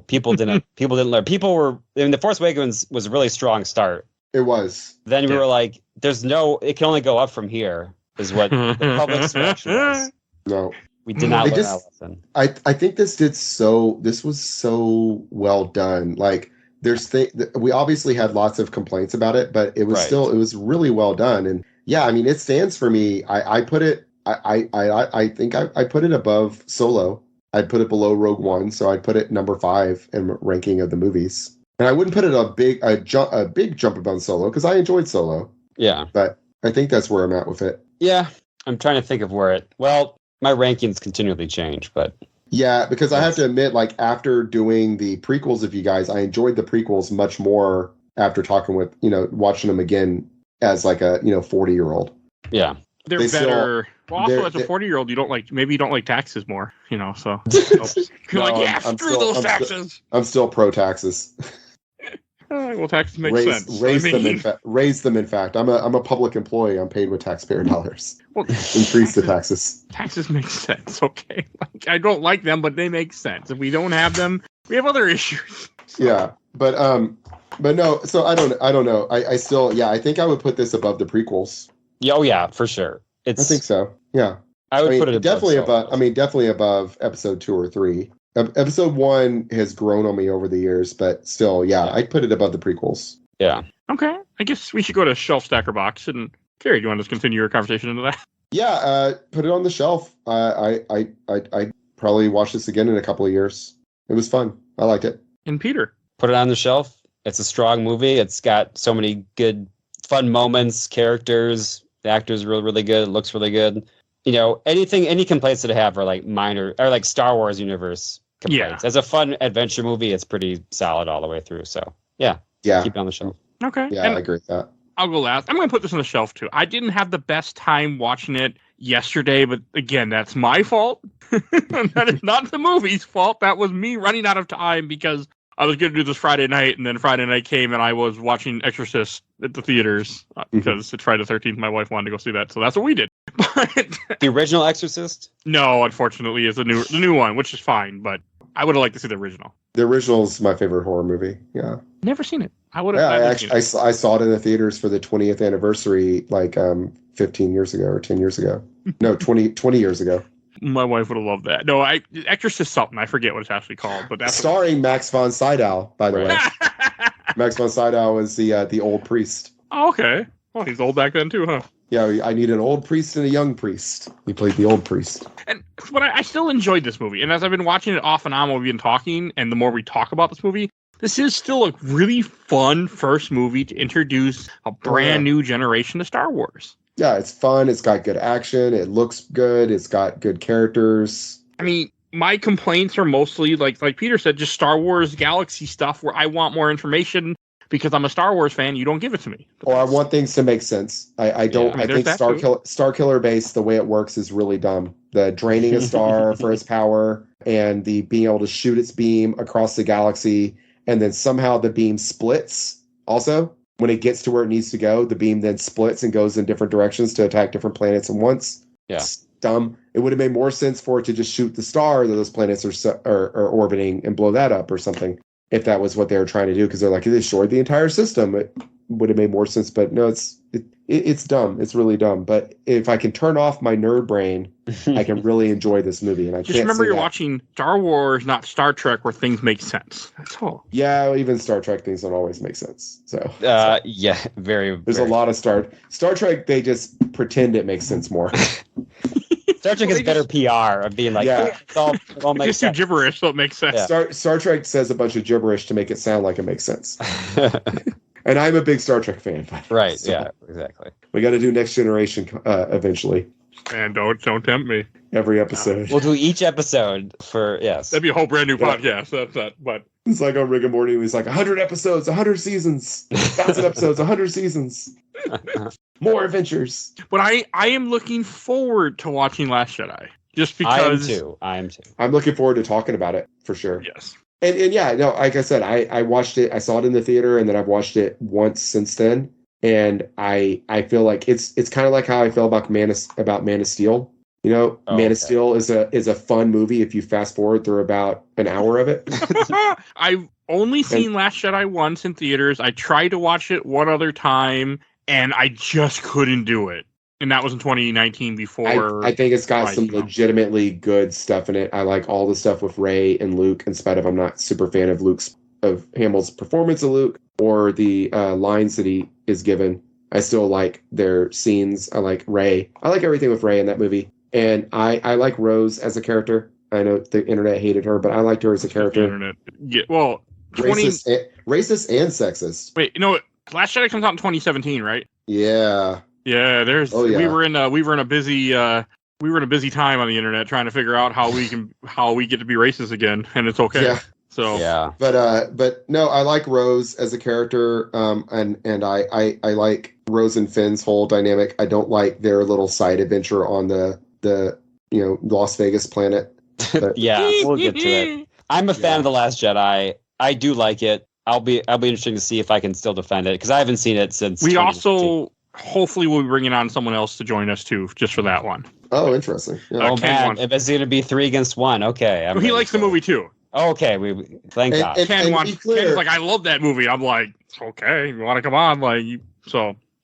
People didn't learn. The Force Awakens was a really strong start. It was. Then we were like, it can only go up from here, is what the public's reaction was. No. We did not learn our lesson. I think this was so well done. Like we obviously had lots of complaints about it, but it was it was really well done. And yeah, I mean, it stands for me. I put it, I think I put it above Solo. I'd put it below Rogue One, so I'd put it number 5 in ranking of the movies. And I wouldn't put it a big jump above Solo because I enjoyed Solo. Yeah, but I think that's where I'm at with it. Yeah, I'm trying to think of where it. Well, my rankings continually change, but yeah, because I have to admit, like after doing the prequels of you guys, I enjoyed the prequels much more after talking with watching them again as like a 40-year-old. Yeah. They're better. Also, as a 40-year-old, you don't like taxes more, so. You're screw those taxes. I'm still pro taxes. Well, taxes make sense. Raise them. In fact, I'm a public employee. I'm paid with taxpayer dollars. Well, increase the taxes. Taxes make sense. Okay, I don't like them, but they make sense. If we don't have them, we have other issues. So. Yeah, but no. So I don't know. I still, I think I would put this above the prequels. Oh yeah, for sure. I think so. Yeah, I would put it definitely above. Definitely above episode 2 or 3. Episode 1 has grown on me over the years, but still, I'd put it above the prequels. Yeah. Okay. I guess we should go to shelf stacker box. And Kerry, do you want to just continue your conversation into that? Yeah. Put it on the shelf. I probably watch this again in a couple of years. It was fun. I liked it. And Peter, put it on the shelf. It's a strong movie. It's got so many good, fun moments, characters. The actor's really, really good. It looks really good. Any complaints that I have are like minor, or like Star Wars universe complaints. As a fun adventure movie, it's pretty solid all the way through. So, yeah. Keep it on the shelf. Okay. Yeah, I agree with that. I'll go last. I'm going to put this on the shelf, too. I didn't have the best time watching it yesterday, but again, that's my fault. That is not the movie's fault. That was me running out of time because I was going to do this Friday night, and then Friday night came, and I was watching Exorcist at the theaters because it's Friday the 13th. My wife wanted to go see that, so that's what we did. But the original Exorcist? No, unfortunately, is the new one, which is fine. But I would have liked to see the original. The original is my favorite horror movie. Yeah, never seen it. I would have. Yeah, I saw it in the theaters for the 20th anniversary, like 15 years ago or 10 years ago. No, 20 years ago. My wife would have loved that. No, Exorcist something. I forget what it's actually called, but that's starring Max von Sydow, by the way. Max von Sydow is the old priest. Oh, okay. Well, he's old back then too, huh? Yeah, I need an old priest and a young priest. He played the old priest. But I still enjoyed this movie. And as I've been watching it off and on while we've been talking, and the more we talk about this movie, this is still a really fun first movie to introduce a brand new generation to Star Wars. Yeah, it's fun. It's got good action. It looks good. It's got good characters. I mean, my complaints are mostly, like Peter said, just Star Wars Galaxy stuff where I want more information. Because I'm a Star Wars fan, you don't give it to me. Or I want things to make sense. I think Star Killer Base, the way it works, is really dumb. The draining a star for its power and the being able to shoot its beam across the galaxy, and then somehow the beam splits. Also, when it gets to where it needs to go, the beam then splits and goes in different directions to attack different planets at once. Yeah, it's dumb. It would have made more sense for it to just shoot the star that those planets are orbiting and blow that up or something. If that was what they were trying to do, because they're like, it destroyed the entire system. It would have made more sense, but no, it's dumb. It's really dumb. But if I can turn off my nerd brain, I can really enjoy this movie. And I just remember you're watching Star Wars, not Star Trek, where things make sense. That's all. Yeah, even Star Trek things don't always make sense. So yeah, there's a lot of Star Trek. They just pretend it makes sense more. Star Trek is better PR of being like, it all makes sense. Gibberish, so it makes sense. Yeah. Star Trek says a bunch of gibberish to make it sound like it makes sense. And I'm a big Star Trek fan. Right, so yeah, exactly. We got to do Next Generation eventually. And don't tempt me. Every episode. We'll do each episode for, yes. That'd be a whole brand new podcast. That's that. But it's like on Rick and Morty. It's like 100 episodes, 100 seasons, 1,000 episodes, 100 seasons. More adventures. But I am looking forward to watching Last Jedi. Just because I am too. I'm looking forward to talking about it for sure. Yes. And yeah, no, like I said, I watched it. I saw it in the theater, and then I've watched it once since then. And I feel like it's kind of like how I feel about Man of Steel. Man of Steel is a fun movie if you fast forward through about an hour of it. I've only seen Last Jedi once in theaters. I tried to watch it one other time, and I just couldn't do it. And that was in 2019 before. I think it's got some legitimately good stuff in it. I like all the stuff with Rey and Luke, in spite of I'm not super fan of Hamill's performance of Luke or the lines that he is given. I still like their scenes. I like Rey. I like everything with Rey in that movie. And I like Rose as a character. I know the internet hated her, but I liked her as a character. Internet. Yeah, well, racist and sexist. Wait, Last Jedi comes out in 2017, right? Yeah. Yeah, we were in a busy time on the internet trying to figure out how we get to be racist again, and it's okay. Yeah. So yeah. But no, I like Rose as a character, and I like Rose and Finn's whole dynamic. I don't like their little side adventure on the Las Vegas planet. But, yeah, we'll get to it. I'm a fan of The Last Jedi. I do like it. I'll be interesting to see if I can still defend it because I haven't seen it since. We also hopefully will be bringing on someone else to join us too, just for that one. Oh, interesting. Yeah. Oh man, if it's going to be 3 against 1, okay. He likes the movie too. Okay, thank God. Ken was like, I love that movie. I'm like, okay, you want to come on?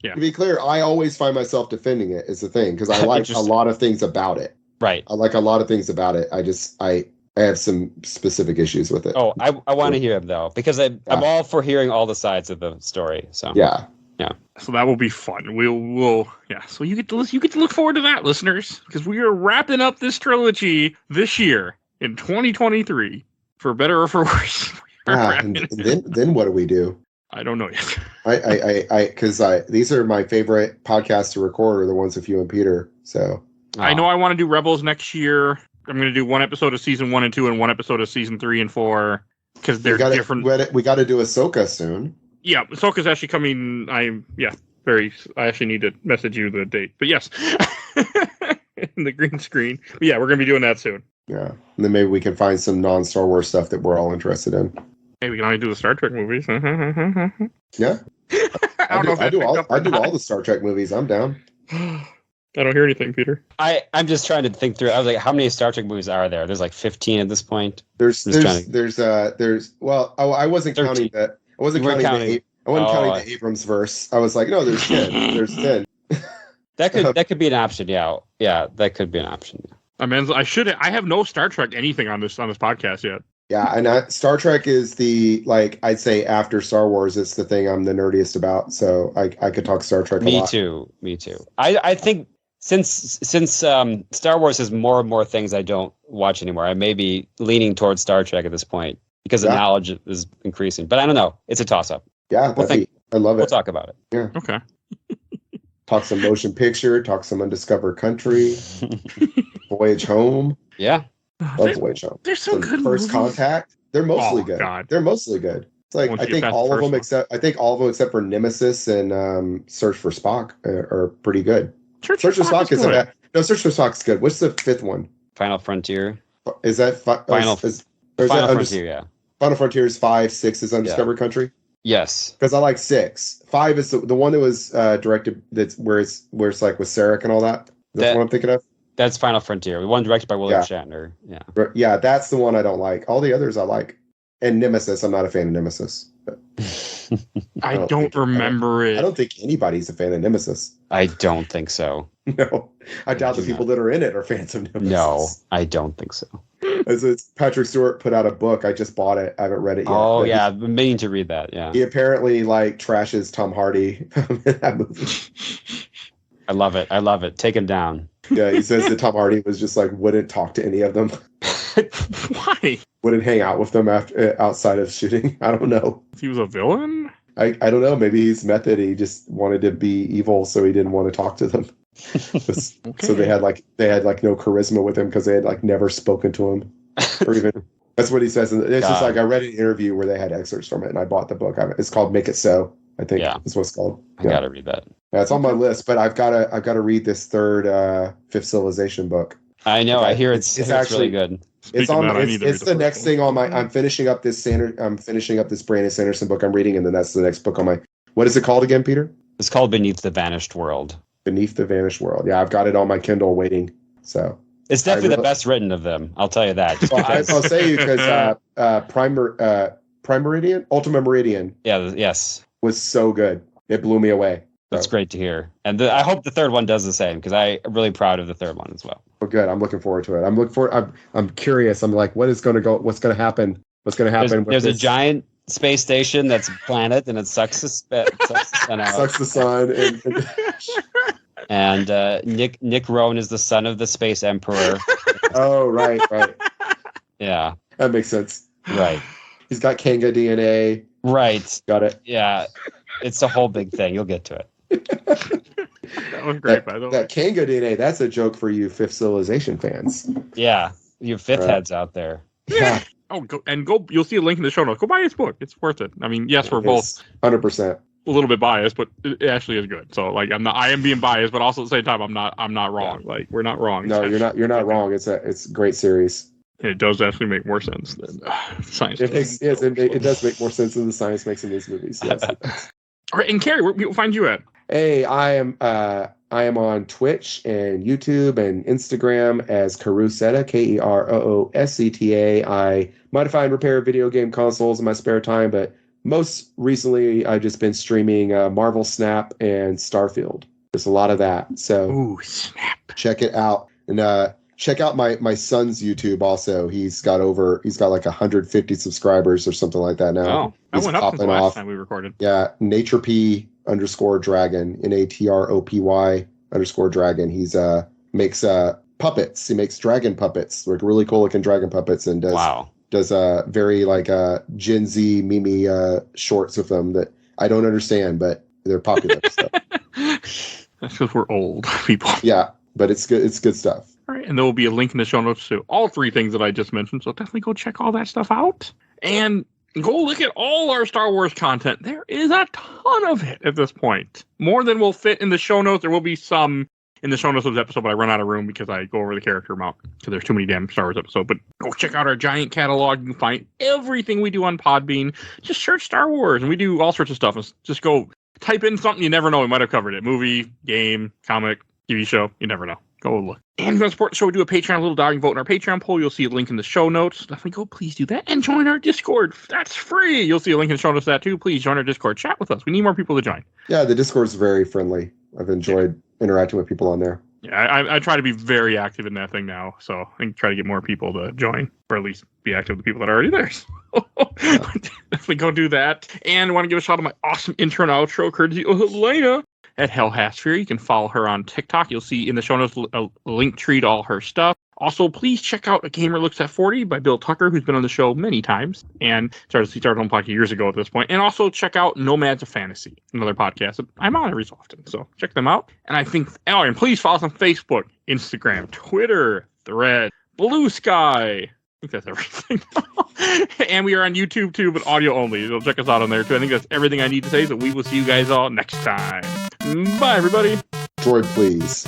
Yeah. To be clear, I always find myself defending it is the thing because I like a lot of things about it. Right. I like a lot of things about it. I have some specific issues with it. Oh, I want to hear them though because I'm all for hearing all the sides of the story. So yeah. So that will be fun. We'll So you get to look forward to that, listeners, because we are wrapping up this trilogy this year in 2023, for better or for worse. And then what do we do? I don't know yet. Because these are my favorite podcasts to record are the ones with you and Peter. So I know I want to do Rebels next year. I'm going to do 1 episode of season 1 and 2 and 1 episode of season 3 and 4 because they're different. We got to do Ahsoka soon. Yeah, Ahsoka's actually coming. I actually need to message you the date. But yes, in the green screen. But yeah, we're going to be doing that soon. Yeah, and then maybe we can find some non-Star Wars stuff that we're all interested in. Hey, we can only do the Star Trek movies. Yeah, I do all the Star Trek movies. I'm down. I don't hear anything, Peter. I'm just trying to think through. I was like, how many Star Trek movies are there? There's like 15 at this point. I wasn't counting that. I wasn't counting the Abrams verse. I was like, no, there's 10. There's 10. That could be an option. Yeah, that could be an option. I mean, I have no Star Trek anything on this podcast yet. Yeah, and Star Trek is I'd say after Star Wars, it's the thing I'm the nerdiest about. So I could talk Star Trek a lot. Me too. I think since Star Wars has more and more things I don't watch anymore, I may be leaning towards Star Trek at this point because the knowledge is increasing. But I don't know. It's a toss-up. Yeah, I love it. We'll talk about it. Yeah. Okay. Talk some motion picture. Talk some Undiscovered Country. Voyage Home. Yeah. Love Voyage Home. They're so good. First Contact. They're mostly good. God. They're mostly good. It's like I think all of them except for Nemesis and Search for Spock are pretty good. Search for Spock isn't bad. No, Search for Spock's good. What's the 5th one? Final Frontier. Is that Final Frontier? Yeah. Final Frontier is 5. 6 is Undiscovered Country. Yes. Because I like 6. 5 is the one that was directed. That's where it's like with Sarek and all that. That's what I'm thinking of. That's Final Frontier. The one directed by William Shatner. Yeah. Yeah, that's the one I don't like. All the others I like. And Nemesis, I'm not a fan of Nemesis. But I don't remember it. I don't think anybody's a fan of Nemesis. I don't think so. No. I doubt the people that are in it are fans of Nemesis. No, I don't think so. It's Patrick Stewart put out a book. I just bought it. I haven't read it yet. Oh, yeah. I've been meaning to read that. Yeah. He apparently trashes Tom Hardy in that movie. I love it. Take him down. Yeah, he says that Tom Hardy was just wouldn't talk to any of them. Why? Wouldn't hang out with them outside of shooting. I don't know. He was a villain? I don't know. Maybe he's method. He just wanted to be evil, so he didn't want to talk to them. Okay. So they had no charisma with him because they had never spoken to him, or even that's what he says. And it's just I read an interview where they had excerpts from it, and I bought the book. It's called Make It So. I think is what it's called. I gotta read that. Yeah, it's on my list, but I've got to read this third Fifth Civilization book. I know. I hear it's actually really good. It's the next thing on my. I'm finishing up this Brandon Sanderson book I'm reading, and then that's the next book on my. What is it called again, Peter? It's called Beneath the Vanished World. Beneath the Vanished World. Yeah, I've got it on my Kindle waiting. So it's definitely the best written of them. I'll tell you that. Well, I'll say you because Prime Meridian, Ultima Meridian. Yeah. Yes. Was so good. It blew me away. That's great to hear. And I hope the third one does the same because I'm really proud of the third one as well. Oh, good. I'm looking forward to it. I'm curious. I'm like, what's going to happen? What's going to happen? There's a giant space station that's a planet and it sucks the sun out. Sucks the sun. And Nick Rowan is the son of the space emperor. Oh, right. Yeah. That makes sense. Right. He's got Kanga DNA. Right. Got it. Yeah. It's a whole big thing. You'll get to it. That was great, by the way. That Kanga DNA, that's a joke for you Fifth Civilization fans. Yeah. You fifth heads out there. Yeah. Oh, go. You'll see a link in the show notes. Go buy his book. It's worth it. I mean, yes, we're both 100%. a little bit biased, but it actually is good. So, like, I am being biased, but also at the same time, I'm not wrong. Yeah. Like, we're not wrong. No, you're not wrong. It's a great series. It does actually make more sense than science. It does make more sense than the science makes in these movies. Yes. All right, and Kerry, where people find you at? Hey, I am on Twitch and YouTube and Instagram as Kerooseta, Kerooseta. I modify and repair video game consoles in my spare time, but most recently I've just been streaming Marvel Snap and Starfield. There's a lot of that. So ooh, Snap. Check it out. And check out my son's YouTube also. He's got like 150 subscribers or something like that now. Oh, that went up since the last time we recorded. Yeah, NatureP_Dragon, NATROPY_Dragon. He's makes puppets. He makes dragon puppets, like really cool looking dragon puppets, and does very like Gen Z meme shorts with them that I don't understand, but they're popular. So. That's because we're old people. Yeah, but it's good. It's good stuff. All right, and there will be a link in the show notes to all three things that I just mentioned, so definitely go check all that stuff out. And go look at all our Star Wars content. There is a ton of it at this point. More than will fit in the show notes. There will be some in the show notes of this episode, but I run out of room because I go over the character amount because there's too many damn Star Wars episodes. But go check out our giant catalog. You can find everything we do on Podbean. Just search Star Wars, and we do all sorts of stuff. Just go type in something you never know. We might have covered it. Movie, game, comic, TV show. You never know. Go look. And if you want to support the show, we do a Patreon, a little dog, and vote in our Patreon poll. You'll see a link in the show notes. Definitely go, please do that. And join our Discord. That's free. You'll see a link in the show notes for that too. Please join our Discord. Chat with us. We need more people to join. Yeah, the Discord's very friendly. I've enjoyed interacting with people on there. Yeah, I try to be very active in that thing now. So I can try to get more people to join, or at least be active with the people that are already there. So definitely go do that. And I want to give a shout out to my awesome intro and outro, courtesy of Elena at Hell Hasphere. You can follow her on TikTok. You'll see in the show notes a link tree to all her stuff. Also, please check out A Gamer Looks at 40 by Bill Tucker, who's been on the show many times and started on podcast years ago at this point. And also check out Nomads of Fantasy, another podcast that I'm on every so often. So check them out. And I think, and please follow us on Facebook, Instagram, Twitter, Thread, Blue Sky. I think that's everything. And we are on YouTube too, but audio only. So check us out on there too. I think that's everything I need to say. So we will see you guys all next time. Bye, everybody. Droid, please.